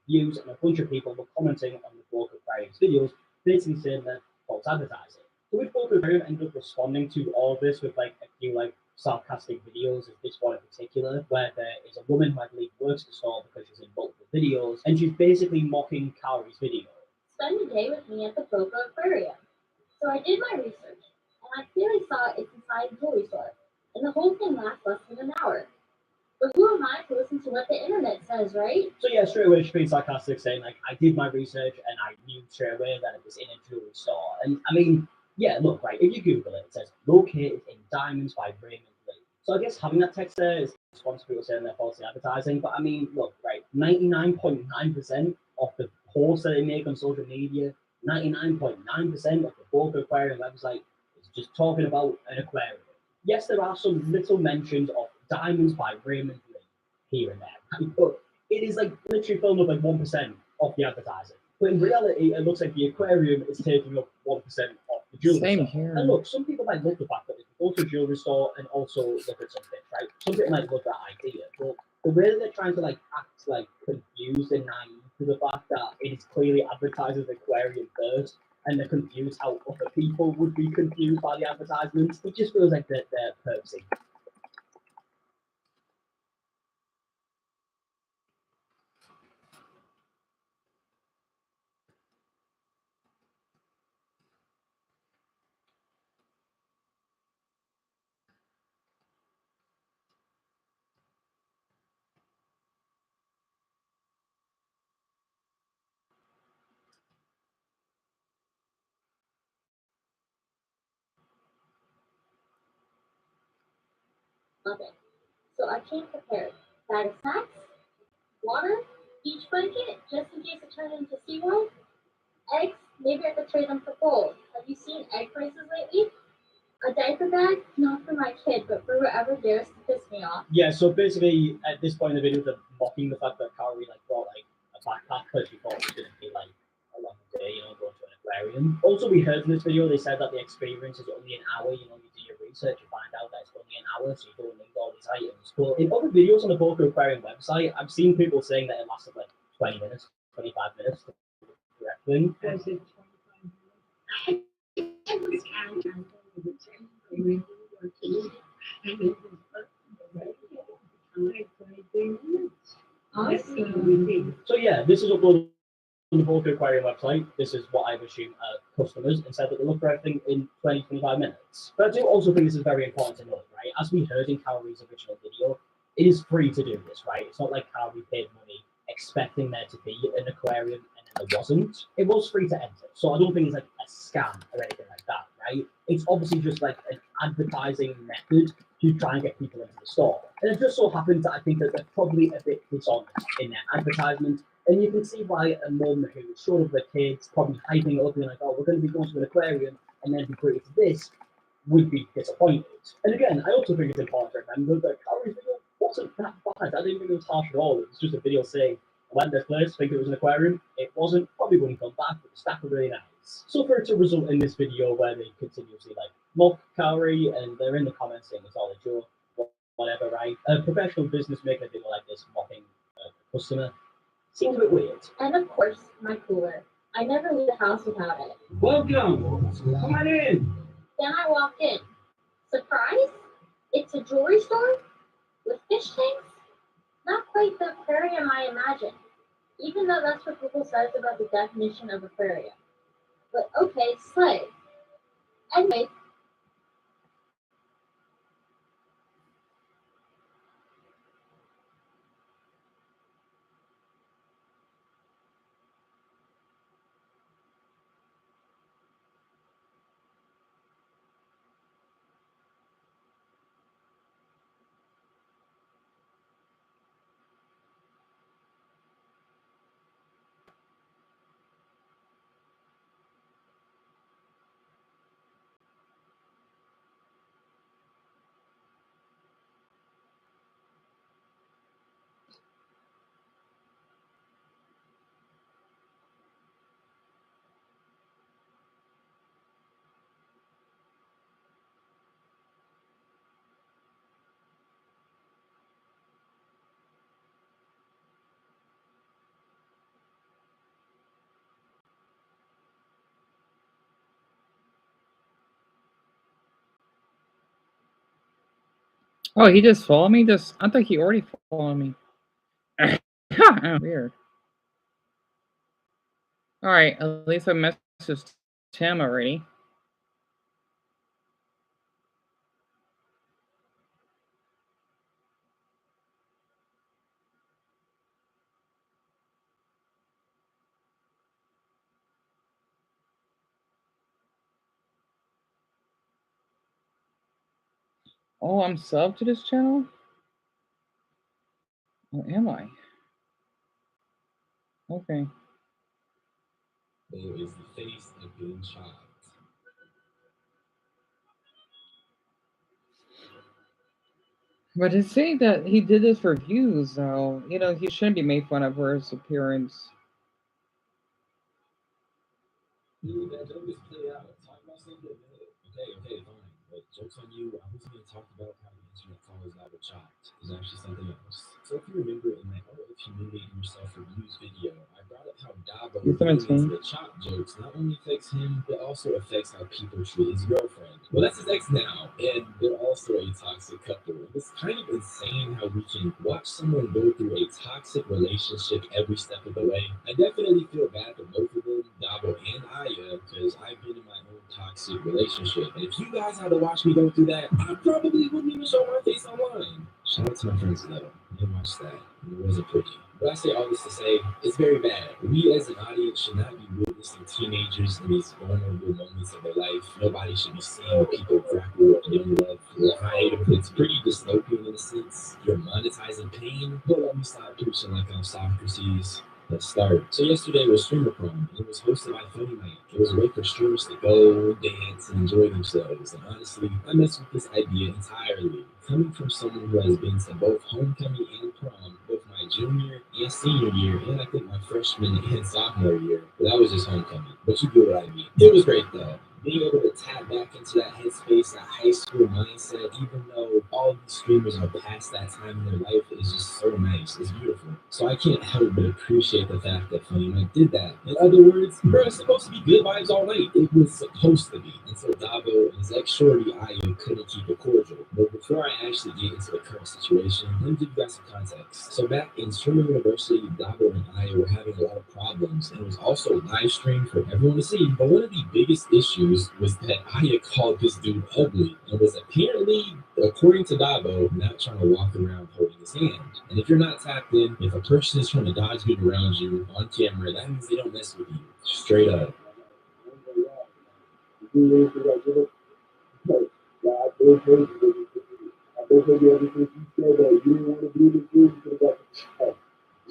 views, and a bunch of people were commenting on the Boca Aquarium's videos, basically saying that false advertising. So with Boca Aquarium ended up responding to all of this with like a few like sarcastic videos, as this one in particular, where there is a woman who I believe works the store because she's in multiple videos, and she's basically mocking Cowrie's video. Spend a day with me at the Boca Aquarium. So I did my research, and I clearly saw it's inside a jewelry store, and the whole thing lasts less than an hour. But who am I to listen to what the internet says, right? So yeah, straight away she's being sarcastic, saying like, I did my research and I knew straight away that it was in a jewelry store. And I mean, yeah, look, right, if you Google it, it says located in Diamonds by Raymond Lee. So I guess having that text there is response to people saying they're falsely advertising. But I mean, look, right, 99.9% of the posts that they make on social media, 99.9% of the Boca Aquarium website is just talking about an aquarium. Yes, there are some little mentions of Diamonds by Raymond Lee here and there, but it is like literally filmed up like 1% of the advertising. But in reality, it looks like the aquarium is taking up 1% of the jewelry Same store. here. And look, some people might love the fact that they can go to a jewelry store and also look at some fish, right? Some people might love that idea, but the way that they're trying to like act like confused and naive to the fact that it is clearly advertised as aquarium first, and they're confused how other people would be confused by the advertisements, it just feels like they're purposing. Okay, so I came prepared. Bag of snacks, water, beach blanket, just in case it turned into SeaWorld, eggs, maybe I could trade them for gold. Have you seen egg prices lately? A diaper bag? Not for my kid, but for whoever dares to piss me off. Yeah, so basically, at this point in the video, they're mocking the fact that Kaori like brought like a backpack because she thought it was going to be like a long day, you know, going to an aquarium. Also, we heard in this video they said that the experience is only an hour. You know, you do your research, you find out that it's only an hour, so you don't need all these items. But in other videos on the Boca Aquarium website, I've seen people saying that it lasted like 20 minutes, 25 minutes. Correct thing. Was it 25 minutes? Awesome. So yeah, this is uploaded on the Boca Aquarium website. This is what I would assume are customers, and said that they look for everything in 20, 25 minutes. But I do also think this is very important to note, right? As we heard in Kaori's original video, it is free to do this, right? It's not like Kaori paid money expecting there to be an aquarium and then there wasn't. It was free to enter. So I don't think it's like a scam or anything like that, right? It's obviously just like an advertising method to try and get people into the store. And it just so happens that I think that they're probably a bit dishonest in their advertisement. And you can see why a mum who's sort of the kids probably hyping it up and like, oh, we're going to be going to an aquarium and then be treated to this, would be disappointed. And again, I also think it's important to remember that Kaori's video wasn't that bad. I didn't think it was harsh at all. It was just a video saying, I went to this place, think it was an aquarium. It wasn't, probably wouldn't come back, but the staff were really nice. So for it to result in this video where they continuously like mock Kaori and they're in the comments saying it's all a joke, whatever, right? A professional business making a video like this mocking a customer seems a bit weird. And of course, my cooler. I never leave the house without it. Welcome. Come on in. Then I walked in. Surprise? It's a jewelry store? With fish tanks? Not quite the aquarium I imagined, even though that's what Google says about the definition of aquarium. But okay, slay. Anyway, Oh, he just followed me? I thought he already followed me. Weird. Alright, at least I messaged Tim already. Oh, I'm subbed to this channel? Or am I? Okay. There is the face of being shocked. But to say that he did this for views, though, you know, he shouldn't be made fun of for his appearance. Dude, that joke is played out. Talk about something good. Okay, fine. But joke's on you. I wasn't going to talk about how the internet calls out a chopped. It's actually something else. So if you remember in that Art of Humiliating Yourself Reviews video, I brought up how Dabo realizes the chop jokes not only affects him, but also affects how people treat his girlfriend. Well, that's his ex now, and they're also a toxic couple. It's kind of insane how we can watch someone go through a toxic relationship every step of the way. I definitely feel bad for both of them, Dabo and Aya, because I've been in my own toxic relationship. And if you guys had to watch me go through that, I probably wouldn't even show my face online. Shout out to my friends though. I watched that. It wasn't pretty. But I say all this to say, it's very bad. We as an audience should not be witnessing teenagers in these vulnerable moments of their life. Nobody should be seeing people grapple with young love or hide. It's pretty dystopian in a sense. You're monetizing pain. But let me stop preaching like I'm Socrates. Let's start. So yesterday was Streamer Prom, and it was hosted by Funny Mike. It was a way for streamers to go, dance, and enjoy themselves. And honestly, I messed with this idea entirely. Coming from someone who has been to both homecoming and prom, both my junior and senior year, and I think my freshman and sophomore year. But that was just homecoming. But you get what I mean. It was great though. Being able to tap back into that headspace, that high school mindset, even though all these streamers are past that time in their life, is just so nice. It's beautiful. So I can't help but appreciate the fact that Funny Mike did that. In other words, bro, it's supposed to be good vibes all night. It was supposed to be. Until Dabo and his ex-shorty Aya couldn't keep it cordial. But before I actually get into the current situation, let me give you guys some context. So back in Streamer University, Dabo and Aya were having a lot of problems, and it was also live streamed for everyone to see. But one of the biggest issues was that Aya called this dude ugly and was apparently, according to Dabo, not trying to walk around holding his hand. And if you're not tapped in, if a person is trying to dodge people around you on camera, that means they don't mess with you. Straight up. Everything you said that you didn't want to do this, you could have got the check.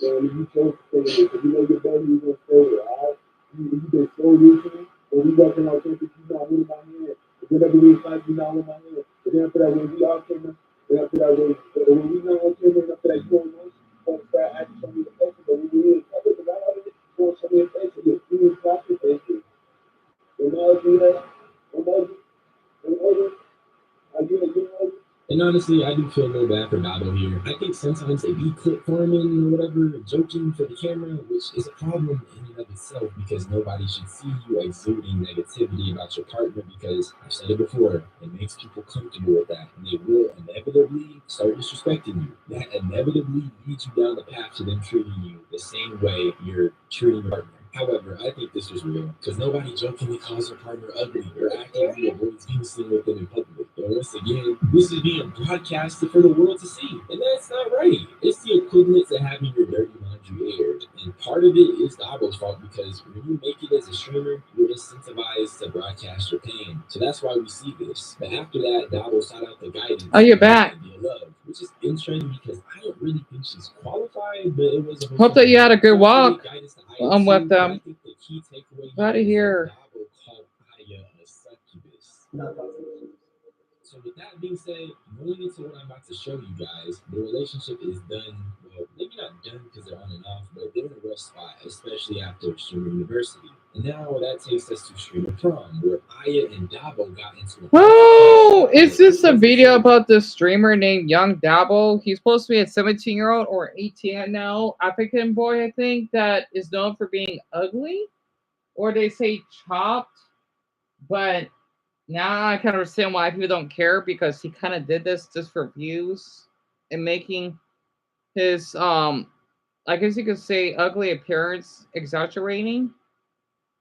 Man, you chose to stay there because you know your buddy was going to stay there, all right? You've been so used to me, and we walking out there, you not holding my hand. But then every week, you not holding my hand. But then after that, when we all came in, then after that, when we know what came in, after that, you don't know, so start acting some of the person, but we didn't. I think about all this, doing some of the faces, you're doing profit faces. You know, do that. You know, And honestly, I do feel a little bad for Dabo here. I think sometimes they be clip farming or whatever, joking for the camera, which is a problem in and of itself because nobody should see you exuding negativity about your partner because, I've said it before, it makes people comfortable with that and they will inevitably start disrespecting you. That inevitably leads you down the path to them treating you the same way you're treating your partner. However, I think this was real because nobody jokingly calls their partner ugly or actively avoids being seen with them in public. And once again, this is being broadcasted for the world to see, and that's not right. It's the equivalent to having your dirty laundry aired, and part of it is Dabo's fault because when you make it as a streamer, you're incentivized to broadcast your pain. So that's why we see this. But after that, Dabo sought out the guidance. Oh, you're back. Love, which is interesting because I don't really think she's qualified, but it was. Hope that you had a good walk. I'm with them. Out of here. So with that being said, going into what I'm about to show you guys, the relationship is done, well, maybe not done because they're on and off, but they're in a rough spot, especially after Streamer University. And now that takes us to Streamer Prom, where Aya and Dabo got into a... Oh, is this a video about this streamer named Young Dabo? He's supposed to be a 17-year-old or 18 now, African boy, I think, that is known for being ugly, or they say chopped, but... Now I kind of understand why people don't care because he kind of did this just for views and making his I guess you could say ugly appearance exaggerating.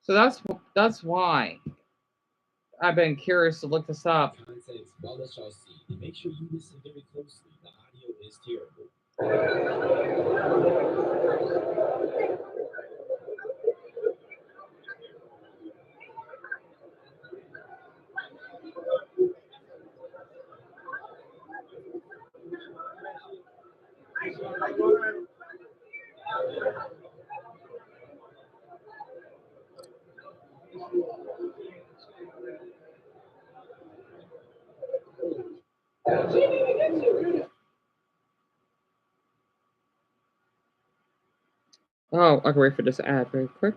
So that's why I've been curious to look this up. Context, well, let y'all see. And make sure you listen very closely. The audio is terrible. Oh, I can wait for this ad very quick.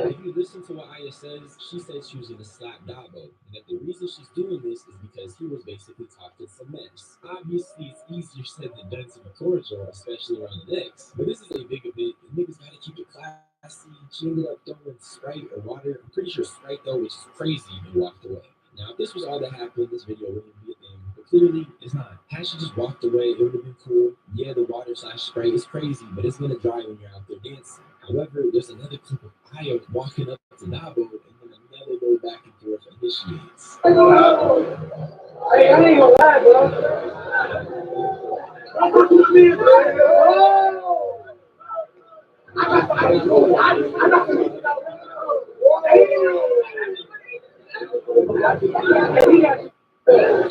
If you listen to what Aya says, she says she was going to slap Dabo, and that the reason she's doing this is because he was basically talking some mess. Obviously, it's easier said than done to be cordial, especially around the necks. But this is a big event, and niggas got to keep it classy. She ended up throwing Sprite or water. I'm pretty sure Sprite, though, which is crazy, and walked away. Now, if this was all that happened, this video wouldn't be a thing. But clearly, it's not. Had she just walked away, it would have been cool. Yeah, the water/Sprite is crazy, but it's going to dry when you're out there dancing. However, there's another clip of Aya walking up to Dabo, and then another go back and forth initiates. Hey, I ain't gonna lie, bro.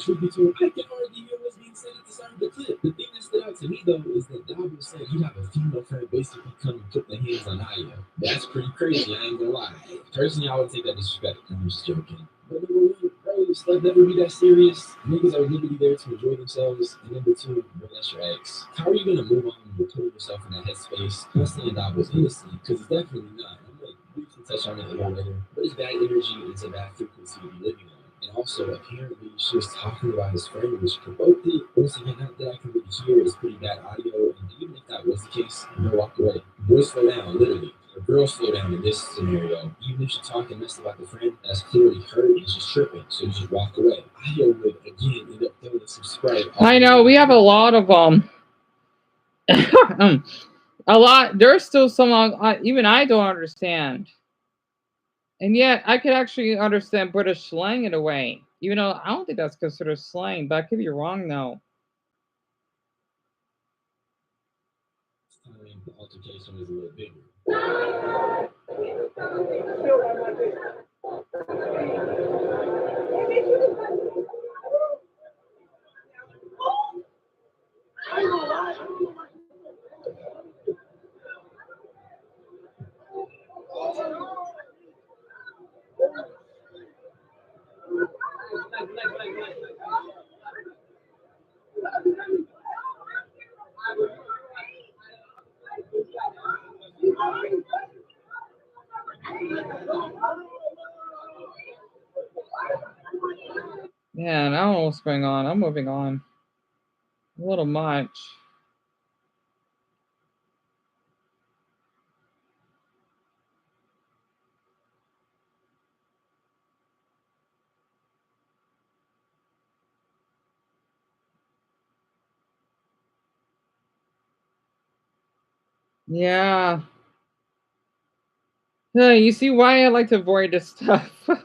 truth be told, I can hardly hear what's being said at the start of the clip. The thing that stood out to me, though, is that Dabo said you have a female friend basically come and put their hands on Aya. That's pretty crazy, I ain't gonna lie. Personally, I would take that disrespect. I'm just joking. But number one, bro, stuff never be that serious. Niggas are literally there to enjoy themselves. And number two, bro, that's your ex. How are you gonna move on when you're putting yourself in that headspace? I'm not saying Dabo's innocent, because it's definitely not. I'm gonna briefly touch on it a little later. But it's bad energy, it's a bad frequency to be living on. And also, apparently, she was talking about his friend, which provoked it. Once again, not that I can really hear, it's pretty bad audio. And even if that was the case, girl, walk away. Boy, slow down, literally. A girl, slow down in this scenario. Even if she's talking mess about the friend, that's clearly her and she's tripping. So you just walk away. I would, again, end up throwing a subscribe. I know, we have a lot of a lot. There's still some even I don't understand. And yet, I could actually understand British slang in a way. Even though I don't think that's considered slang, but I could be wrong, though. The altercation is a little bigger. Man, I don't know what's going on. I'm moving on. A little much. Yeah. You see why I like to avoid this stuff. The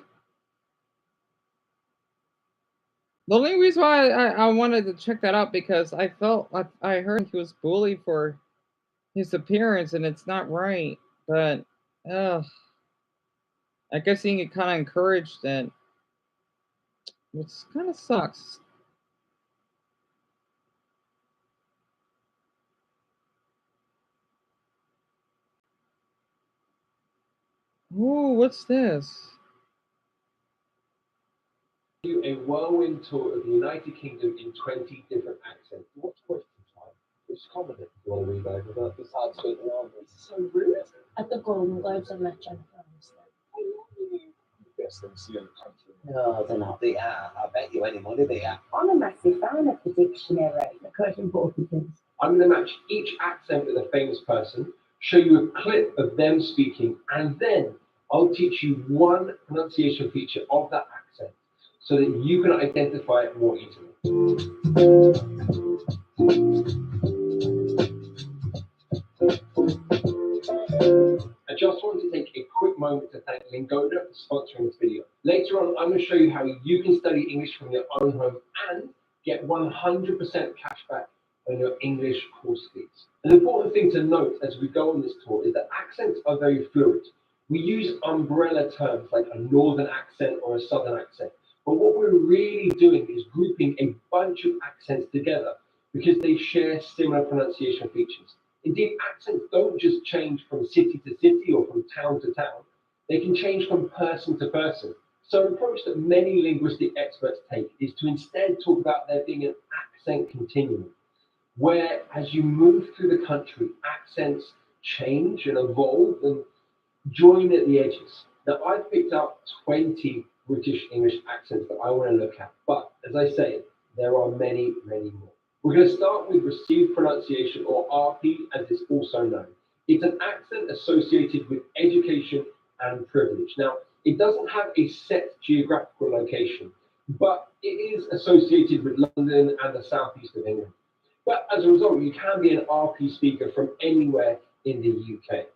only reason why I wanted to check that out because I felt like I heard he was bullied for his appearance and it's not right. But I guess he kind of encouraged it, which kind of sucks. Ooh, what's this? A whirlwind tour of the United Kingdom in 20 different accents. What's question time? It's comedy. You want to read back about It's hard to speak around. It's so rude. At the Golden Globes, I met Jennifer Aniston. best MC in the country? No, they're not. They are. I bet you any money they are. I'm a massive fan of the dictionary. The most important things. I'm going to match each accent with a famous person, show you a clip of them speaking, and then I'll teach you one pronunciation feature of that accent so that you can identify it more easily. I just want to take a quick moment to thank Lingoda for sponsoring this video. Later on, I'm going to show you how you can study English from your own home and get 100% cashback on your English course fees. An important thing to note as we go on this tour is that accents are very fluid. We use umbrella terms like a northern accent or a southern accent, but what we're really doing is grouping a bunch of accents together because they share similar pronunciation features. Indeed, accents don't just change from city to city or from town to town. They can change from person to person. So an approach that many linguistic experts take is to instead talk about there being an accent continuum, where as you move through the country, accents change and evolve and join at the edges. Now, I've picked out 20 British English accents that I want to look at, but as I say, there are many, many more. We're going to start with received pronunciation, or RP, as it's also known. It's an accent associated with education and privilege. Now, it doesn't have a set geographical location, but it is associated with London and the southeast of England. But as a result, you can be an RP speaker from anywhere in the UK.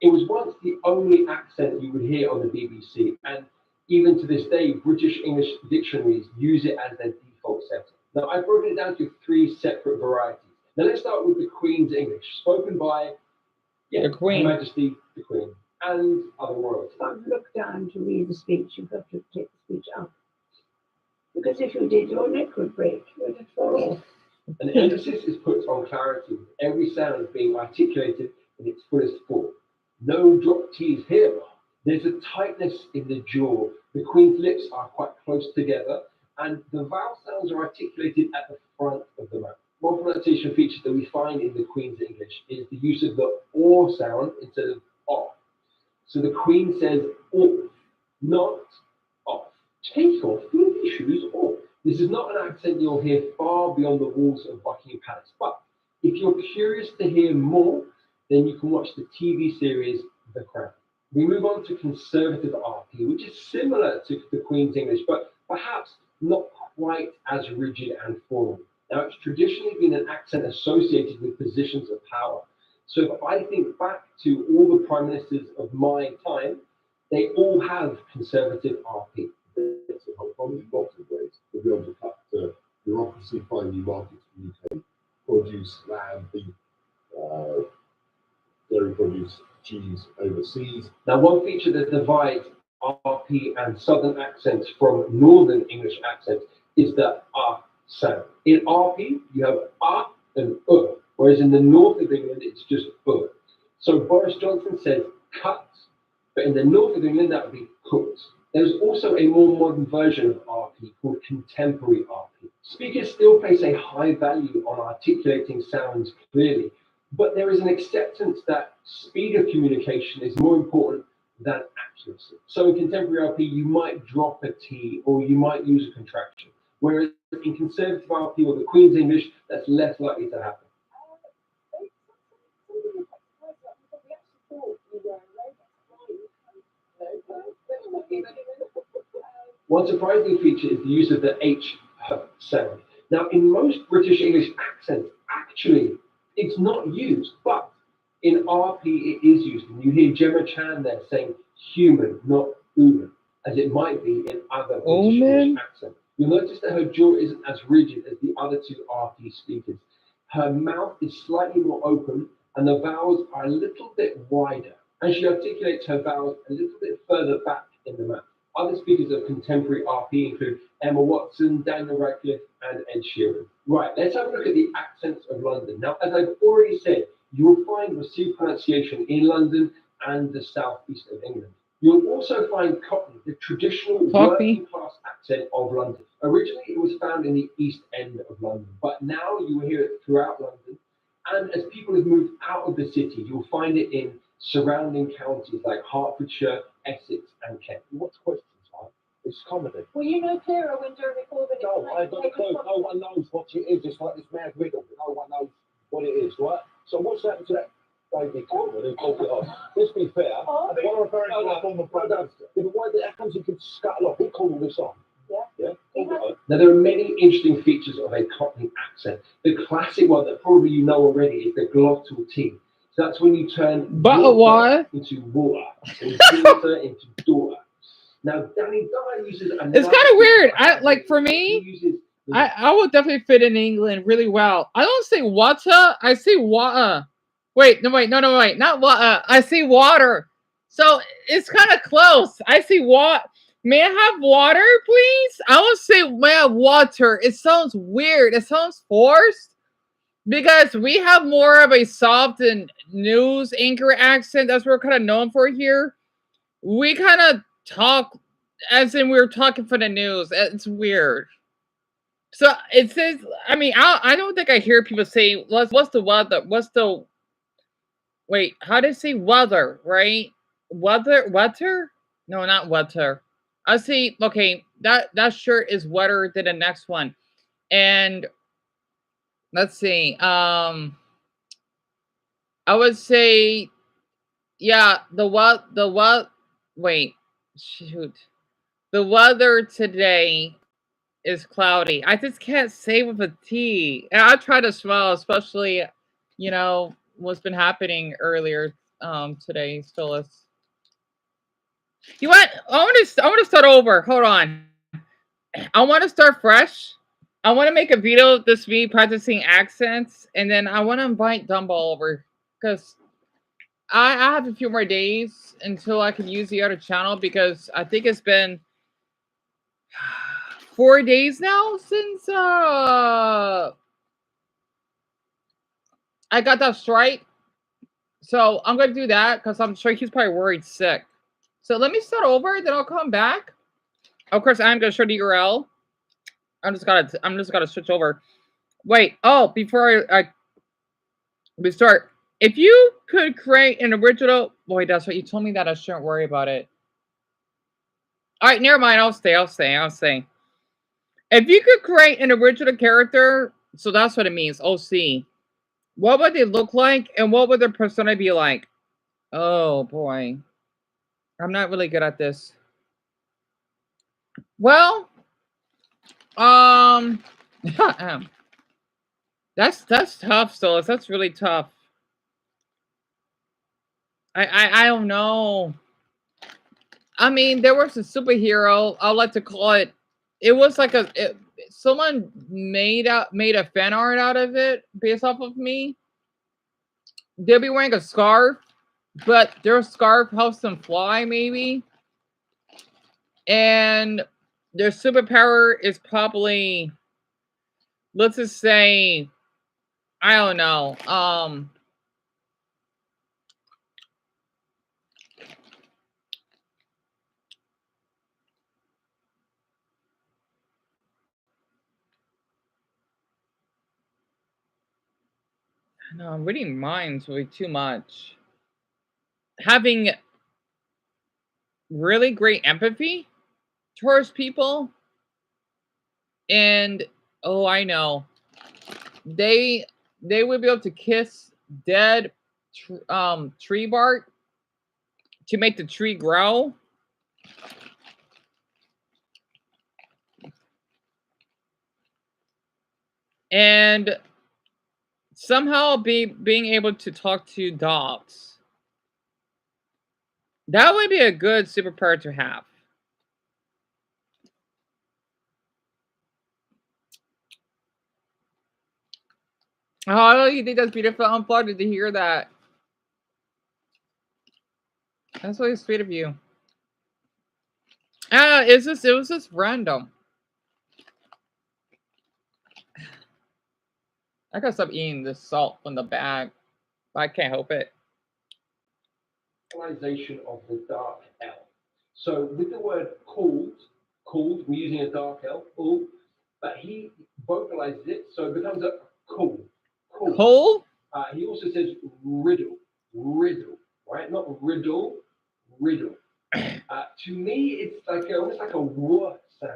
It was once the only accent you would hear on the BBC, and even to this day, British English dictionaries use it as their default setting. Now, I've broken it down to 3 separate varieties. Now, let's start with the Queen's English, spoken by the Queen, Her Majesty the Queen, and other royalty. Don't look down to read the speech. You've got to take the speech up. Because if you did, your neck would break. You would fall off. An emphasis is put on clarity, with every sound being articulated in its fullest form. No drop T's here. There's a tightness in the jaw. The Queen's lips are quite close together, and the vowel sounds are articulated at the front of the mouth. One pronunciation feature that we find in the Queen's English is the use of the or sound instead of off. So the Queen says off, not off. Take off your shoes off. This is not an accent you'll hear far beyond the walls of Buckingham Palace. But if you're curious to hear more, then you can watch the TV series The Crown. We move on to conservative RP, which is similar to the Queen's English, but perhaps not quite as rigid and formal. Now, it's traditionally been an accent associated with positions of power. So if I think back to all the prime ministers of my time, they all have conservative RP. Probably lots of ways to be able to cut bureaucracy, find new markets for UK produce, lamb, beef, dairy produce, cheese overseas. Now, one feature that divides RP and Southern accents from Northern English accents is the sound. In RP, you have and whereas in the north of England, it's just So Boris Johnson says cut, but in the north of England, that would be cooked. There's also a more modern version of RP called contemporary RP. Speakers still place a high value on articulating sounds clearly, but there is an acceptance that speed of communication is more important than accuracy. So in contemporary RP, you might drop a T or you might use a contraction, whereas in conservative RP or the Queen's English, that's less likely to happen. One surprising feature is the use of the H sound. Now, in most British English accents, actually, it's not used, but in RP, it is used. And you hear Gemma Chan there saying human, not human, as it might be in other British English accents. You'll notice that her jaw isn't as rigid as the other two RP speakers. Her mouth is slightly more open, and the vowels are a little bit wider. And she articulates her vowels a little bit further back in the mouth. Other speakers of contemporary RP include Emma Watson, Daniel Radcliffe, and Ed Sheeran. Right, let's have a look at the accents of London. Now, as I've already said, you will find received pronunciation in London and the southeast of England. You'll also find Cockney, the traditional working class accent of London. Originally, it was found in the East End of London, but now you will hear it throughout London. And as people have moved out of the city, you'll find it in surrounding counties like Hertfordshire, Essex, and Kent. What's questions, right? It's comedy. Well, you know clearer when during recording. No, I ain't got a clue. No one knows what it is. It's like this mad riddle. No one knows what it is, right? So what's happened to that baby Cameron who pulled it off? Let's be fair. Oh. What I'm referring to a form of product. But why did that comes he could scuttle off? He called all this off. Yeah. Now, there are many interesting features of a Cockney accent. The classic one that probably you know already is the glottal T. So that's when you turn water into water, and water into daughter. Now, Danny Dye uses another. It's kind of weird. For me, I would definitely fit in England really well. I don't say water. I say water. Wait, not water. I say water. So it's kind of close. I say water. May I have water, please? I would say, may I have water? It sounds weird. It sounds forced. Because we have more of a soft and news anchor accent. That's what we're kind of known for here. We kind of talk as in we're talking for the news. It's weird. So it says, I don't think I hear people say, what's the weather? Wait, how do you say weather, right? Weather? No, not weather. I see, okay, that shirt is wetter than the next one. And let's see. I would say, yeah, the weather today is cloudy. I just can't say with a T. And I try to smile, especially, what's been happening earlier today, Phyllis. You know what? I want to start over. Hold on. I want to start fresh. I want to make a video of this me practicing accents, and then I want to invite Dumbo over because I have a few more days until I can use the other channel because I think it's been 4 days now since I got that strike. So I'm gonna do that because I'm sure he's probably worried sick. So let me start over, then I'll come back. Of course, I'm gonna show the URL. I'm just gonna switch over. Wait. Oh, before we start, if you could create an original, boy, that's what you told me that I shouldn't worry about it. All right, never mind. I'll stay. If you could create an original character, so that's what it means. OC. What would they look like, and what would their persona be like? Oh boy, I'm not really good at this. Well, that's tough, Stolas. That's really tough. I don't know. I mean, there was a superhero. I like to call it. It was like someone made a fan art out of it based off of me. They'll be wearing a scarf, but their scarf helps them fly, maybe. And their superpower is probably, let's just say, I don't know. No, I'm reading minds way too much. Having really great empathy towards people, and oh, I know, they would be able to kiss dead tree bark to make the tree grow. And somehow being able to talk to dogs. That would be a good superpower to have. Oh, you think that's beautiful? Unplugged. Did you hear that? That's really sweet of you. It was just random. I gotta stop eating this salt from the bag, but I can't help it. Of the dark elf. So with the word called, we're using a dark elf, but he vocalizes it, so it becomes a call. Coal? He also says riddle, right? Not riddle. To me, it's like almost like a word sound.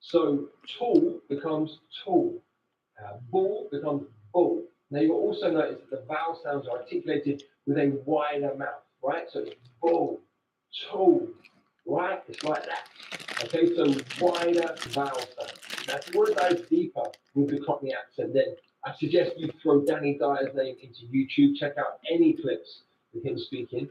So tall becomes tall. Bull becomes bull. Now you'll also notice that the vowel sounds are articulated with a wider mouth, right? So it's bull, tall, right? It's like that. Okay, so wider vowel sound. Now if you want to dive deeper with the Cockney accent, then I suggest you throw Danny Dyer's name into YouTube, check out any clips with him speaking,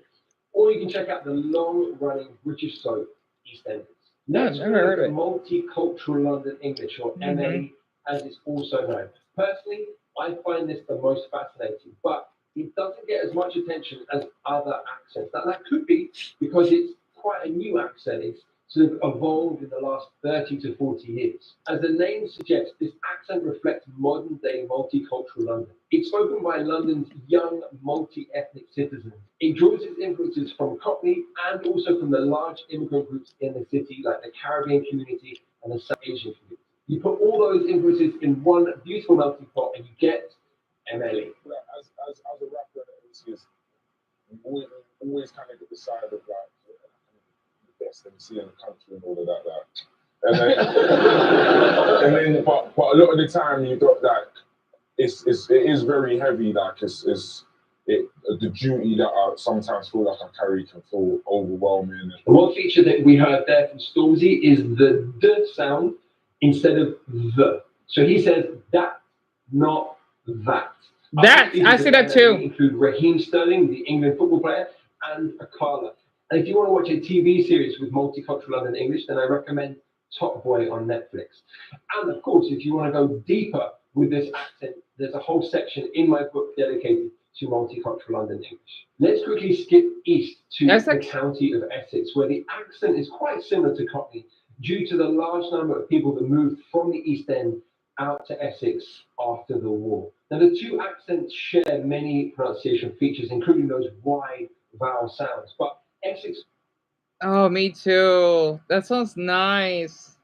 or you can check out the long-running British soap EastEnders. No, I've never heard of it. Multicultural London English, or MA, as it's also known. Personally, I find this the most fascinating, but it doesn't get as much attention as other accents. Now, that could be because it's quite a new accent. It's sort of evolved in the last 30 to 40 years. As the name suggests, this accent reflects modern-day multicultural London. It's spoken by London's young multi-ethnic citizens. It draws its influences from Cockney and also from the large immigrant groups in the city, like the Caribbean community and the South Asian community. You put all those influences in one beautiful melting pot and you get MLE. As a rapper, it's you always kind of get the side of like the best MC in the country and all of that. And then but a lot of the time you got that it is very heavy, like the duty that I sometimes feel like I carry can feel overwhelming. One feature that we heard there from Stormzy is the D sound instead of the. So he says that, not that. That, I see that too. Include Raheem Sterling, the England football player, and Akala. And if you want to watch a TV series with multicultural London English, then I recommend Top Boy on Netflix. And of course, if you want to go deeper with this accent, there's a whole section in my book dedicated to multicultural London English. Let's quickly skip east to the county of Essex, where the accent is quite similar to Cockney, due to the large number of people that moved from the East End out to Essex after the war. Now, the two accents share many pronunciation features, including those wide vowel sounds, but Essex. Oh, me too. That sounds nice.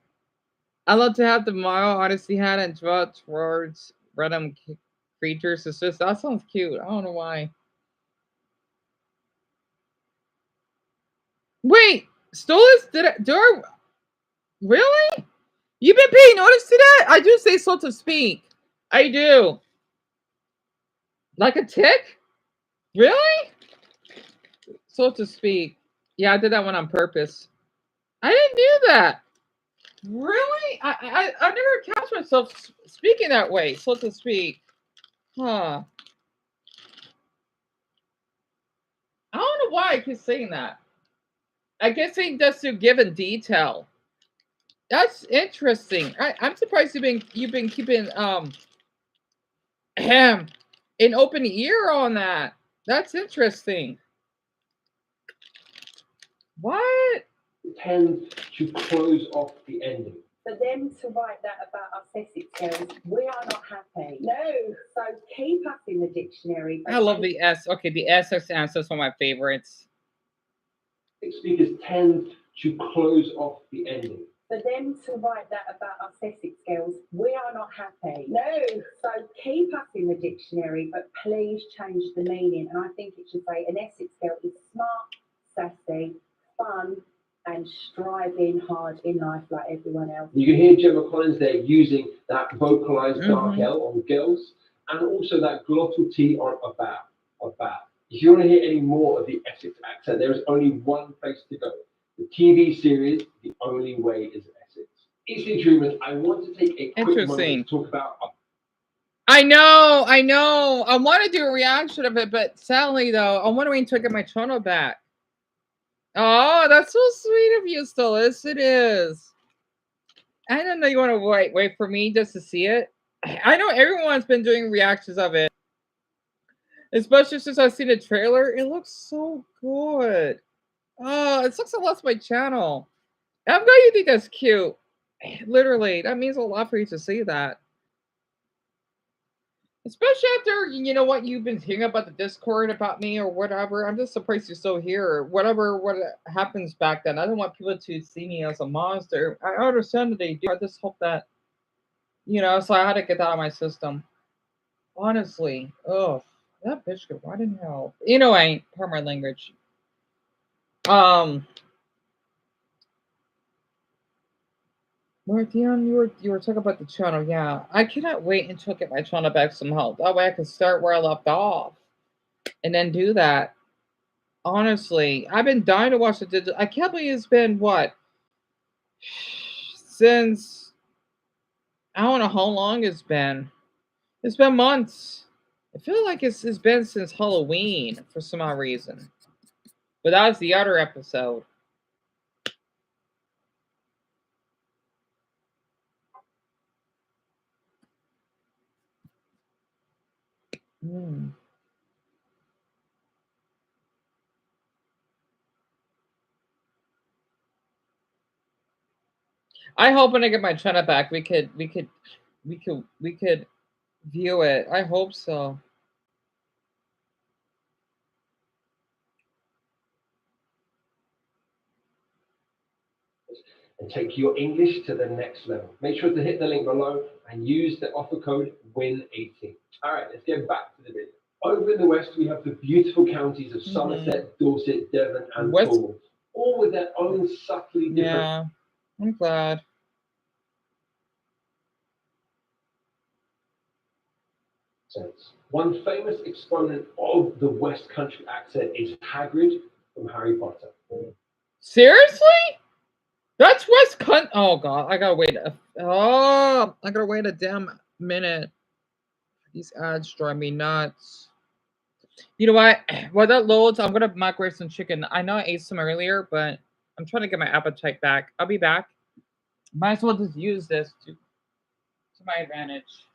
I love to have the moral Odyssey hat and draw towards random creatures. It's just that sounds cute. I don't know why. Wait, Stolas, do I really? You've been paying notice to that? I do say so to speak. I do. Like a tick? Really? So to speak. Yeah, I did that one on purpose. I didn't do that. Really? I never catch myself speaking that way, so to speak. Huh. I don't know why I keep saying that. I guess it does to give in detail. That's interesting. I'm surprised you've been keeping an open ear on that. That's interesting. What? Tend to close off the ending. For them to write that about us Essex girls, we are not happy. No, so keep us in the dictionary. I love the S. Okay, the Essex answer is one of my favorites. Speakers tend to close off the ending. For them to write that about us Essex girls, we are not happy. No, so keep us in the dictionary, but please change the meaning. And I think it should say an Essex girl is smart, sassy, fun, and striving hard in life like everyone else. You can hear Gemma Collins there using that vocalized dark L on girls, and also that glottal T on about. If you want to hear any more of the Essex accent, there is only one place to go. The TV series, The Only Way is Essex. Easy Dreamers, I want to take a quick moment to talk about. I know. I want to do a reaction of it, but sadly, though, I'm wondering to get my channel back. Oh, that's so sweet of you, Stolas. It is. I didn't know you want to wait for me just to see it. I know everyone's been doing reactions of it. Especially since I've seen the trailer. It looks so good. Oh, it looks a lot to my channel. I'm glad you think that's cute. Literally, that means a lot for you to see that. Especially after, you know what, you've been hearing about the Discord about me or whatever. I'm just surprised you're still here. What happens back then. I don't want people to see me as a monster. I understand that they do. I just hope that, so I had to get that out of my system. Honestly. Ugh. That bitch could rot in hell. Anyway, pardon my language. Where Deon, you were talking about the channel, yeah. I cannot wait until I get my channel back somehow. That way I can start where I left off. And then do that. Honestly, I've been dying to watch the digital. I can't believe it's been what? Since I don't know how long it's been. It's been months. I feel like it's been since Halloween for some odd reason. But that was the other episode. I hope when I get my channel back, we could view it. I hope so. And take your English to the next level. Make sure to hit the link below and use the offer code WIN18. All right, let's get back to the video. Over in the west, we have the beautiful counties of Somerset, Dorset, Devon, and Cornwall, all with their own subtly different. Yeah, I'm glad. Sense. One famous exponent of the West Country accent is Hagrid from Harry Potter. Seriously? That's West Country. Oh god, I gotta wait. I gotta wait a damn minute. These ads drive me nuts. You know what? While that loads, I'm gonna microwave some chicken. I know I ate some earlier, but I'm trying to get my appetite back. I'll be back. Might as well just use this to my advantage.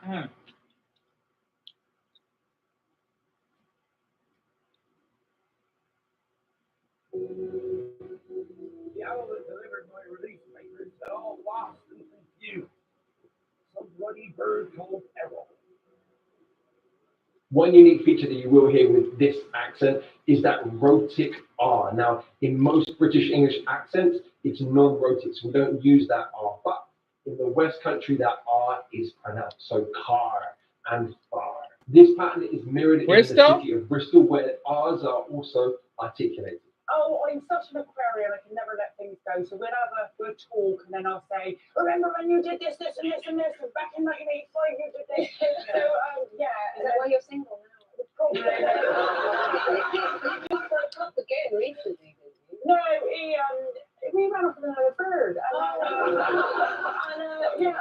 The owl that delivered my release papers got all lost and confused. Some bloody bird called Errol. One unique feature that you will hear with this accent is that rhotic R. Now, in most British English accents, it's non-rhotic, so we don't use that R. But in the West Country, that R is pronounced. So car and far. This pattern is mirrored in the city of Bristol, where R's are also articulated. Oh, I'm such an Aquarian, I can never let things go. So we'll talk and then I'll say, remember when you did this, this, and this, and this, and back in 1985 you did this. So, yeah. Is that why you're single now? Probably. Again, recently. No, we ran off with another bird. Yeah,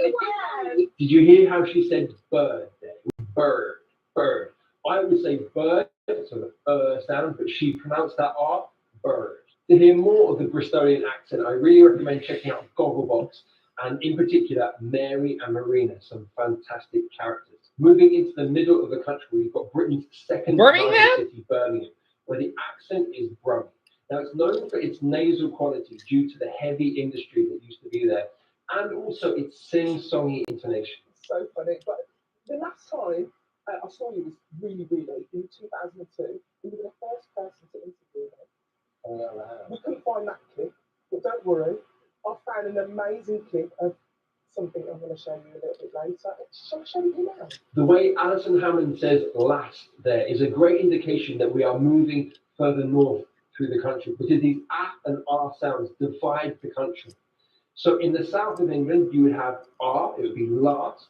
again. Did you hear how she said bird there? Bird, bird. I would say bird, so the sound, but she pronounced that R, bird. To hear more of the Bristolian accent, I really recommend checking out Gogglebox, and in particular, Mary and Marina, some fantastic characters. Moving into the middle of the country, we've got Britain's second largest city, Birmingham, where the accent is growing. Now, it's known for its nasal quality due to the heavy industry that used to be there, and also its sing-songy intonation. It's so funny, but the last time I saw you was really in 2002. You were the first person to interview me. We couldn't find that clip, but don't worry. I found an amazing clip of something I'm going to show you a little bit later. Shall I show you now? The way Alison Hammond says last there is a great indication that we are moving further north through the country, because these A and R sounds divide the country. So in the south of England, you would have R, it would be last,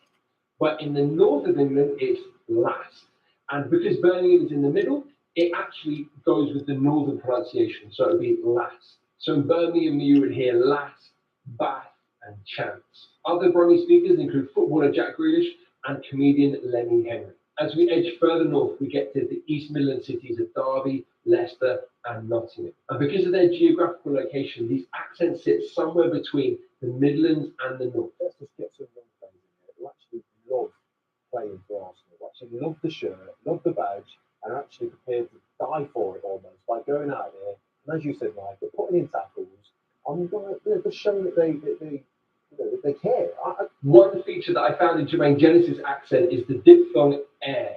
but in the north of England, it's last. And because Birmingham is in the middle, it actually goes with the northern pronunciation, so it would be last. So in Birmingham, you would hear last, Bath, and Chance. Other Brummy speakers include footballer Jack Grealish and comedian Lenny Henry. As we edge further north, we get to the East Midland cities of Derby, Leicester, and Nottingham. And because of their geographical location, these accents sit somewhere between the Midlands and the north. Let's just get some young players in here who actually love playing for Arsenal, who actually love the shirt, love the badge, and are actually prepared to die for it almost by going out there. And as you said, Mike, they're putting in tackles. They're just showing that they care. One feature that I found in Jermaine Genesis' accent is the diphthong air.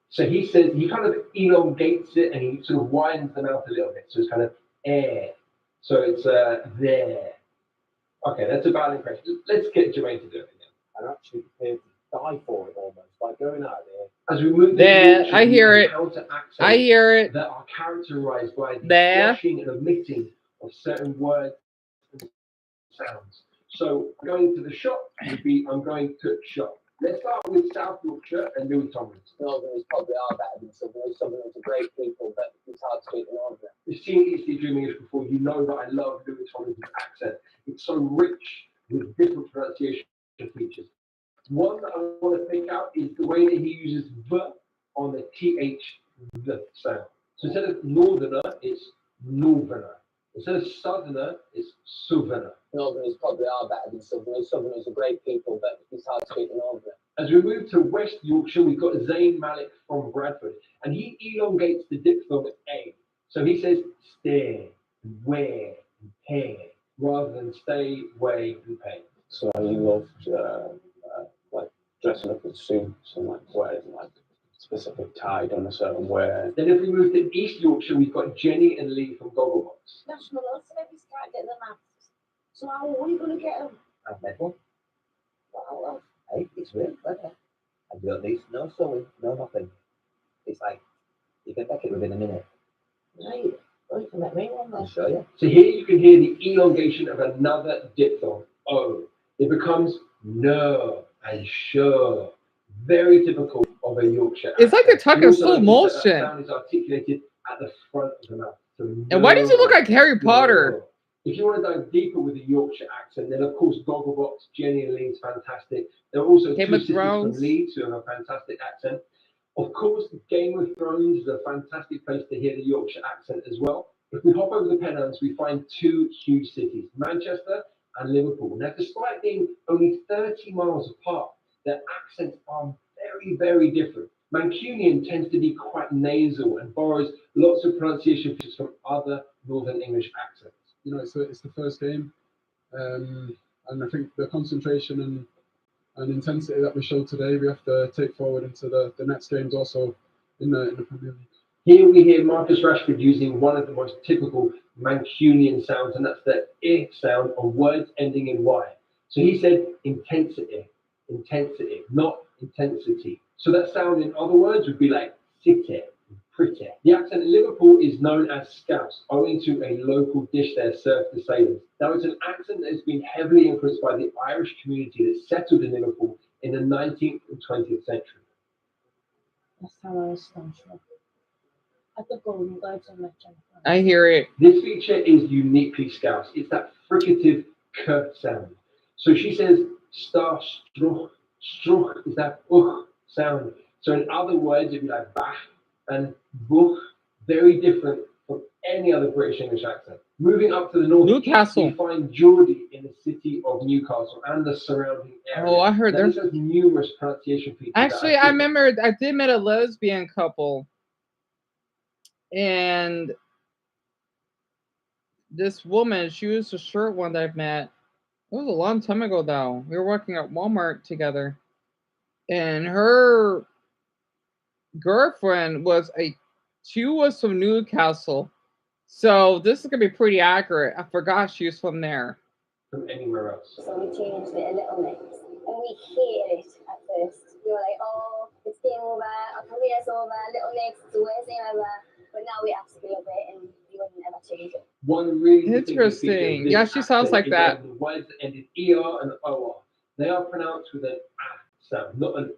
So he says, he kind of elongates it and he sort of widens the mouth a little bit. So it's kind of air. So it's there. Okay, that's about an impression. Let's get Jermaine to do it again. And actually prepared to die for it almost by going out there. As we move there, I hear it. I hear it. That are characterized by the flashing and omitting of certain words and sounds. So going to the shop would be, I'm going to shop. Let's start with South Yorkshire and Louis Tomlinson. Northerners probably are better than Southerners. Southerners are great people, but it's hard to speak the Northern. If you've seen Eastleigh Dream English before, you know that I love Louis Tomlinson's accent. It's so rich with different pronunciation features. One that I want to pick out is the way that he uses V on the TH, the sound. So instead of Northerner, it's Northerner. Instead of Southerner, it's Southerner. Northerners probably are better than Southerners. Southerners are great people, but it's hard to speak the Northern. As we move to West Yorkshire, we've got Zayn Malik from Bradford, and he elongates the diphthong A. So he says stay, wear, and pay, rather than stay, weigh, and pay. So you love like dressing up in suits and like wearing like specific tie done a certain way. Then if we move to East Yorkshire, we've got Jenny and Lee from Gogglebox. National celebrities can't get the maths. So how are we going to get them? I've met one. Well, hey, it's really clever. I do at least no sewing, no nothing. It's like, you can make it within a minute. Right. Well, you can let me one I'll show you. So here you can hear the elongation of another diphthong, O. It becomes no and sure. Very typical of a Yorkshire accent. It's like they're talking slow motion. That sound is articulated at the front of the mouth. So And why does he look like Harry Potter? If you want to dive deeper with a Yorkshire accent, then of course Gogglebox, Jenny and Lee's fantastic. There are also Game two of sisters Thrones. from Leeds who have a fantastic accent. Of course, Game of Thrones is a fantastic place to hear the Yorkshire accent as well. If we hop over the Pennines, we find two huge cities, Manchester and Liverpool. Now, despite being only 30 miles apart, their accents are very, very different. Mancunian tends to be quite nasal and borrows lots of pronunciation features from other Northern English accents. You know, it's the first game, and I think the concentration and intensity that we showed today, we have to take forward into the next games also in the Premier League. Here we hear Marcus Rashford using one of the most typical Mancunian sounds, and that's the I sound on words ending in Y. So he said intensity, not intensity. So that sound in other words would be like city, pretty. The accent in Liverpool is known as Scouse, owing to a local dish there served to sailors. Now it's an accent that has been heavily influenced by the Irish community that settled in Liverpool in the 19th and 20th century. That's how I was from. At the golden globes of Legend. I hear it. This feature is uniquely Scouse. It's that fricative k sound. So she says star struch. Struch is that sound. So in other words, it'd be like bah and buch, very different from any other British English accent. Moving up to the north, Newcastle. we find Geordie in the city of Newcastle and the surrounding area. Oh, I heard now, there's this has numerous pronunciation features. actually. I remember I did meet a lesbian couple, and this woman, she was a short one that I've met. It was a long time ago, though. We were working at Walmart together, and her girlfriend she was from Newcastle. So this is gonna be pretty accurate. I forgot she was from there. From anywhere else. So we changed it a little bit, and we hated it at first. We were like, oh, it's game over, our career's over, little legs, it's the worst thing ever. But now we absolutely love it, and we wouldn't ever change it. One really Interesting. Yeah, she sounds like that. The words that ended ER and OR. They are pronounced with an A sound, not an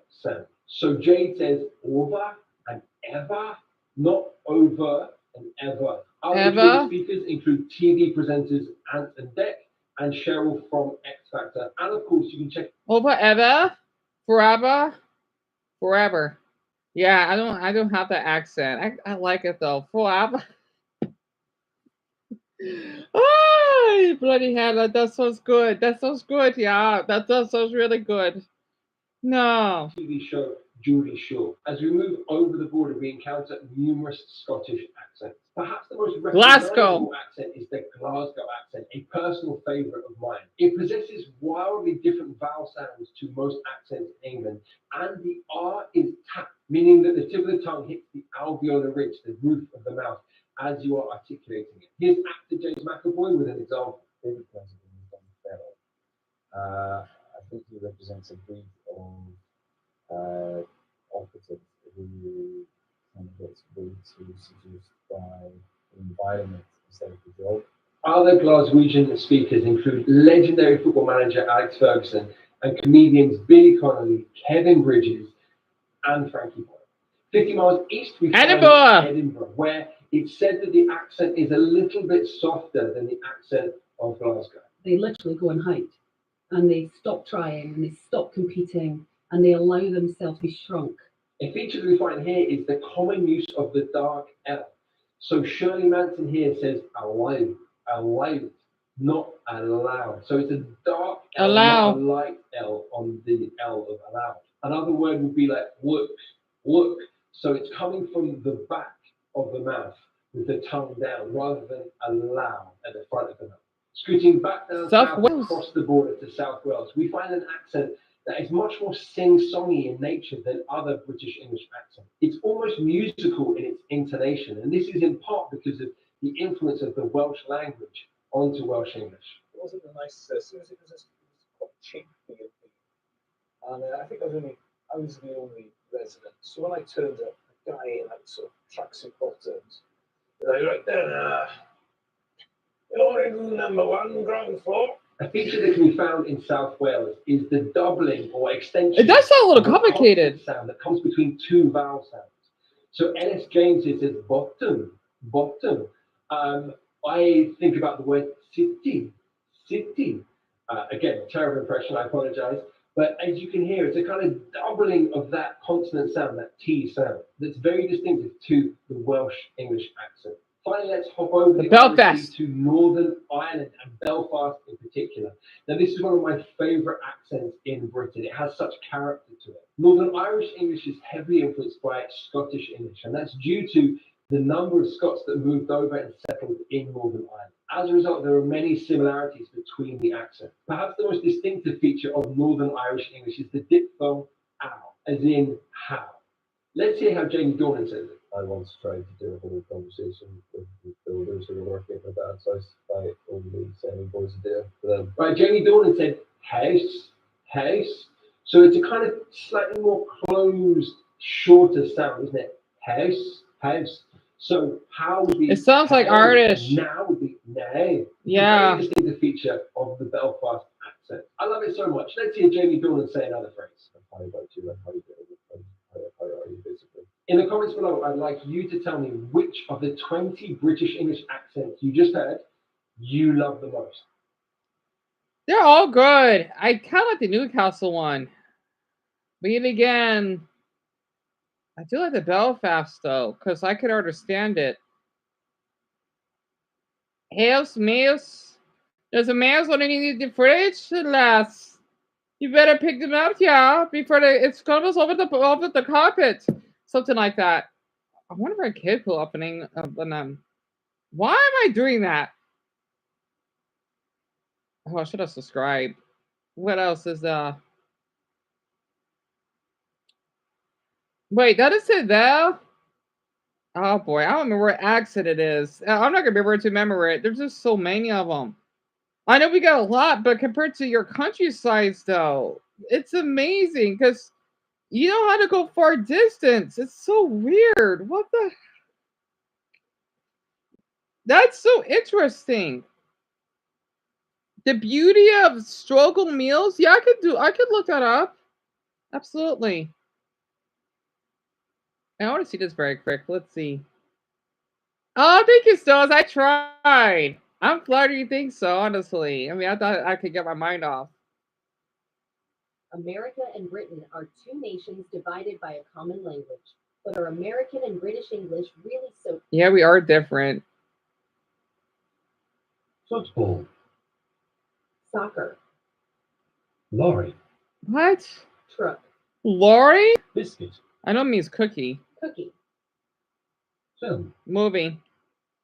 sound. So Jade says over and ever, not over and ever. Other speakers include TV presenters Ant and Deck and Cheryl from X Factor. And of course, you can check Over ever, forever. Yeah, I don't have that accent. I like it though. Forever. Oh, bloody hell, that sounds good. That sounds good, yeah. That sounds really good. No. TV show Geordie Shore. As we move over the border, we encounter numerous Scottish accents. Perhaps the most recognizable accent is the Glasgow accent, a personal favourite of mine. It possesses wildly different vowel sounds to most accents in England, and the R is tapped, meaning that the tip of the tongue hits the alveolar ridge, the roof of the mouth, as you are articulating it. Here's actor James McAvoy with an example. David President is Don Farrell. I think he represents a breed of operatives who kind of gets way too seduced by the environment instead of the job. Other Glaswegian speakers include legendary football manager Alex Ferguson and comedians Billy Connolly, Kevin Bridges, and Frankie Boyle. 50 miles east, we find Edinburgh, where it's said that the accent is a little bit softer than the accent of Glasgow. They literally go and hide, and they stop trying, and they stop competing, and they allow themselves to be shrunk. A feature that we find here is the common use of the dark L. So Shirley Manson here says allowed, not allowed. So it's a dark L, not a light L on the L of allowed. Another word would be like work. So it's coming from the back of the mouth with the tongue down rather than allow at the front of the mouth. Scooting back down south across the border to South Wales, we find an accent that is much more sing-songy in nature than other British English accents. It's almost musical in its intonation, and this is in part because of the influence of the Welsh language onto Welsh English. It wasn't the nicest, as soon as it was quite cheap for you. And I think I was the only resident. So when I turned up, a guy in like sort of tracksuit bottoms, like, right then, you're in number 1 ground floor. A feature that can be found in South Wales is the doubling or extension. It does sound a little complicated. Sound that comes between two vowel sounds. So Ellis James says bottom. I think about the word city. Again, terrible impression, I apologize. But as you can hear, it's a kind of doubling of that consonant sound, that T sound, that's very distinctive to the Welsh English accent. Finally, let's hop over The the Belfast. Irish to Northern Ireland and Belfast in particular. Now, this is one of my favourite accents in Britain. It has such character to it. Northern Irish English is heavily influenced by Scottish English, and that's due to the number of Scots that moved over and settled in Northern Ireland. As a result, there are many similarities between the accents. Perhaps the most distinctive feature of Northern Irish English is the diphthong ow, as in how. Let's hear how Jamie Dornan says it. I once tried to do a whole conversation with builders who were working at my dad's house by only saying boys a day to them. Right, Jamie Dornan said house, house. So it's a kind of slightly more closed, shorter sound, isn't it? House, house. So how would be? It sounds like how, Irish. Now would be nay. Yeah. It's a very distinctive feature of the Belfast accent. I love it so much. Let's hear Jamie Dornan say another phrase. How about you and how you doing? How are you basically? In the comments below, I'd like you to tell me which of the 20 British English accents you just heard you love the most. They're all good. I kind of like the Newcastle one. But yet again, I do like the Belfast though, because I could understand it. House mouse. There's a mouse underneath the fridge, lass. You better pick them out, yeah, before it comes over the carpet. Something like that. I wonder if I could pull up an why am I doing that? Oh, I should have subscribed. What else is Wait, that is it there? Oh boy, I don't remember what accent it is. I'm not gonna be able to remember it. There's just so many of them. I know we got a lot, but compared to your countryside, though, it's amazing because you know how to go far distance. It's so weird. What the? That's so interesting. The beauty of struggle meals. Yeah, I could look that up. Absolutely. I want to see this very quick. Let's see. Oh, thank you, Stills. I tried. I'm flattered you think so, honestly. I mean, I thought I could get my mind off. America and Britain are two nations divided by a common language. But are American and British English really so? Yeah, we are different. Football. Soccer. Lorry. What? Truck. Lori? Biscuit. I know it means cookie. Cookie. Film. Movie.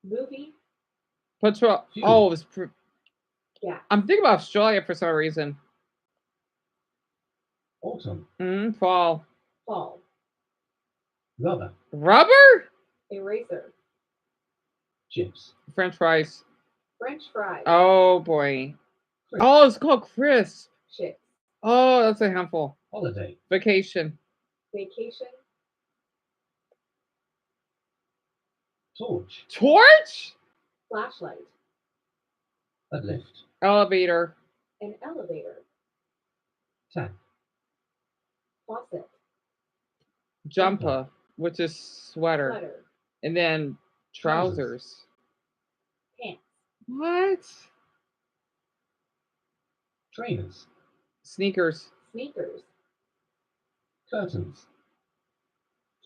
Movie. Patrol. Oh, it was. Yeah. I'm thinking about Australia for some reason. Autumn. Fall. Fall. Rubber. Rubber? Eraser. Chips. French fries. French fries. Oh boy. Oh, it's called crisp. Chips. Oh, that's a handful. Holiday. Vacation. Vacation. Torch. Torch? Flashlight. A lift. Elevator. An elevator. Tap. Faucet. Jumper, which is sweater. Sweater. And then trousers. Pants. What? Trainers. Sneakers. Sneakers. Curtains.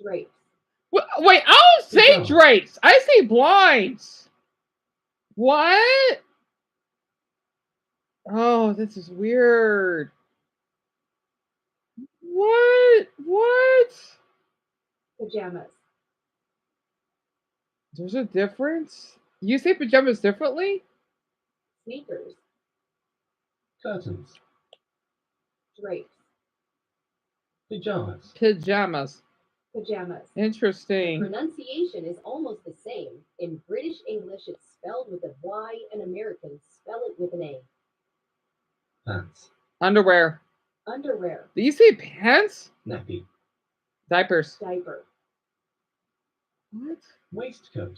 Drapes. Wait, I don't say drapes. I say blinds. What? Oh, this is weird. What? Pajamas. There's a difference? You say pajamas differently? Sneakers. Curtains. Drapes. Pajamas. Pajamas. Pajamas. Interesting. Pronunciation is almost the same. In British English, it's spelled with a Y, and Americans spell it with an A. Pants. Underwear. Underwear. Do you say pants? Nappy. Diapers. Diaper. What? Waistcoat.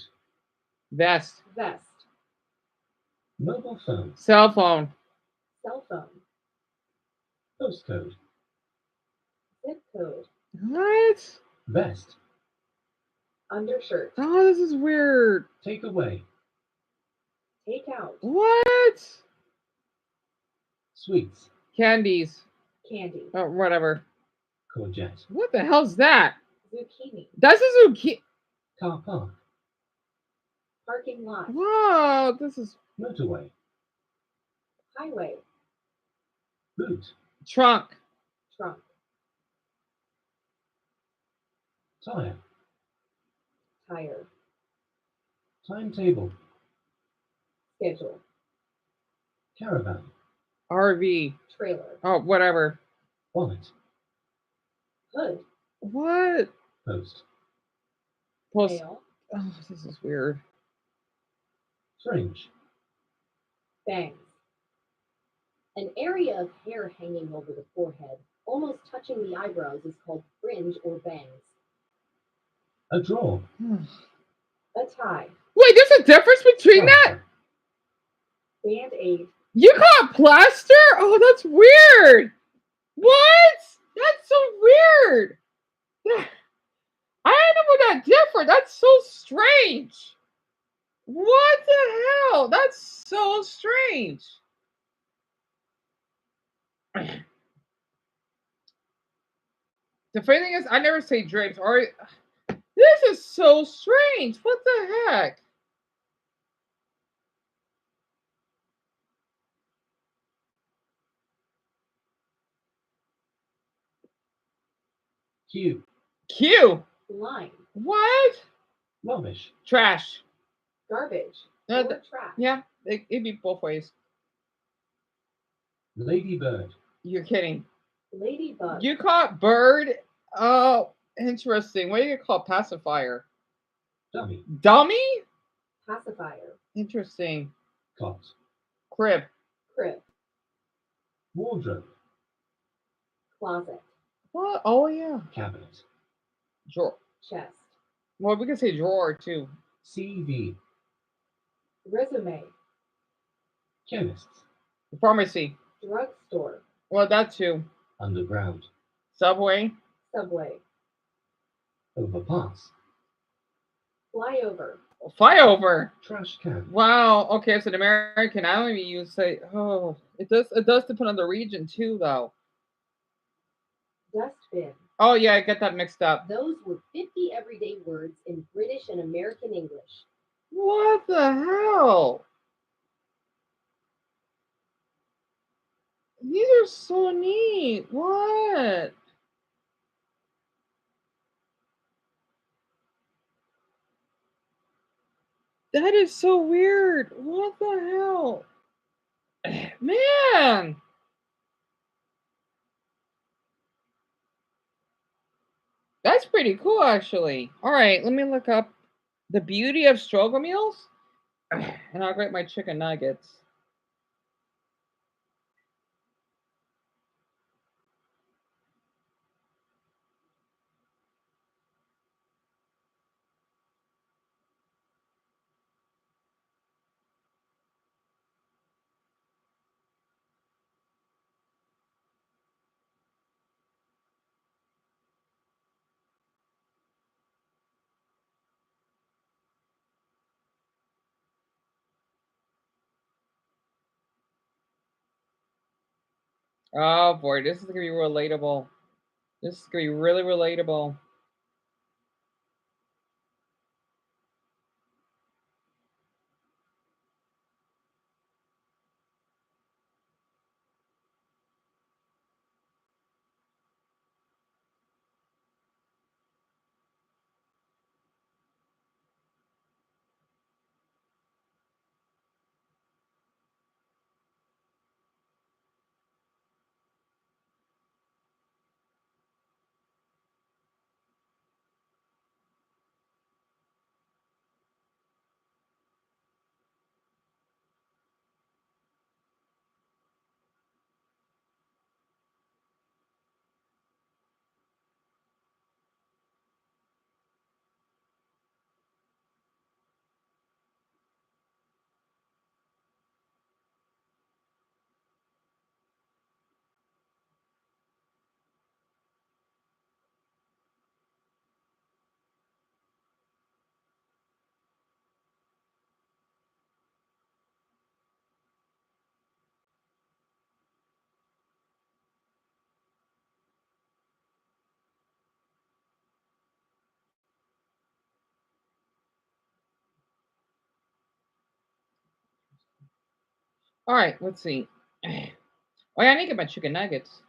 Vest. Vest. Mobile phone. Cell phone. Cell phone. Postcode. Zip code. What? Vest. Undershirt. Oh, this is weird. Take away. Take out. What? Sweets. Candies. Candy. Oh, whatever. Courgette. What the hell's that? Zucchini. That's a zucchini. Car park. Parking lot. Wow, this is Motorway. Highway. Boot. trunk. Trunk. Tire. Tire. Timetable. Schedule. Caravan. RV. Trailer. Oh, whatever. Bonnet. Hood. What? Post. Post. Mail. Oh, this is weird. Fringe. Bangs. An area of hair hanging over the forehead, almost touching the eyebrows, is called fringe or bangs. A drawer. A tie. Wait, there's a difference between that? Band-aid. You call it plaster? Oh, that's weird. What? That's so weird. I never that different. That's so strange. What the hell? That's so strange. The funny thing is, I never say drapes. Or this is so strange. What the heck? Q. Q. Line. What? Rubbish. Trash. Garbage. No, Or trash. Yeah, it'd be both ways. Ladybird. You're kidding. Ladybug. You caught bird? Oh, interesting. What do you call pacifier? Dummy. Dummy? Pacifier. Interesting. Cot. Crib. Crib. Wardrobe. Closet. What? Oh, yeah. Cabinet. Drawer. Chest. Well, we could say drawer, too. CV. Resume. Chemist. Pharmacy. Drugstore. Well, that, too. Underground. Subway. Subway. Overpass. Flyover. Flyover. Trash can. Wow. Okay, it's an American. I don't even use say. Oh, it does depend on the region too, though. Dustbin. Oh yeah, I get that mixed up. Those were 50 everyday words in British and American English. What the hell? These are so neat. What? That is so weird. What the hell? Man. That's pretty cool, actually. All right, let me look up the beauty of struggle meals, and I'll get my chicken nuggets. Oh boy, this is gonna be relatable. This is gonna be really relatable. All right, let's see. Oh yeah, I need to get my chicken nuggets.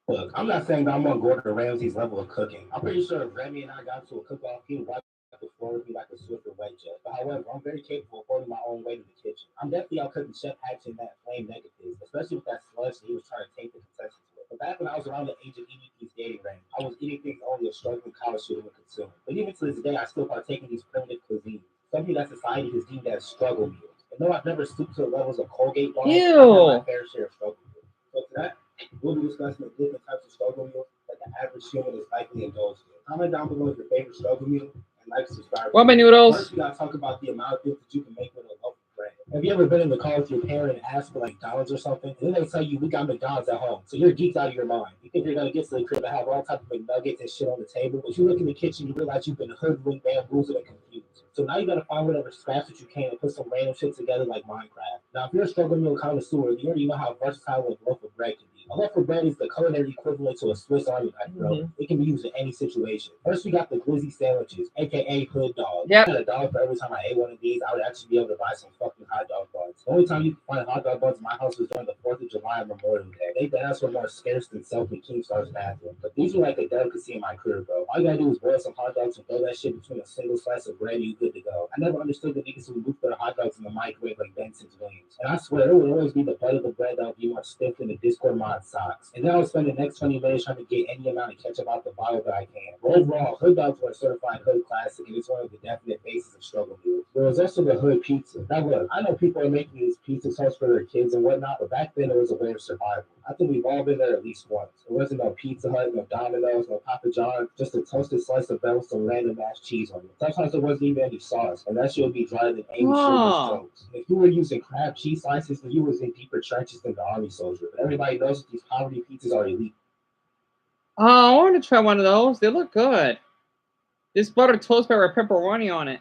Look, I'm not saying that I'm on Gordon Ramsay's level of cooking. I'm pretty sure if Remy and I got to a cook-off, he would wipe the floor with me like a Swiffer wet jet. But however, I'm very capable of holding my own weight in the kitchen. I'm definitely out cooking Chef Hatch in that flame negative, especially with that sludge that he was trying to take the contestants with. But back when I was around the age of EVP's dating range, I was eating things only a struggling college student would consume. But even to this day, I still partake in these primitive cuisines, something that society has deemed as struggle meals. And though I've never stooped to the levels of Colgate bars, I've had my fair share of struggle meals. So to that, we'll be discussing the different types of struggle meals that the average human is likely indulged in. Comment down below your favorite struggle meal and like subscribe. Ramen noodles. First, we gotta talk about the amount of things that you can make with a loaf of bread. Have you ever been in the car with your parent and asked for like McDonald's or something? And then they tell you we got McDonald's at home. So you're geeked out of your mind. You think you're gonna get to the crib and have all types of McNuggets and shit on the table. But you look in the kitchen, you realize you've been hoodwinked, bamboozled, and confused. So now you gotta find whatever scraps that you can and put some random shit together like Minecraft. Now, if you're a struggle meal connoisseur, you already know how versatile a loaf of bread can be. A loaf of bread is the culinary equivalent to a Swiss Army knife, bro. It can be used in any situation. First, we got the glizzy sandwiches, aka hood dogs. Yep. I had a dollar for every time I ate one of these. I would actually be able to buy some fucking hot dog buns. The only time you can find hot dog buns in my house was during the 4th of July and Memorial Day. They asked were more scarce than Self and Keemstar's bathroom. But these were like a delicacy in my crib, bro. All you gotta do is boil some hot dogs and throw that shit between a single slice of bread and you good to go. I never understood the niggas who loop their hot dogs in the microwave like Benson's wings. And I swear, it would always be the butt of the bread that would be more stiff than the Discord mod socks. And then I would spend the next 20 minutes trying to get any amount of ketchup out the bottle that I can. But overall, hood dogs were a certified hood classic, and it's one of the definite bases of struggle meals. There was also the hood pizza. Now look, I know people are making these pizza sauce for their kids and whatnot, but back then it was a way of survival. I think we've all been there at least once. There wasn't no Pizza Hut, no Domino's, no Papa John's, just a toasted slice of bread with some random mashed cheese on it. Sometimes there wasn't even any sauce, and that shit would be drier than Amy Schumer's jokes. If you were using crab cheese slices, then you was in deeper trenches than the army soldier. But everybody knows that these poverty pizzas are elite. Oh, I want to try one of those. They look good. This buttered toast pepper with pepperoni on it.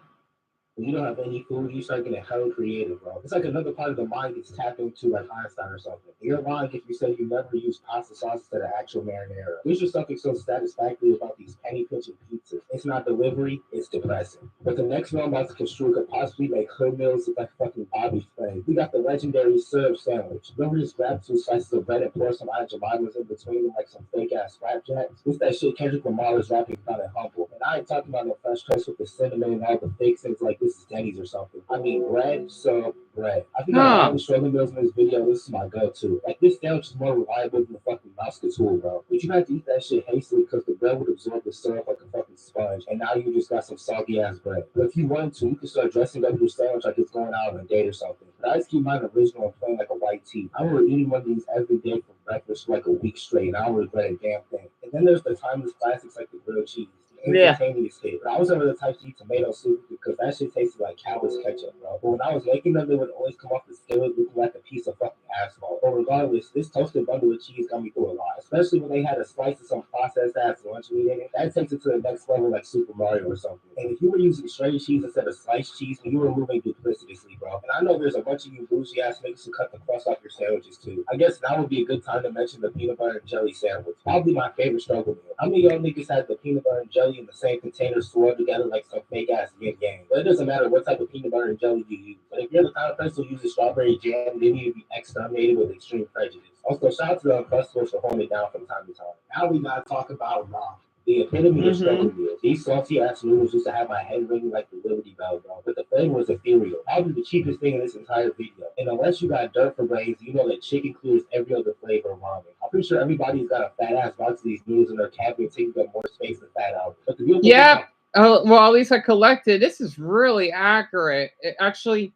When you don't have any food, you start getting hella creative, bro. It's like another part of the mind gets tapped into, like Einstein or something. You're lying if you say you never use pasta sauce instead of actual marinara. There's just something so satisfactory about these penny pinching pizzas. It's not delivery, it's depressing. But the next one I'm about to construe could possibly make hood meals look like fucking Bobby Flay. We got the legendary syrup sandwich. Remember just grab 2 slices of bread and pour some Aunt Jemima's in between them like some fake ass flapjacks? It's that shit Kendrick Lamar is rapping about at Humble. And I ain't talking about no fresh toast with the cinnamon and all the fake things like this is Denny's or something. I mean bread, syrup, bread. I think out of all the struggle meals in this video, this is my go-to. Like this sandwich is more reliable than the fucking Muscatool, bro. But you have to eat that shit hastily because the bread would absorb the syrup like a fucking sponge, and now you just got some soggy ass bread. But if you wanted to, you could start dressing up your sandwich like it's going out on a date or something. But I just keep mine original and plain like a white tea. I remember eating one of these every day for breakfast for like a week straight, and I don't regret a damn thing. And then there's the timeless classics like the grilled cheese. Instantaneous hit. But I was never the type to eat tomato soup because that shit tasted like cowboy's ketchup, bro. But when I was making them, they would always come off the skillet looking like a piece of fucking asphalt. But regardless, this toasted bundle of cheese got me through a lot, especially when they had a slice of some processed ass lunch meat in it. That takes it to the next level like Super Mario or something. And if you were using straight cheese instead of sliced cheese, then you were moving duplicitously, bro. And I know there's a bunch of you bougie ass niggas who cut the crust off your sandwiches too. I guess now would be a good time to mention the peanut butter and jelly sandwich. Probably my favorite struggle meal. How many y'all niggas had the peanut butter and jelly in the same container swirled together like some fake ass yin yang? But it doesn't matter what type of peanut butter and jelly you use. But if you're the kind of person who uses strawberry jam, then you need to be exterminated with extreme prejudice. Also, shout out to the Uncrustables for holding it down from time to time. Now we gotta talk about ramen. The epitome of struggle meals. These salty ass noodles used to have my head ringing like the Liberty Bell, bro. But the flavor was ethereal. Probably the cheapest thing in this entire video. And unless you got dirt for brains, you know that chicken clears every other flavor of ramen. I'm pretty sure everybody's got a fat ass box of these noodles in their cabinet, taking up more space than fat out. But the beautiful thing Oh, well, at least I collected. This is really accurate. It actually,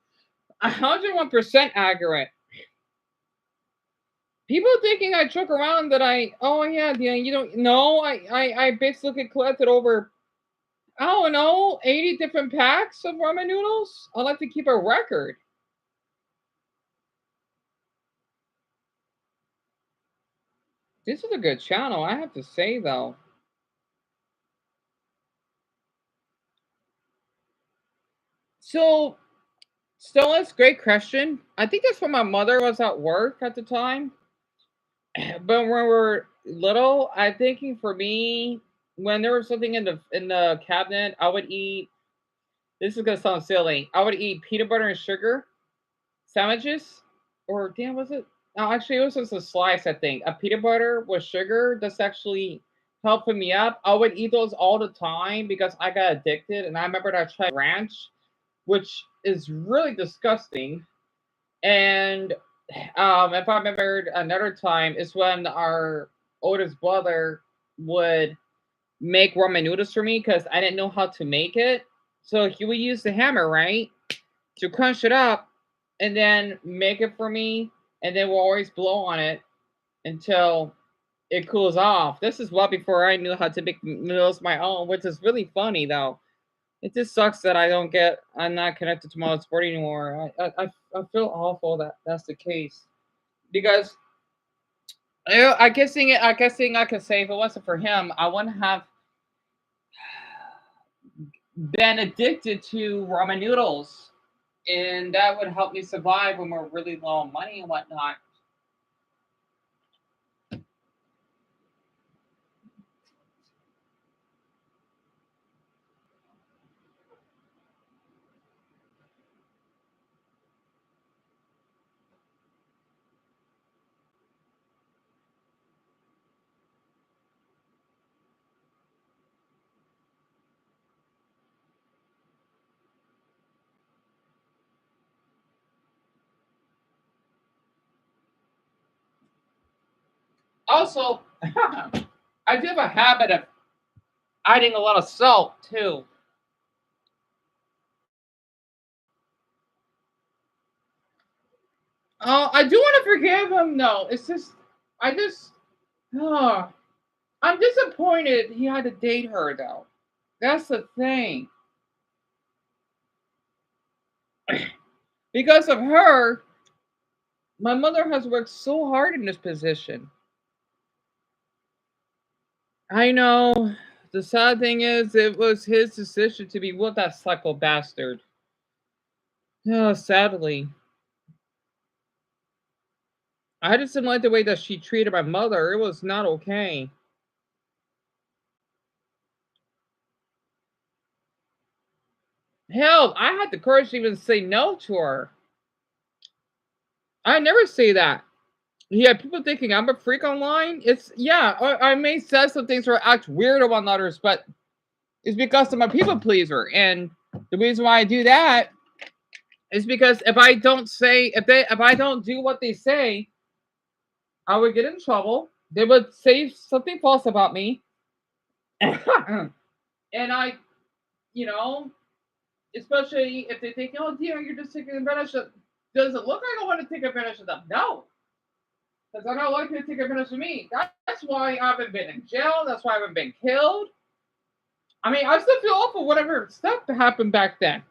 101% accurate. People thinking I joke around that oh yeah, you don't know. I basically collected over, I don't know, 80 different packs of ramen noodles. I like to keep a record. This is a good channel, I have to say though. So, Stella's great question. I think that's when my mother was at work at the time. But when we were little, I'm thinking for me, when there was something in the cabinet, I would eat. This is gonna sound silly. I would eat peanut butter and sugar, sandwiches, or damn, was it? No, actually, it was just a slice. I think a peanut butter with sugar. That's actually helping me up. I would eat those all the time because I got addicted, and I remember that I tried ranch, which is really disgusting. And if I remembered another time, is when our oldest brother would make ramen noodles for me because I didn't know how to make it. So he would use the hammer, right, to crunch it up and then make it for me. And then we'll always blow on it until it cools off. This is well before I knew how to make noodles my own, which is really funny though. It just sucks that I'm not connected to my sport anymore. I feel awful that that's the case because I guessing I could say if it wasn't for him, I wouldn't have been addicted to ramen noodles, and that would help me survive when we're really low on money and whatnot. Also, I do have a habit of adding a lot of salt too. I do want to forgive him. No, it's just I just oh, I'm disappointed he had to date her though. That's the thing. Because of her, my mother has worked so hard in this position. I know. The sad thing is, it was his decision to be with that psycho bastard. Oh, sadly. I just didn't like the way that she treated my mother. It was not okay. Hell, I had the courage to even say no to her. I never say that. Yeah, people thinking I'm a freak online. It's yeah, I may say some things or act weird on others, but it's because I'm a people pleaser. And the reason why I do that is because if I don't say if I don't do what they say, I would get in trouble. They would say something false about me. And I, you know, especially if they think, oh dear, you're just taking advantage of, does it look like I want to take advantage of them? No. Because I don't like you to take advantage of me. That's why I haven't been in jail. That's why I haven't been killed. I mean, I still feel awful whatever stuff that happened back then.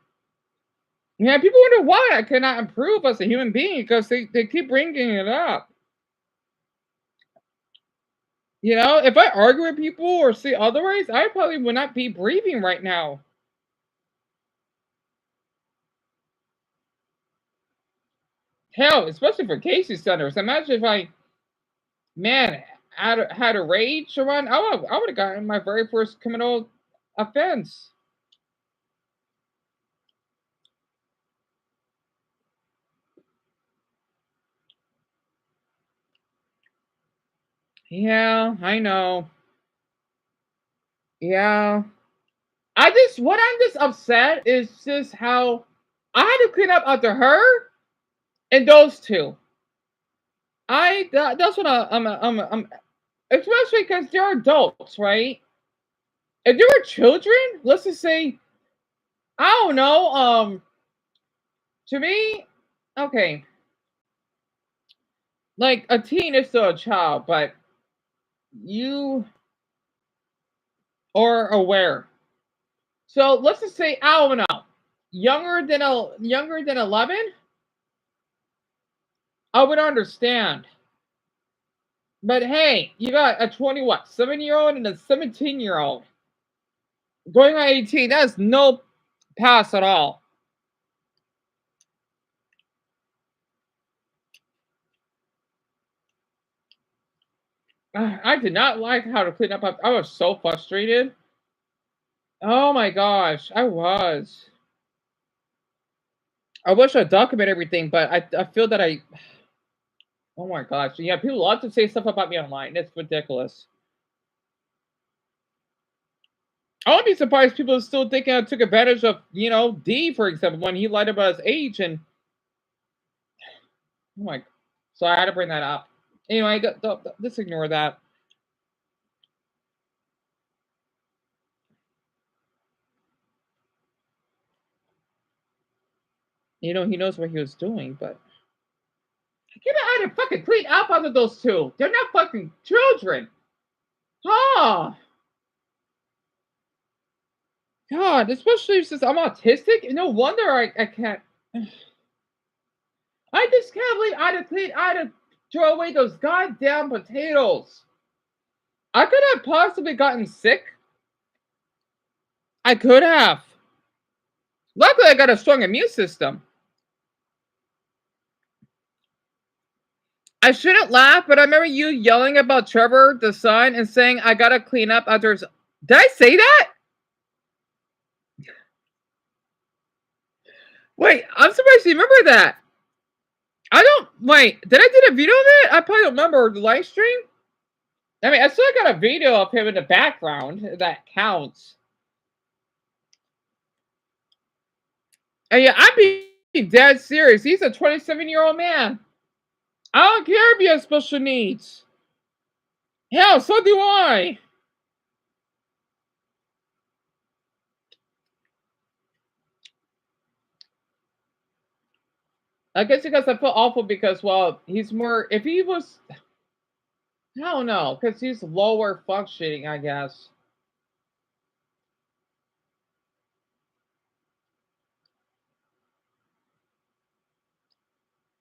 Yeah, people wonder why I cannot improve as a human being because they keep bringing it up. You know, if I argue with people or say otherwise, I probably would not be breathing right now. Hell, especially for Casey centers. Imagine if I, man, had a rage around. I would have gotten my very first criminal offense. Yeah, I know. Yeah. What I'm just upset is just how I had to clean up after her and those two. That's what I'm especially because they're adults, right? If they were children, let's just say, I don't know, to me, okay, like a teen is still a child, but you are aware. So let's just say, I don't know, younger than 11, I would understand. But hey, you got a 7-year-old and a 17-year-old going on 18. That's no pass at all. I did not like how to clean up. I was so frustrated. Oh my gosh, I was. I wish I documented everything, but I feel that oh my gosh. Yeah, people love to say stuff about me online. It's ridiculous. I wouldn't be surprised if people are still thinking I took advantage of, D, for example, when he lied about his age and oh my. So I had to bring that up. Anyway, just ignore that. He knows what he was doing, but I had to fucking clean up under those two. They're not fucking children. Oh. God, especially since I'm autistic. No wonder I can't. I just can't believe I had to throw away those goddamn potatoes. I could have possibly gotten sick. I could have. Luckily, I got a strong immune system. I shouldn't laugh, but I remember you yelling about Trevor, the son, and saying, I gotta clean up after his... Did I say that? Wait, I'm surprised you remember that. I don't... Wait, did I do a video of it? I probably don't remember the live stream. I mean, I still got a video of him in the background. That counts. And yeah, I'm being dead serious. He's a 27-year-old man. I don't care if he has special needs. Hell, so do I. I guess because I feel awful because, well, he's more... If he was... I don't know, because he's lower functioning, I guess.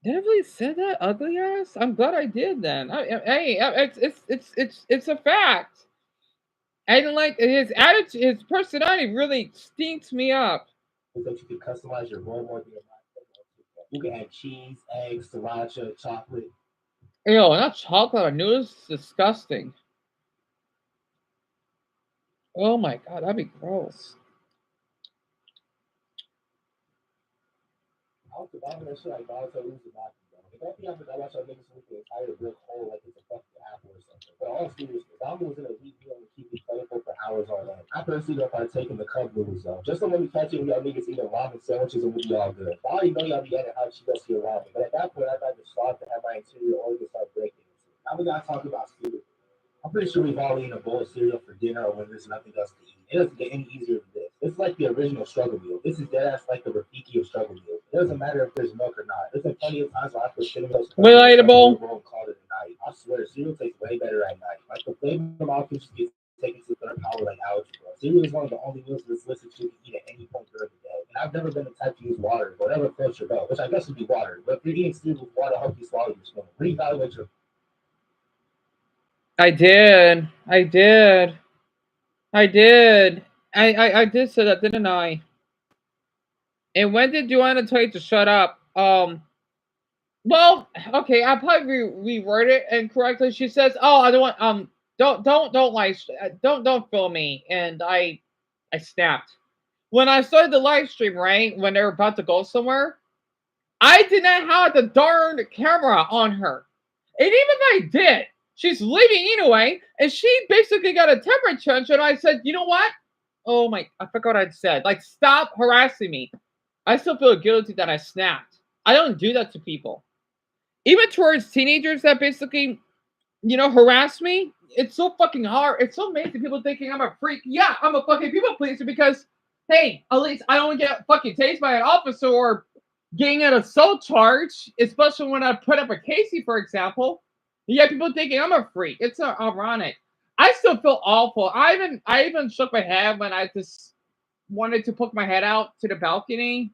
Did I really say that, ugly ass? I'm glad I did then. Hey, it's a fact. And like his attitude, his personality really stinks me up. That you can customize your roll more than your mind. You can add cheese, eggs, sriracha, chocolate. Ew, not chocolate. I knew it was disgusting. Oh my god, that'd be gross. I'm gonna shit like Naruto lose the back. If that thing happened, I watch our niggas with the entire brick hole like it's a fucking apple or something. But all seriousness, Dama was in a heat deal and keep me playful for hours on end. I personally don't like taking the cup noodles though. Just to let me catch it when y'all niggas eating ramen sandwiches and we'll be all good. I already know y'all be adding hot Cheetos to your ramen, but at that point I'd rather starve to have my interior organs start breaking. Now we gotta talk about cereal. I'm pretty sure we've all eaten a bowl of cereal for dinner or when there's nothing else to eat. It doesn't get any easier than this. It's like the original struggle meal. This is deadass like the Rafiki of struggle meals. It doesn't matter if there's milk or not. There's been plenty of times where I put cinnamon toast relatable. and called it a night. I swear, cereal tastes way better at night. Like the flavor molecules get taken to third power like algebra. Cereal is one of the only meals this list that you can eat at any point during the day. And I've never been the type to use water, whatever floats your boat, which I guess would be water. But if you're eating cereal with water, help you swallow your spoon. Reevaluate your... I did say that, didn't I? And when did Joanna tell you to shut up? Well, okay, I'll probably reword it incorrectly. She says, "Oh, I don't want don't like don't film me," and I snapped. When I started the live stream, right when they were about to go somewhere, I did not have the darn camera on her, and even if I did, she's leaving anyway, and she basically got a temper change, and I said, "You know what? Oh my, I forgot what I'd said. Like, stop harassing me." I still feel guilty that I snapped. I don't do that to people. Even towards teenagers that basically, harass me. It's so fucking hard. It's so amazing people thinking I'm a freak. Yeah, I'm a fucking people pleaser because, hey, at least I don't get fucking tased by an officer or getting an assault charge, especially when I put up a Casey, for example. Yeah, people thinking I'm a freak. It's ironic. I still feel awful. I even shook my head when I just wanted to poke my head out to the balcony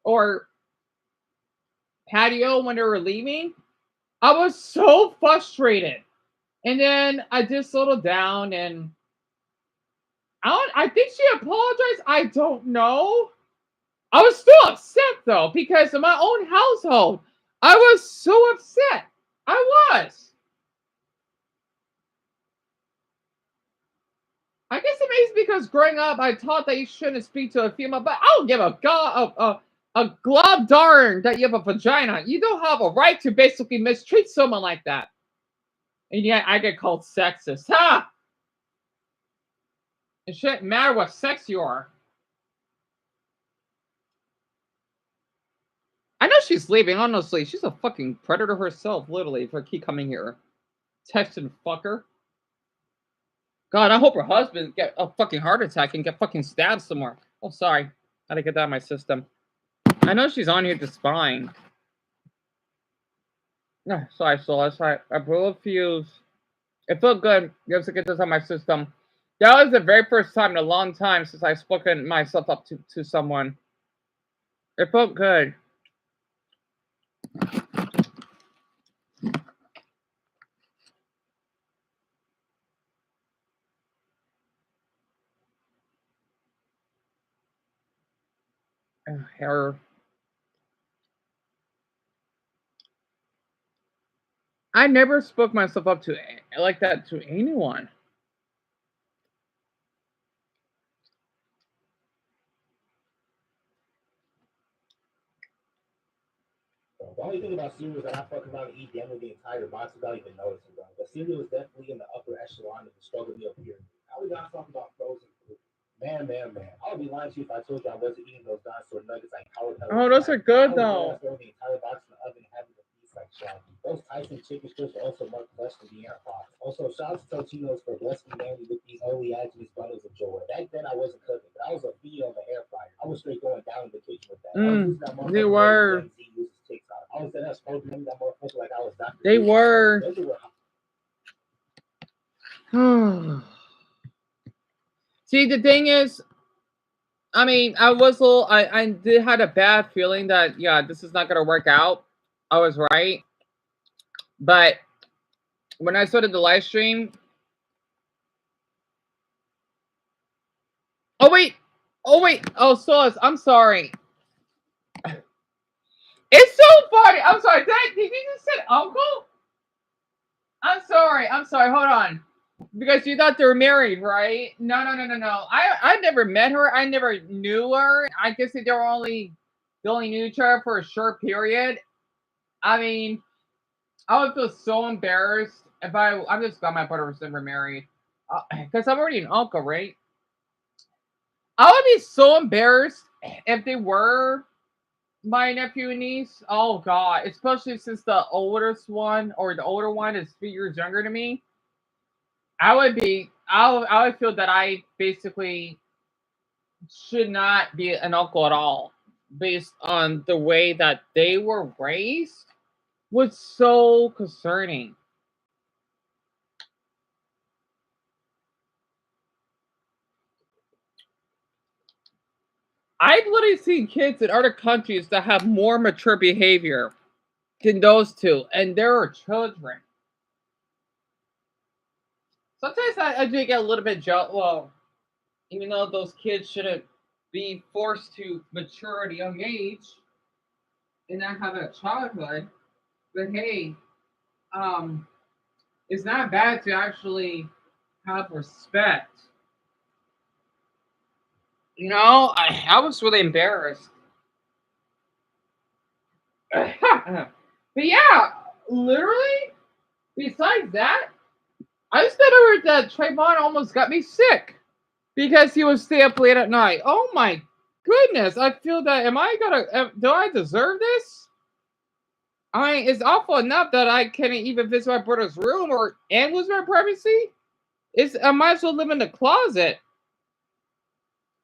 or patio when they were leaving. I was so frustrated. And then I just settled down and I think she apologized. I don't know. I was still upset though, because in my own household, I was so upset. I was. I guess it makes because growing up, I taught that you shouldn't speak to a female, but I don't give a god. A glove darn that you have a vagina. You don't have a right to basically mistreat someone like that. And yet I get called sexist. Ha! It shouldn't matter what sex you are. I know she's leaving, honestly. She's a fucking predator herself, literally, if I keep coming here. Texting fucker. God, I hope her husband get a fucking heart attack and get fucking stabbed somewhere. Oh, sorry. How to get that out of my system. I know she's on here just fine. No, sorry, Solas. I blew a fuse. It felt good just to get this on my system. That was the very first time in a long time since I've spoken myself up to someone. It felt good. Hair. I never spoke myself up to like that to anyone. The only thing about cereal is that I fuck around and eat damn the entire box without even noticing, bro. But cereal is definitely in the upper echelon of the struggle meal pyramid. Now we gotta talk about frozen food. Man. I would be lying to you if I told you I wasn't eating those dinosaur nuggets like Howard. Oh, those are good though. I would throw the entire box in the oven and having a feast like Shaggy. Those Tyson chicken strips are also much less than the air box. Also, shout out to Totino's for blessing me mainly with these oleaginous bundles of joy. Back then I wasn't cooking, but I was a feed on the air fryer. I was straight going down in the kitchen with that. They were. I was in that programming that motherfucker like I was Dr. They were. See, the thing is, I mean, I did had a bad feeling that, yeah, this is not going to work out. I was right. But when I started the live stream, oh, wait, Solas, I'm sorry. It's so funny. I'm sorry. Did you just say uncle? I'm sorry. Hold on. Because you thought they were married, right? No. I never met her. I never knew her. I guess they only knew each other for a short period. I mean, I would feel so embarrassed if I'm just glad my brother was never married. Because I'm already an uncle, right? I would be so embarrassed if they were my nephew and niece. Oh God, especially since the oldest one or the older one is 3 years younger than me. I would feel that I basically should not be an uncle at all, based on the way that they were raised, was so concerning. I've literally seen kids in other countries that have more mature behavior than those two, and there are children. Sometimes I do get a little bit jealous. Well, even though those kids shouldn't be forced to mature at a young age and not have a childhood, but hey, it's not bad to actually have respect. You know, I was really embarrassed. But yeah, literally, besides that, I just heard that Trayvon almost got me sick because he was staying up late at night. Oh my goodness, I feel that, do I deserve this? I mean, it's awful enough that I can't even visit my brother's room and lose my privacy. I might as well live in the closet.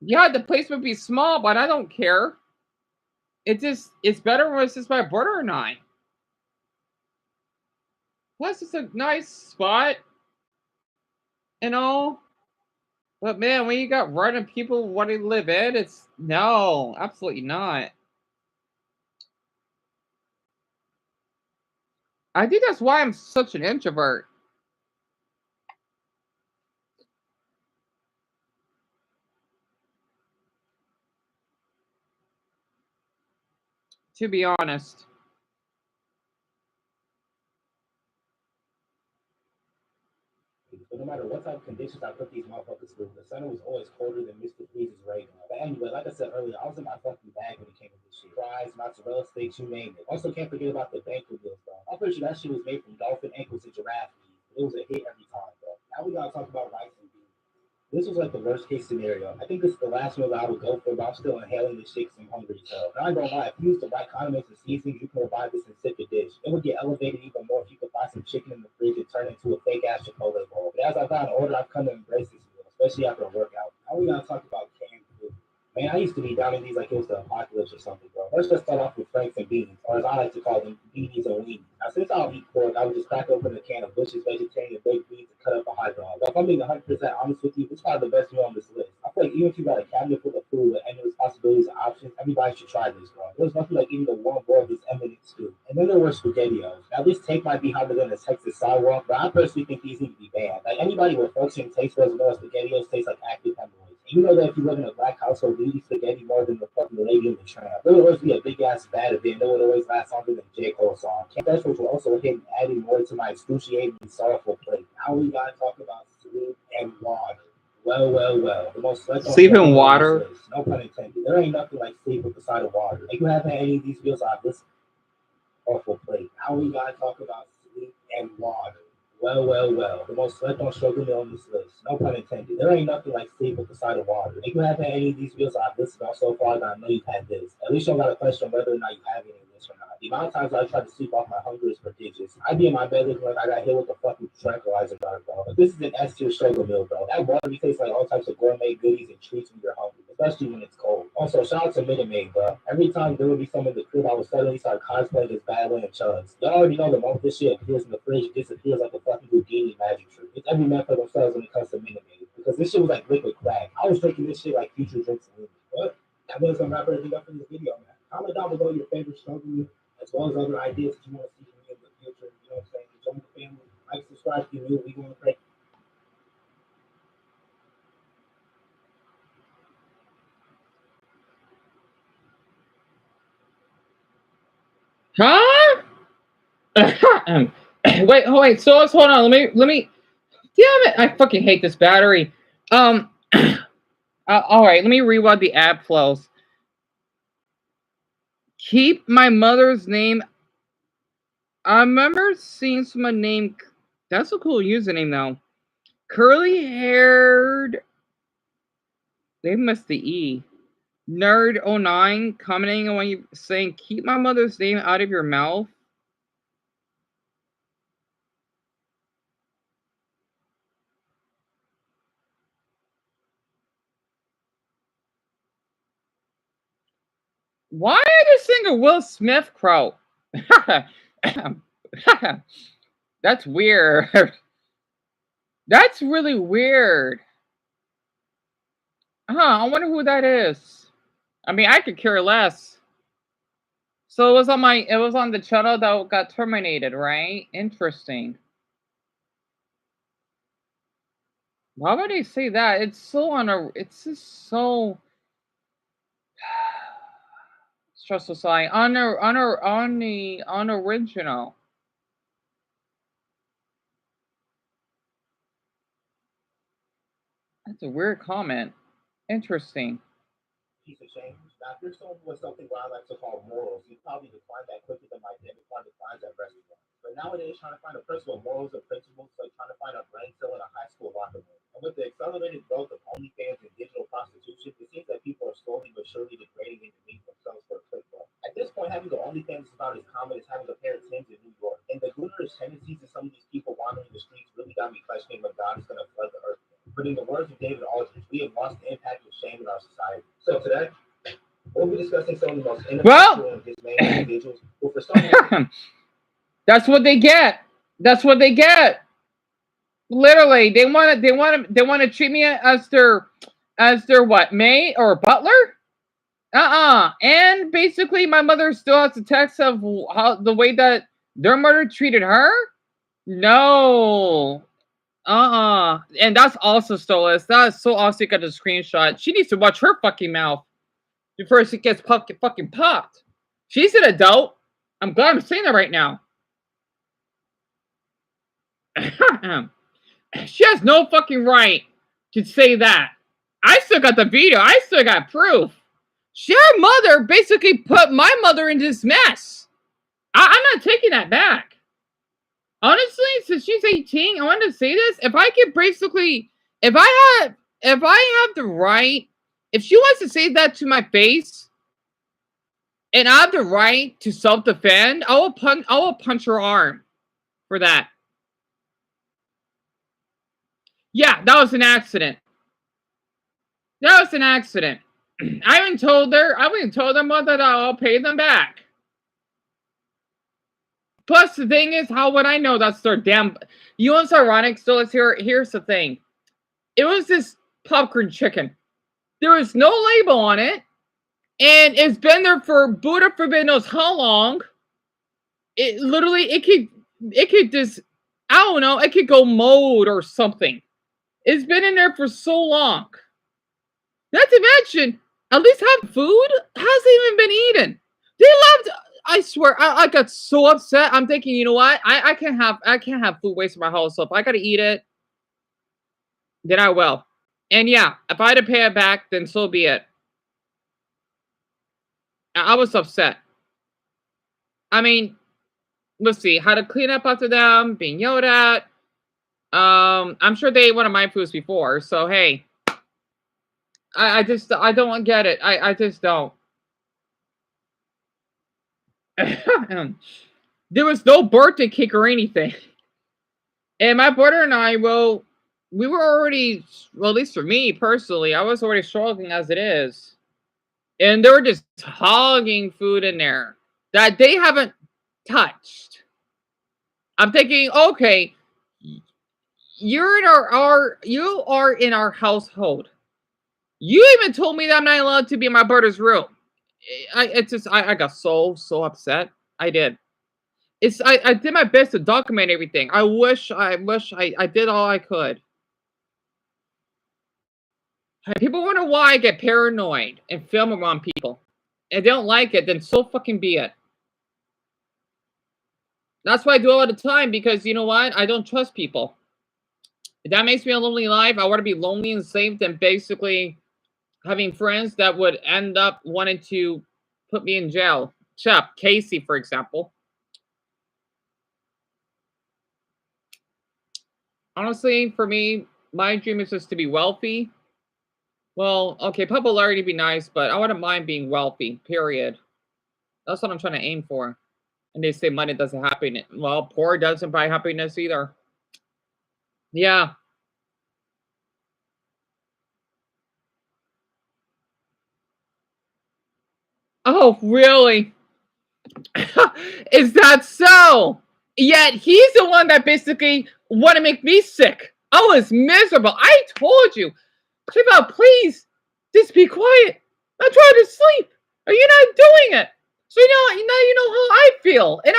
Yeah, the place would be small, but I don't care. It's better when it's just my brother and I. Plus, it's a nice spot and all. But man, when you got random people wanting to live in, it's no, absolutely not. I think that's why I'm such an introvert. To be honest. So no matter what type of conditions I put these motherfuckers through, the sun was always colder than Mr. Freeze's radar. But anyway, like I said earlier, I was in my fucking bag when it came to this shit. fries, mozzarella sticks, you name it. Also, can't forget about the banquet meals, bro. I'm pretty sure that shit was made from dolphin ankles and giraffe meat. It was a hit every time, bro. Now we gotta talk about rice and beans. This was like the worst case scenario. I think this is the last meal that I would go for, but I'm still inhaling this shit 'cause I'm hungry. So, I ain't gonna lie, if you use the right condiments and seasonings, you can revive this insipid dish. It would get elevated even more if you could find some chicken in the fridge and turn it into a fake ass Chipotle bowl. But as I've gotten older, I've come to embrace this meal, especially after a workout. Now we gotta talk about canned food. Man, I used to be down in these like it was the apocalypse or something, bro. Let's just start off with franks and beans, or as I like to call them, beanies and weenies. Now, since I don't eat pork, I would just crack open a can of Bush's vegetarian baked beans and cut up a hot dog. Now, if I'm being 100% honest with you, it's probably the best meal on this list. I feel like even if you got a cabinet full of food with endless possibilities and options, everybody should try this, bro. There's nothing like eating a warm bowl of this eminent stew. And then there were SpaghettiOs. Now, this take might be harder than a Texas sidewalk, but I personally think these need to be banned. Like, anybody with functioning taste buds knows SpaghettiOs taste like active hemorrhoids. You know that if you live in a black household, you eat spaghetti more than the fucking lady in the tram. There would always be a big ass bad event. There would always last longer than J. Cole song. Camp vegetables will also hit and adding more to my excruciating and sorrowful plate. Now we gotta talk about sleep and water. Well. The most Sleep and water. No pun intended. There ain't nothing like sleep with the side of water. Like you haven't had any of these meals on this awful plate. Now we gotta talk about sleep and water. Well. The most slept on struggle meal on this list. No pun intended. There ain't nothing like sleep with the side of water. If you haven't had any of these meals I've listed on so far, then I know you've had this. At least you don't got a question whether or not you have any of this or not. The amount of times I try to sleep off my hunger is prodigious. I'd be in my bed looking like I got hit with a fucking tranquilizer dart, bro. But this is an S tier struggle meal, bro. That water tastes like all types of gourmet goodies and treats when you're hungry, especially when it's cold. Also, shout out to Minute Maid, bro. Every time there would be someone in the crib, I would suddenly start cosplaying as Badland and Chugs. Y'all already know the moment this shit appears in the fridge, it disappears like a fucking Houdini magic trick. It's every man for themselves when it comes to Minute Maid. Because this shit was like liquid crack. I was drinking this shit like future drinks and women. But that was gonna wrap everything up in this video, man. Comment down below your favorite struggle meal, as well as other ideas that you want to see from me in the future. You know what I'm saying? Join the family. Like, subscribe if you're new. We going to pray. Huh? Wait. So let's hold on. Let me. Damn it! I fucking hate this battery. All right. Let me rewind the ad flows. Keep my mother's name. I remember seeing someone named. That's a cool username though. Curly haired. They missed the E. Nerd09 commenting on when you saying keep my mother's name out of your mouth. Why I just sing a Will Smith quote? That's weird. That's really weird. I wonder who that is. I mean, I could care less. So it was on the channel that got terminated, right? Interesting. Why would they say that? It's it's just so stressful sign. Unoriginal. That's a weird comment. Interesting. Piece of shame. Now, if you're someone with something what I like to call morals, you probably define that quicker than my identified defines at restaurant. But nowadays, trying to find a person with morals and principles is like trying to find a brain cell in a high school locker room. And with the accelerated growth of OnlyFans and digital prostitution, it seems that people are slowly but surely degrading and demeaning themselves for a quick buck. At this point, having the OnlyFans is about as common as having a pair of Timbs in New York. And the glamorous tendencies of some of these people wandering the streets really got me questioning when God is going to flood the earth. But in the words of David Aldridge, we have lost the impact of shame in our society. So today, we'll be discussing some of the most ineffectual and dismaying individuals who for some reason... That's what they get. That's what they get. Literally, they want to treat me as their what, maid or butler? And basically, my mother still has the text of how the way that their mother treated her. No. And that's also Stolas. That's so awesome. Got the screenshot. She needs to watch her fucking mouth before she gets fucking popped. She's an adult. I'm glad I'm saying that right now. She has no fucking right to say that. I still got the video. I still got proof. Your mother basically put my mother in this mess. I'm not taking that back. Honestly, since she's 18, I want to say this. If I could basically, if I have the right, if she wants to say that to my face, and I have the right to self-defend, I will punch her arm for that. Yeah, that was an accident. That was an accident. I haven't told her mother that I'll pay them back. Plus, the thing is, how would I know that's their damn... You know what's ironic still is here? Here's the thing. It was this popcorn chicken. There was no label on it. And it's been there for Buddha forbid knows how long. It literally, it could just, I don't know, it could go mold or something. It's been in there for so long. Not to mention, at least half food hasn't even been eaten. They left. I swear, I got so upset. I'm thinking, you know what? I can't have food waste in my house. So if I gotta eat it, then I will. And yeah, if I had to pay it back, then so be it. I was upset. I mean, let's see, how to clean up after them, being yelled at. I'm sure they ate one of my foods before, so hey. I don't get it. I just don't. There was no birthday cake or anything. And my brother and I, well, we were already, well, at least for me personally, I was already struggling as it is. And they were just hogging food in there that they haven't touched. I'm thinking, okay, you're in you are in our household. You even told me that I'm not allowed to be in my brother's room. I got so upset. I did. I did my best to document everything. I wish I did all I could. People wonder why I get paranoid and film around people. If they don't like it, then so fucking be it. That's why I do it all the time, because you know what? I don't trust people. If that makes me a lonely life, I want to be lonely and safe than basically having friends that would end up wanting to put me in jail. Chuck, Casey, for example. Honestly, for me, my dream is just to be wealthy. Well, okay, popularity be nice, but I wouldn't mind being wealthy, period. That's what I'm trying to aim for. And they say money doesn't happiness. Well, poor doesn't buy happiness either. Yeah. Oh, really? Is that so? Yet he's the one that basically want to make me sick. I was miserable. I told you. Shiva, please, just be quiet. I'm trying to sleep. Are you not doing it? So now you know how I feel. And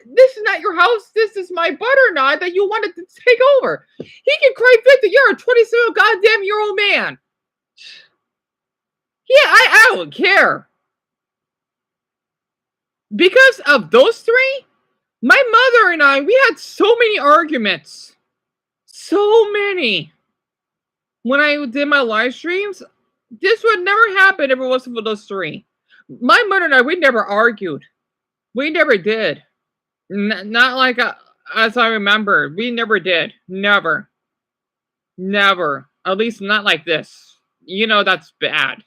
this is not your house. This is my brother and I that you wanted to take over. He can cry victim. You're a 27 goddamn year old man. Yeah, I don't care. Because of those three, my mother and I, we had so many arguments. So many. When I did my live streams, this would never happen if it wasn't for those three. My mother and I, we never argued. We never did. Not like as I remember. We never did. Never. Never. At least not like this. You know that's bad.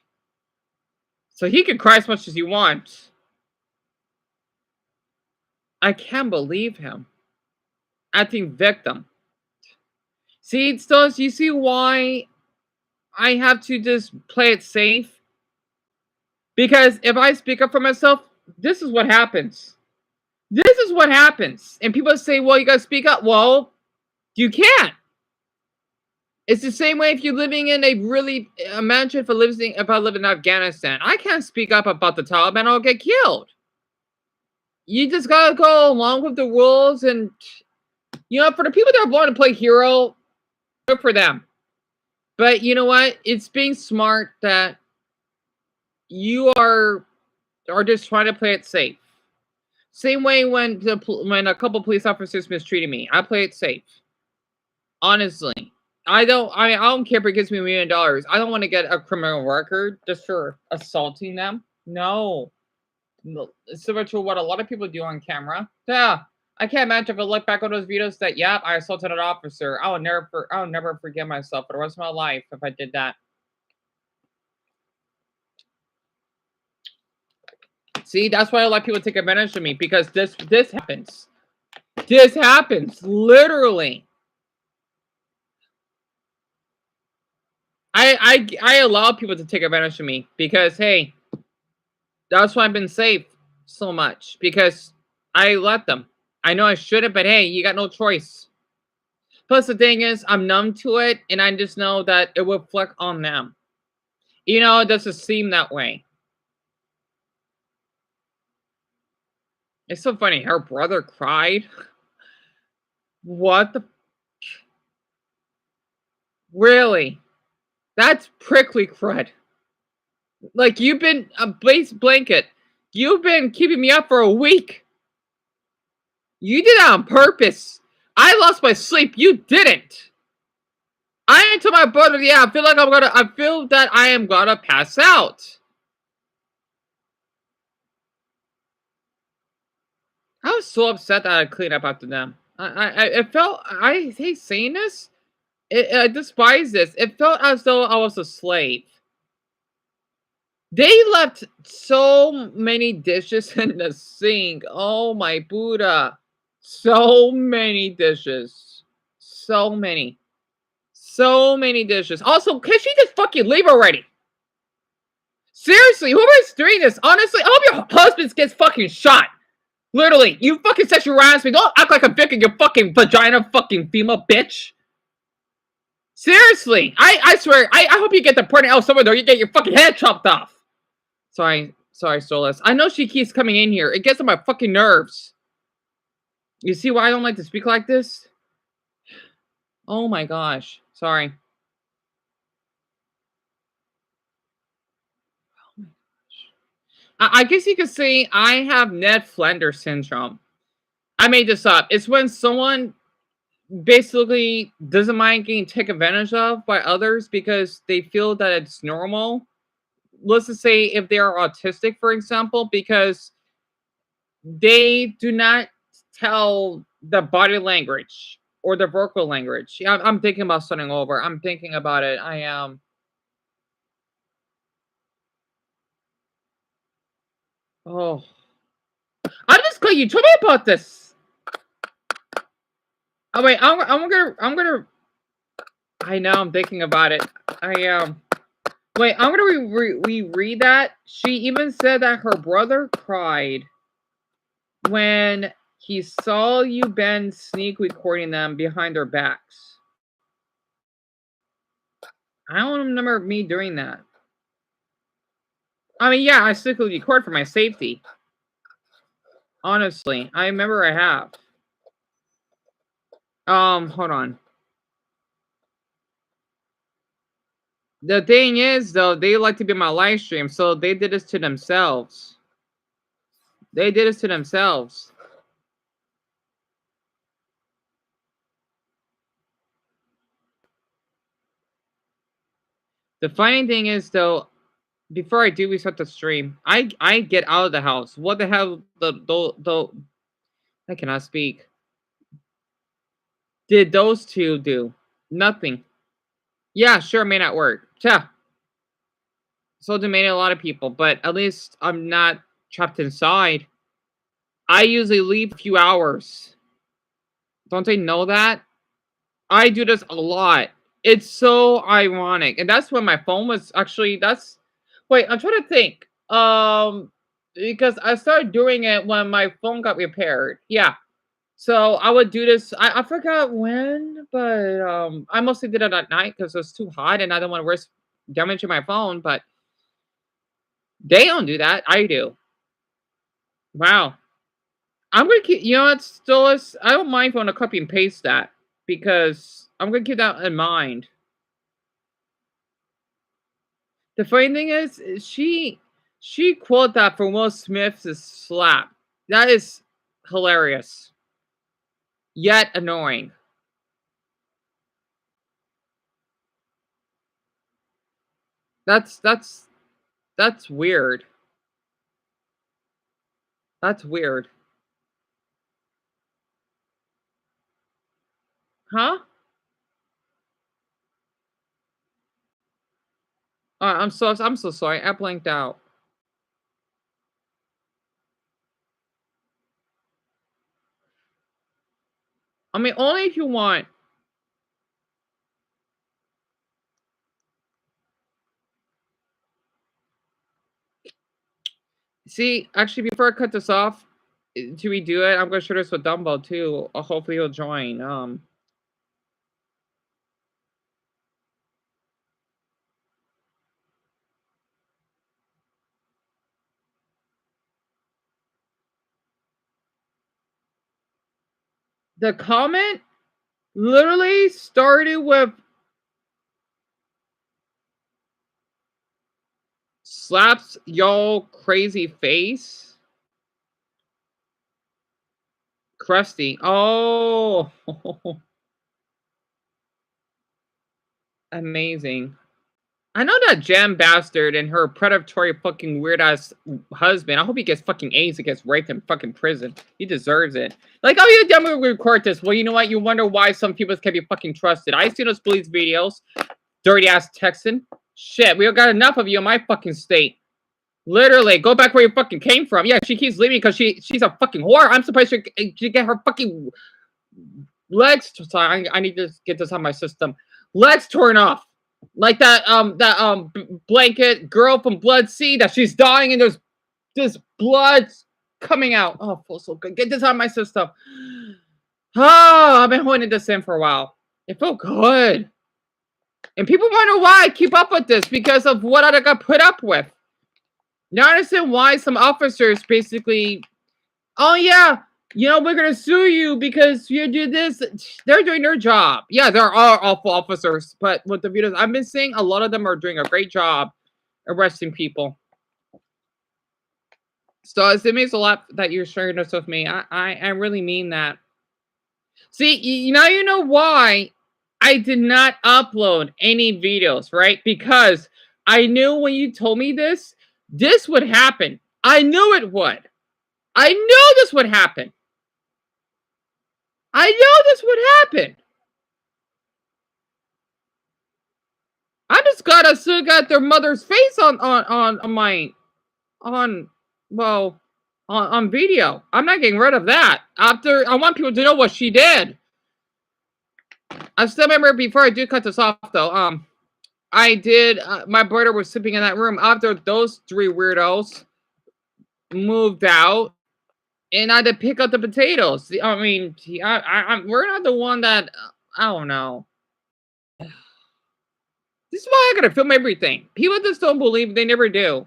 So he can cry as much as he wants. I can't believe him. Acting victim. See, Stos, you see why I have to just play it safe? Because if I speak up for myself, this is what happens. This is what happens. And people say, well, you got to speak up. Well, you can't. It's the same way if you're living in imagine if I live in Afghanistan. I can't speak up about the Taliban, I'll get killed. You just got to go along with the rules. And, you know, for the people that are wanting to play hero, good for them. But you know what? It's being smart that you are just trying to play it safe. Same way when a couple police officers mistreated me. I play it safe. Honestly. I don't care if it gives me $1 million. I don't want to get a criminal record just for assaulting them. No. Similar to what a lot of people do on camera. Yeah. I can't imagine if I look back on those videos that, yep, I assaulted an officer. I would never forgive myself for the rest of my life if I did that. See, that's why a lot of people take advantage of me, because this happens. This happens, literally. I allow people to take advantage of me because, hey, that's why I've been safe so much, because I let them. I know I shouldn't, but hey, you got no choice. Plus, the thing is, I'm numb to it, and I just know that it will reflect on them. You know, it doesn't seem that way. It's so funny. Her brother cried. What the? Really? That's prickly crud. Like, you've been a base blanket. You've been keeping me up for a week. You did that on purpose. I lost my sleep. You didn't. I told my brother, yeah, I feel that I am gonna pass out. I was so upset that I cleaned up after them. I felt, I hate saying this. I despise this. It felt as though I was a slave. They left so many dishes in the sink. Oh my Buddha. So many dishes. So many. So many dishes. Also, can she just fucking leave already? Seriously, who is doing this? Honestly, I hope your husband gets fucking shot. Literally, you fucking sexual harass me. Don't act like I'm picking your fucking vagina, fucking female bitch. Seriously, I swear, I hope you get the point out somewhere, or you get your fucking head chopped off. Sorry, Stolas. I know she keeps coming in here. It gets on my fucking nerves. You see why I don't like to speak like this? Oh my gosh. Sorry. I guess you could say I have Ned Flanders syndrome. I made this up. It's when someone basically doesn't mind getting taken advantage of by others because they feel that it's normal. Let's just say if they are autistic, for example, because they do not tell the body language or the vocal language. Yeah, I'm thinking about starting over. I'm thinking about it. I am. Oh, I'm just glad you told me about this. Oh wait, I'm gonna. I know. I'm thinking about it. I am. Wait, I'm gonna reread that. She even said that her brother cried when he saw you Ben sneak recording them behind their backs. I don't remember me doing that. I mean, yeah, I secretly record for my safety. Honestly, I remember I have. Hold on. The thing is, though, they like to be my live stream, so they did this to themselves. They did this to themselves. The funny thing is, though, before I do restart the stream, I get out of the house. What the hell? I cannot speak. Did those two do? Nothing. Yeah, sure, may not work. Yeah. So do many a lot of people, but at least I'm not trapped inside. I usually leave a few hours. Don't they know that? I do this a lot. It's so ironic. And that's when my phone was actually wait, I'm trying to think. Because I started doing it when my phone got repaired. Yeah. So I would do this. I forgot when, but I mostly did it at night because it was too hot and I don't want to risk damaging my phone, but they don't do that. I do. Wow. I'm gonna keep, you know what, Stolas? I don't mind if I want to copy and paste that because I'm gonna keep that in mind. The funny thing is, she quoted that for Will Smith's slap. That is hilarious, yet annoying. That's weird. That's weird. Huh? I'm so sorry. I blanked out. I mean, only if you want. See, actually, before I cut this off, to redo it, I'm gonna share this with Dumbo too. Hopefully he'll join. The comment literally started with slaps y'all crazy face. Crusty. Oh, amazing. I know that Jam bastard and her predatory fucking weird ass husband. I hope he gets fucking AIDS and gets raped in fucking prison. He deserves it. Like, oh, you done with record this? Well, you know what? You wonder why some people can be fucking trusted. I see those police videos. Dirty ass Texan. Shit, we got enough of you in my fucking state. Literally, go back where you fucking came from. Yeah, she keeps leaving because she's a fucking whore. I'm surprised she get her fucking legs. Sorry, I need to get this on my system. Legs torn off. Like that blanket girl from Blood Sea that she's dying and there's this blood coming out. Oh, feels so good. Get this out of my system. Oh, I've been holding this in for a while. It felt good. And people wonder why I keep up with this because of what I got put up with. Now I understand why some officers basically, oh yeah, you know, we're gonna sue you because you do this. They're doing their job. Yeah, there are awful officers, but with the videos I've been seeing, a lot of them are doing a great job arresting people. So it means a lot that you're sharing this with me. I really mean that. See, now you know why I did not upload any videos, right? Because I knew when you told me this would happen. I knew it would. I knew this would happen. I know this would happen. I just gotta still got their mother's face on video. I'm not getting rid of that. After I want people to know what she did. I still remember before I do cut this off though. I did. My brother was sleeping in that room after those three weirdos moved out, and I had to pick up the potatoes. I mean, we're not the one that I don't know. This is why I gotta film everything. People just don't believe. They never do.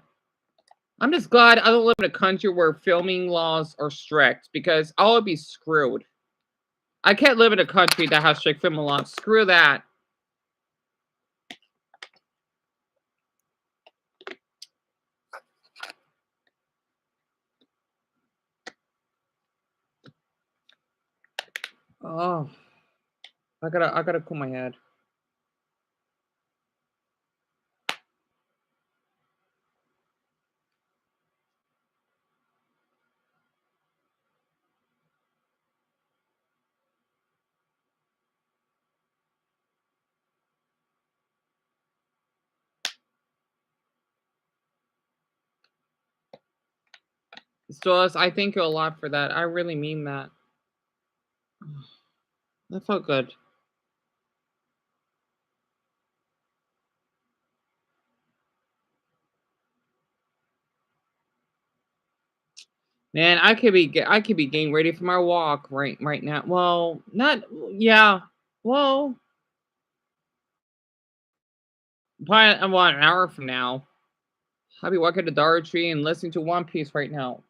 I'm just glad I don't live in a country where filming laws are strict because I would be screwed. I can't live in a country that has strict filming laws. Screw that. Oh, I gotta cool my head. Stillis, I thank you a lot for that. I really mean that. That felt good. Man, I could be getting ready for my walk right now. Well, not yeah. Well, probably about an hour from now. I'll be walking to Dollar Tree and listening to One Piece right now.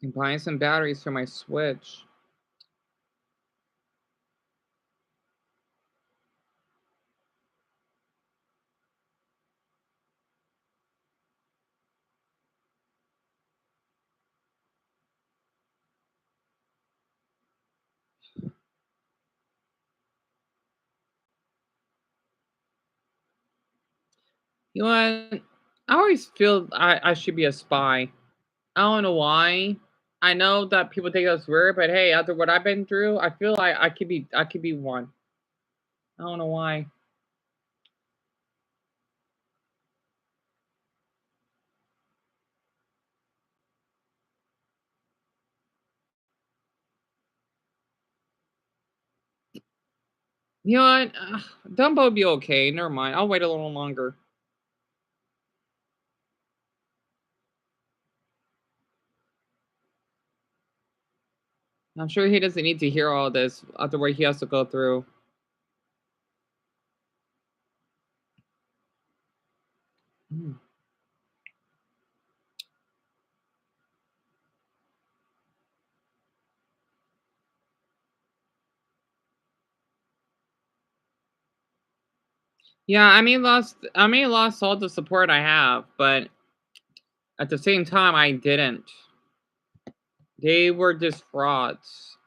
I'm buying some batteries for my Switch. You know what? I always feel I should be a spy. I don't know why. I know that people think that's weird, but hey, after what I've been through, I feel like I could be one. I don't know why. You know what? Dumbo will be okay. Never mind. I'll wait a little longer. I'm sure he doesn't need to hear all this after what he has to go through. Mm. Yeah, I may lost all the support I have, but at the same time I didn't. They were just frauds.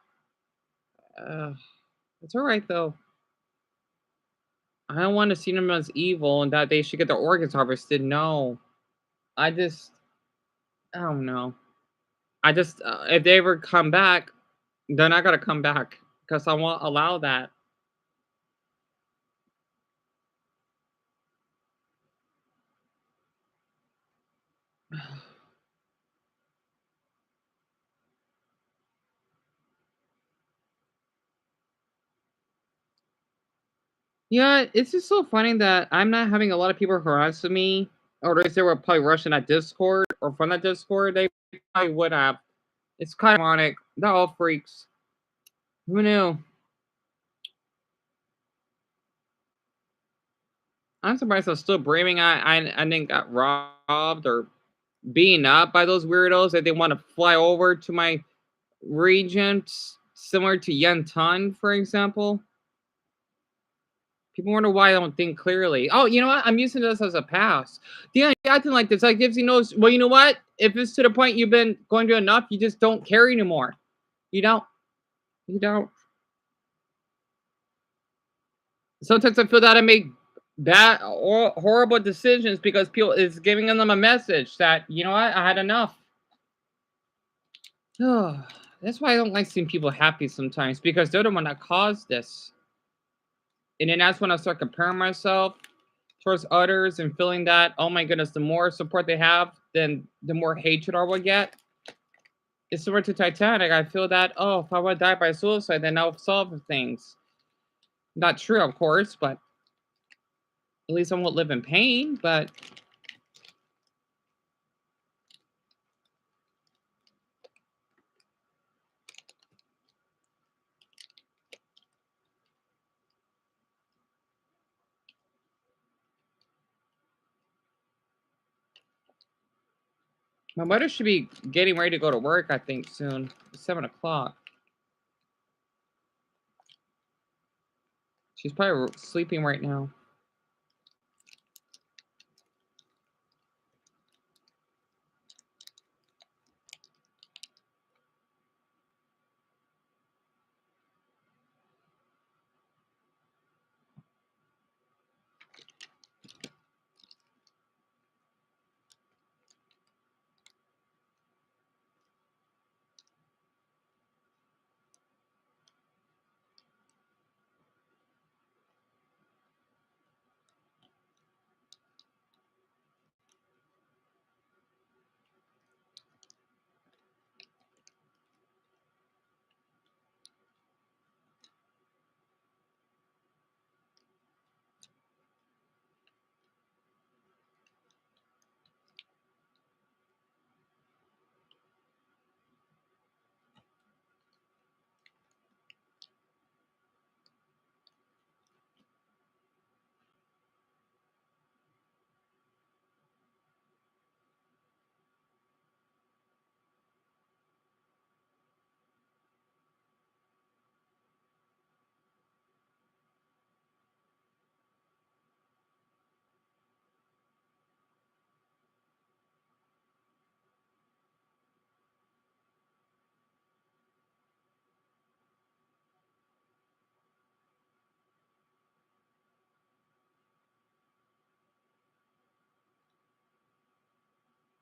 It's alright though. I don't want to see them as evil and that they should get their organs harvested. No. I just I don't know. I just if they ever come back, they're not gonna come back because I won't allow that. Yeah, it's just so funny that I'm not having a lot of people harassing me, or they were probably rushing that Discord or from that Discord. They probably would have. It's kind of ironic. They're all freaks. Who knew? I'm surprised I'm still breathing. I didn't got robbed or beaten up by those weirdos that they want to fly over to my region, similar to Yen Tun, for example. People wonder why I don't think clearly. Oh, you know what? I'm using this as a pass. Deon, you're acting like this. That gives you no. Well, you know what? If it's to the point you've been going to enough, you just don't care anymore. You don't. You don't. Sometimes I feel that I make bad or horrible decisions because people is giving them a message that you know what? I had enough. That's why I don't like seeing people happy sometimes because they're the one that caused this. And then that's when I start comparing myself towards others and feeling that, oh my goodness, the more support they have, then the more hatred I will get. It's similar to Titanic. I feel that, oh, if I would die by suicide, then I'll solve things. Not true, of course, but at least I won't live in pain. But my mother should be getting ready to go to work, I think, soon. It's 7 o'clock. She's probably sleeping right now.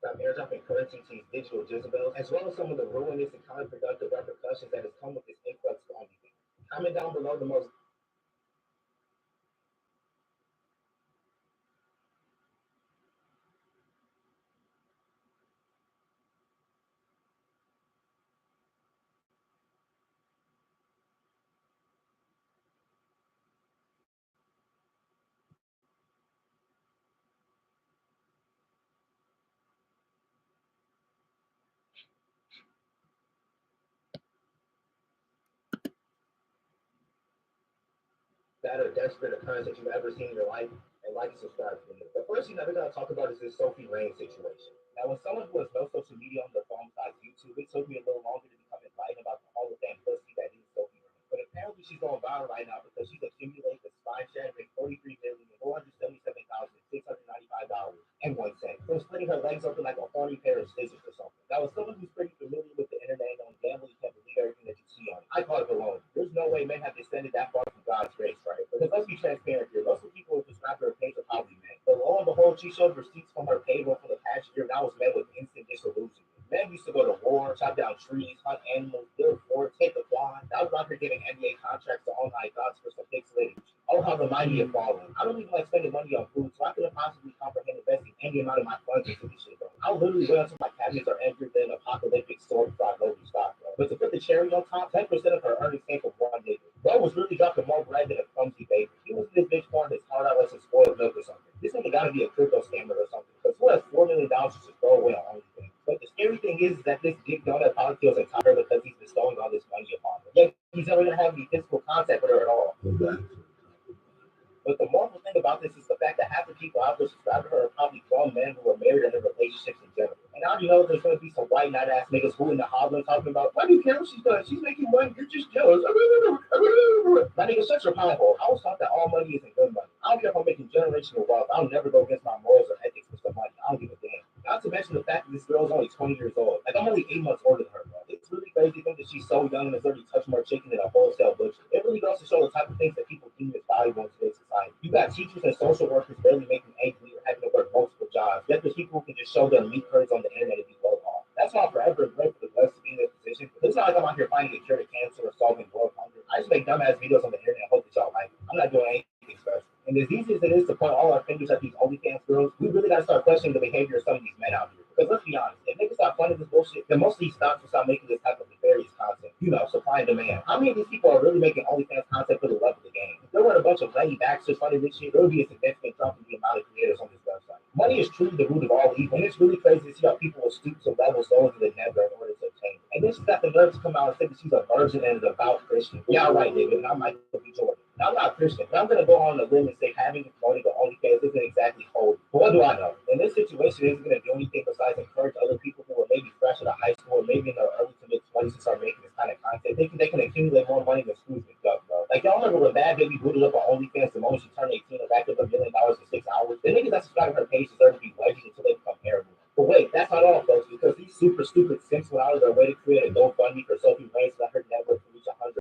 Stop airdropping currency to these digital Jezebels, as well as some of the ruinous and counterproductive repercussions that has come with this influx of OnlyFans. Comment down below the most that or desperate occurrence that you've ever seen in your life, and like and subscribe to me. The first thing that we're going to talk about is this Sophie Lane situation. Now, when someone who has no social media on their phone besides YouTube, it took me a little longer to become enlightened about the Hall of Fame pussy that is Sophie Lane. But apparently she's going viral right now because she's accumulated the spine-shattering $43,477,695.01 from splitting her legs open like a horny pair of scissors or something. Now, as someone who's pretty familiar with the internet and on gambling, you can't believe everything that you see on it. I call it baloney. There's no way men have descended that far from God's grace, right? Because let's be transparent here. Most of the people who describe her page are probably men. But lo and behold, she showed receipts from her payroll for the past year, and that was met with instant disillusionment. Men used to go to war, chop down trees, hunt animals, build forts, take the quad. That was not her giving NBA contracts to all-night gods for some pixelated. Oh, how the mighty have fallen. I don't even like spending money on food, so I couldn't possibly comprehend investing any amount of my funds into this shit, bro. I'll literally wait until my cabinets are emptier than an apocalyptic sword before I go to stock, bro. But to put the cherry on top, 10% of her earnings came from one nigga. Bro was really dropping more bread than a clumsy baby. He was in this bitch pouring his heart out like some spoiled milk or something. This nigga gotta be a crypto scammer or something, because who has $4 million to just throw away on OnlyFans? But the scary thing is that this dick donut probably feels entitled because he's bestowing all this money upon her. Yet he's never gonna have any physical contact with her at all. But the mournful thing about this is the fact that half the people out there subscribe to her are probably grown men who are married and in relationships in general. And I already know there's going to be some white knight ass niggas who in the hobbling talking about, why do you care what she's done? She's making money, you're just jealous. My nigga, shut your pie hole. I was taught that all money isn't good money. I don't care if I'm making generational wealth. I'll never go against my morals or ethics for some money. I don't give a damn. Not to mention the fact that this girl is only 20 years old. Like, I'm only 8 months older than her, bro. It's really crazy to think that she's so young and has already touched more chicken than a wholesale butcher. It really goes to show the type of things that people deem as valuable in today's society. You got teachers and social workers barely making ends meet or having to work multiple jobs. Yet there's people who can just show their meat curds on the internet and be low off. That's why I'm forever grateful to blessed to be in this position. It's not like I'm out here finding a cure to cancer or solving world hunger. I just make dumbass videos on the internet and hope that y'all like it. I'm not doing anything special. And as easy as it is to point all our fingers at these OnlyFans girls, we really got to start questioning the behavior of some of these men out here. Because let's be honest, if niggas stop funding this bullshit, then most of these stocks will stop making this type of nefarious content. You know, supply and demand. How many of these people are really making OnlyFans content for the love of the game? If there weren't a bunch of lady backsters funding this shit, there would be a significant drop in the amount of creators on this website. Money is truly the root of all evil, and it's really crazy to see how people will stoop to level souls in the nether in order to obtain. And then she's got the nerve to come out and say that she's a virgin and a devout Christian. Yeah, right, nigga, and I'm Michael B. Jordan. Now, I'm not Christian, but I'm going to go on a limb and say having and promoting the OnlyFans isn't exactly holy. But what do I know? And this situation isn't going to do anything besides encourage other people who are maybe fresh out of high school or maybe in their early to mid 20s to start making this kind of content. They can accumulate more money than schools and stuff, bro. Like, y'all remember when Bad Baby booted up on OnlyFans the moment she turned 18 and backed up $1 million in 6 hours? The niggas that subscribe to her page deserve to be wedged until they become heroin. But wait, that's not all, folks, because these super stupid simps went out of their way to create a GoFundMe for Sophie Lane so that her network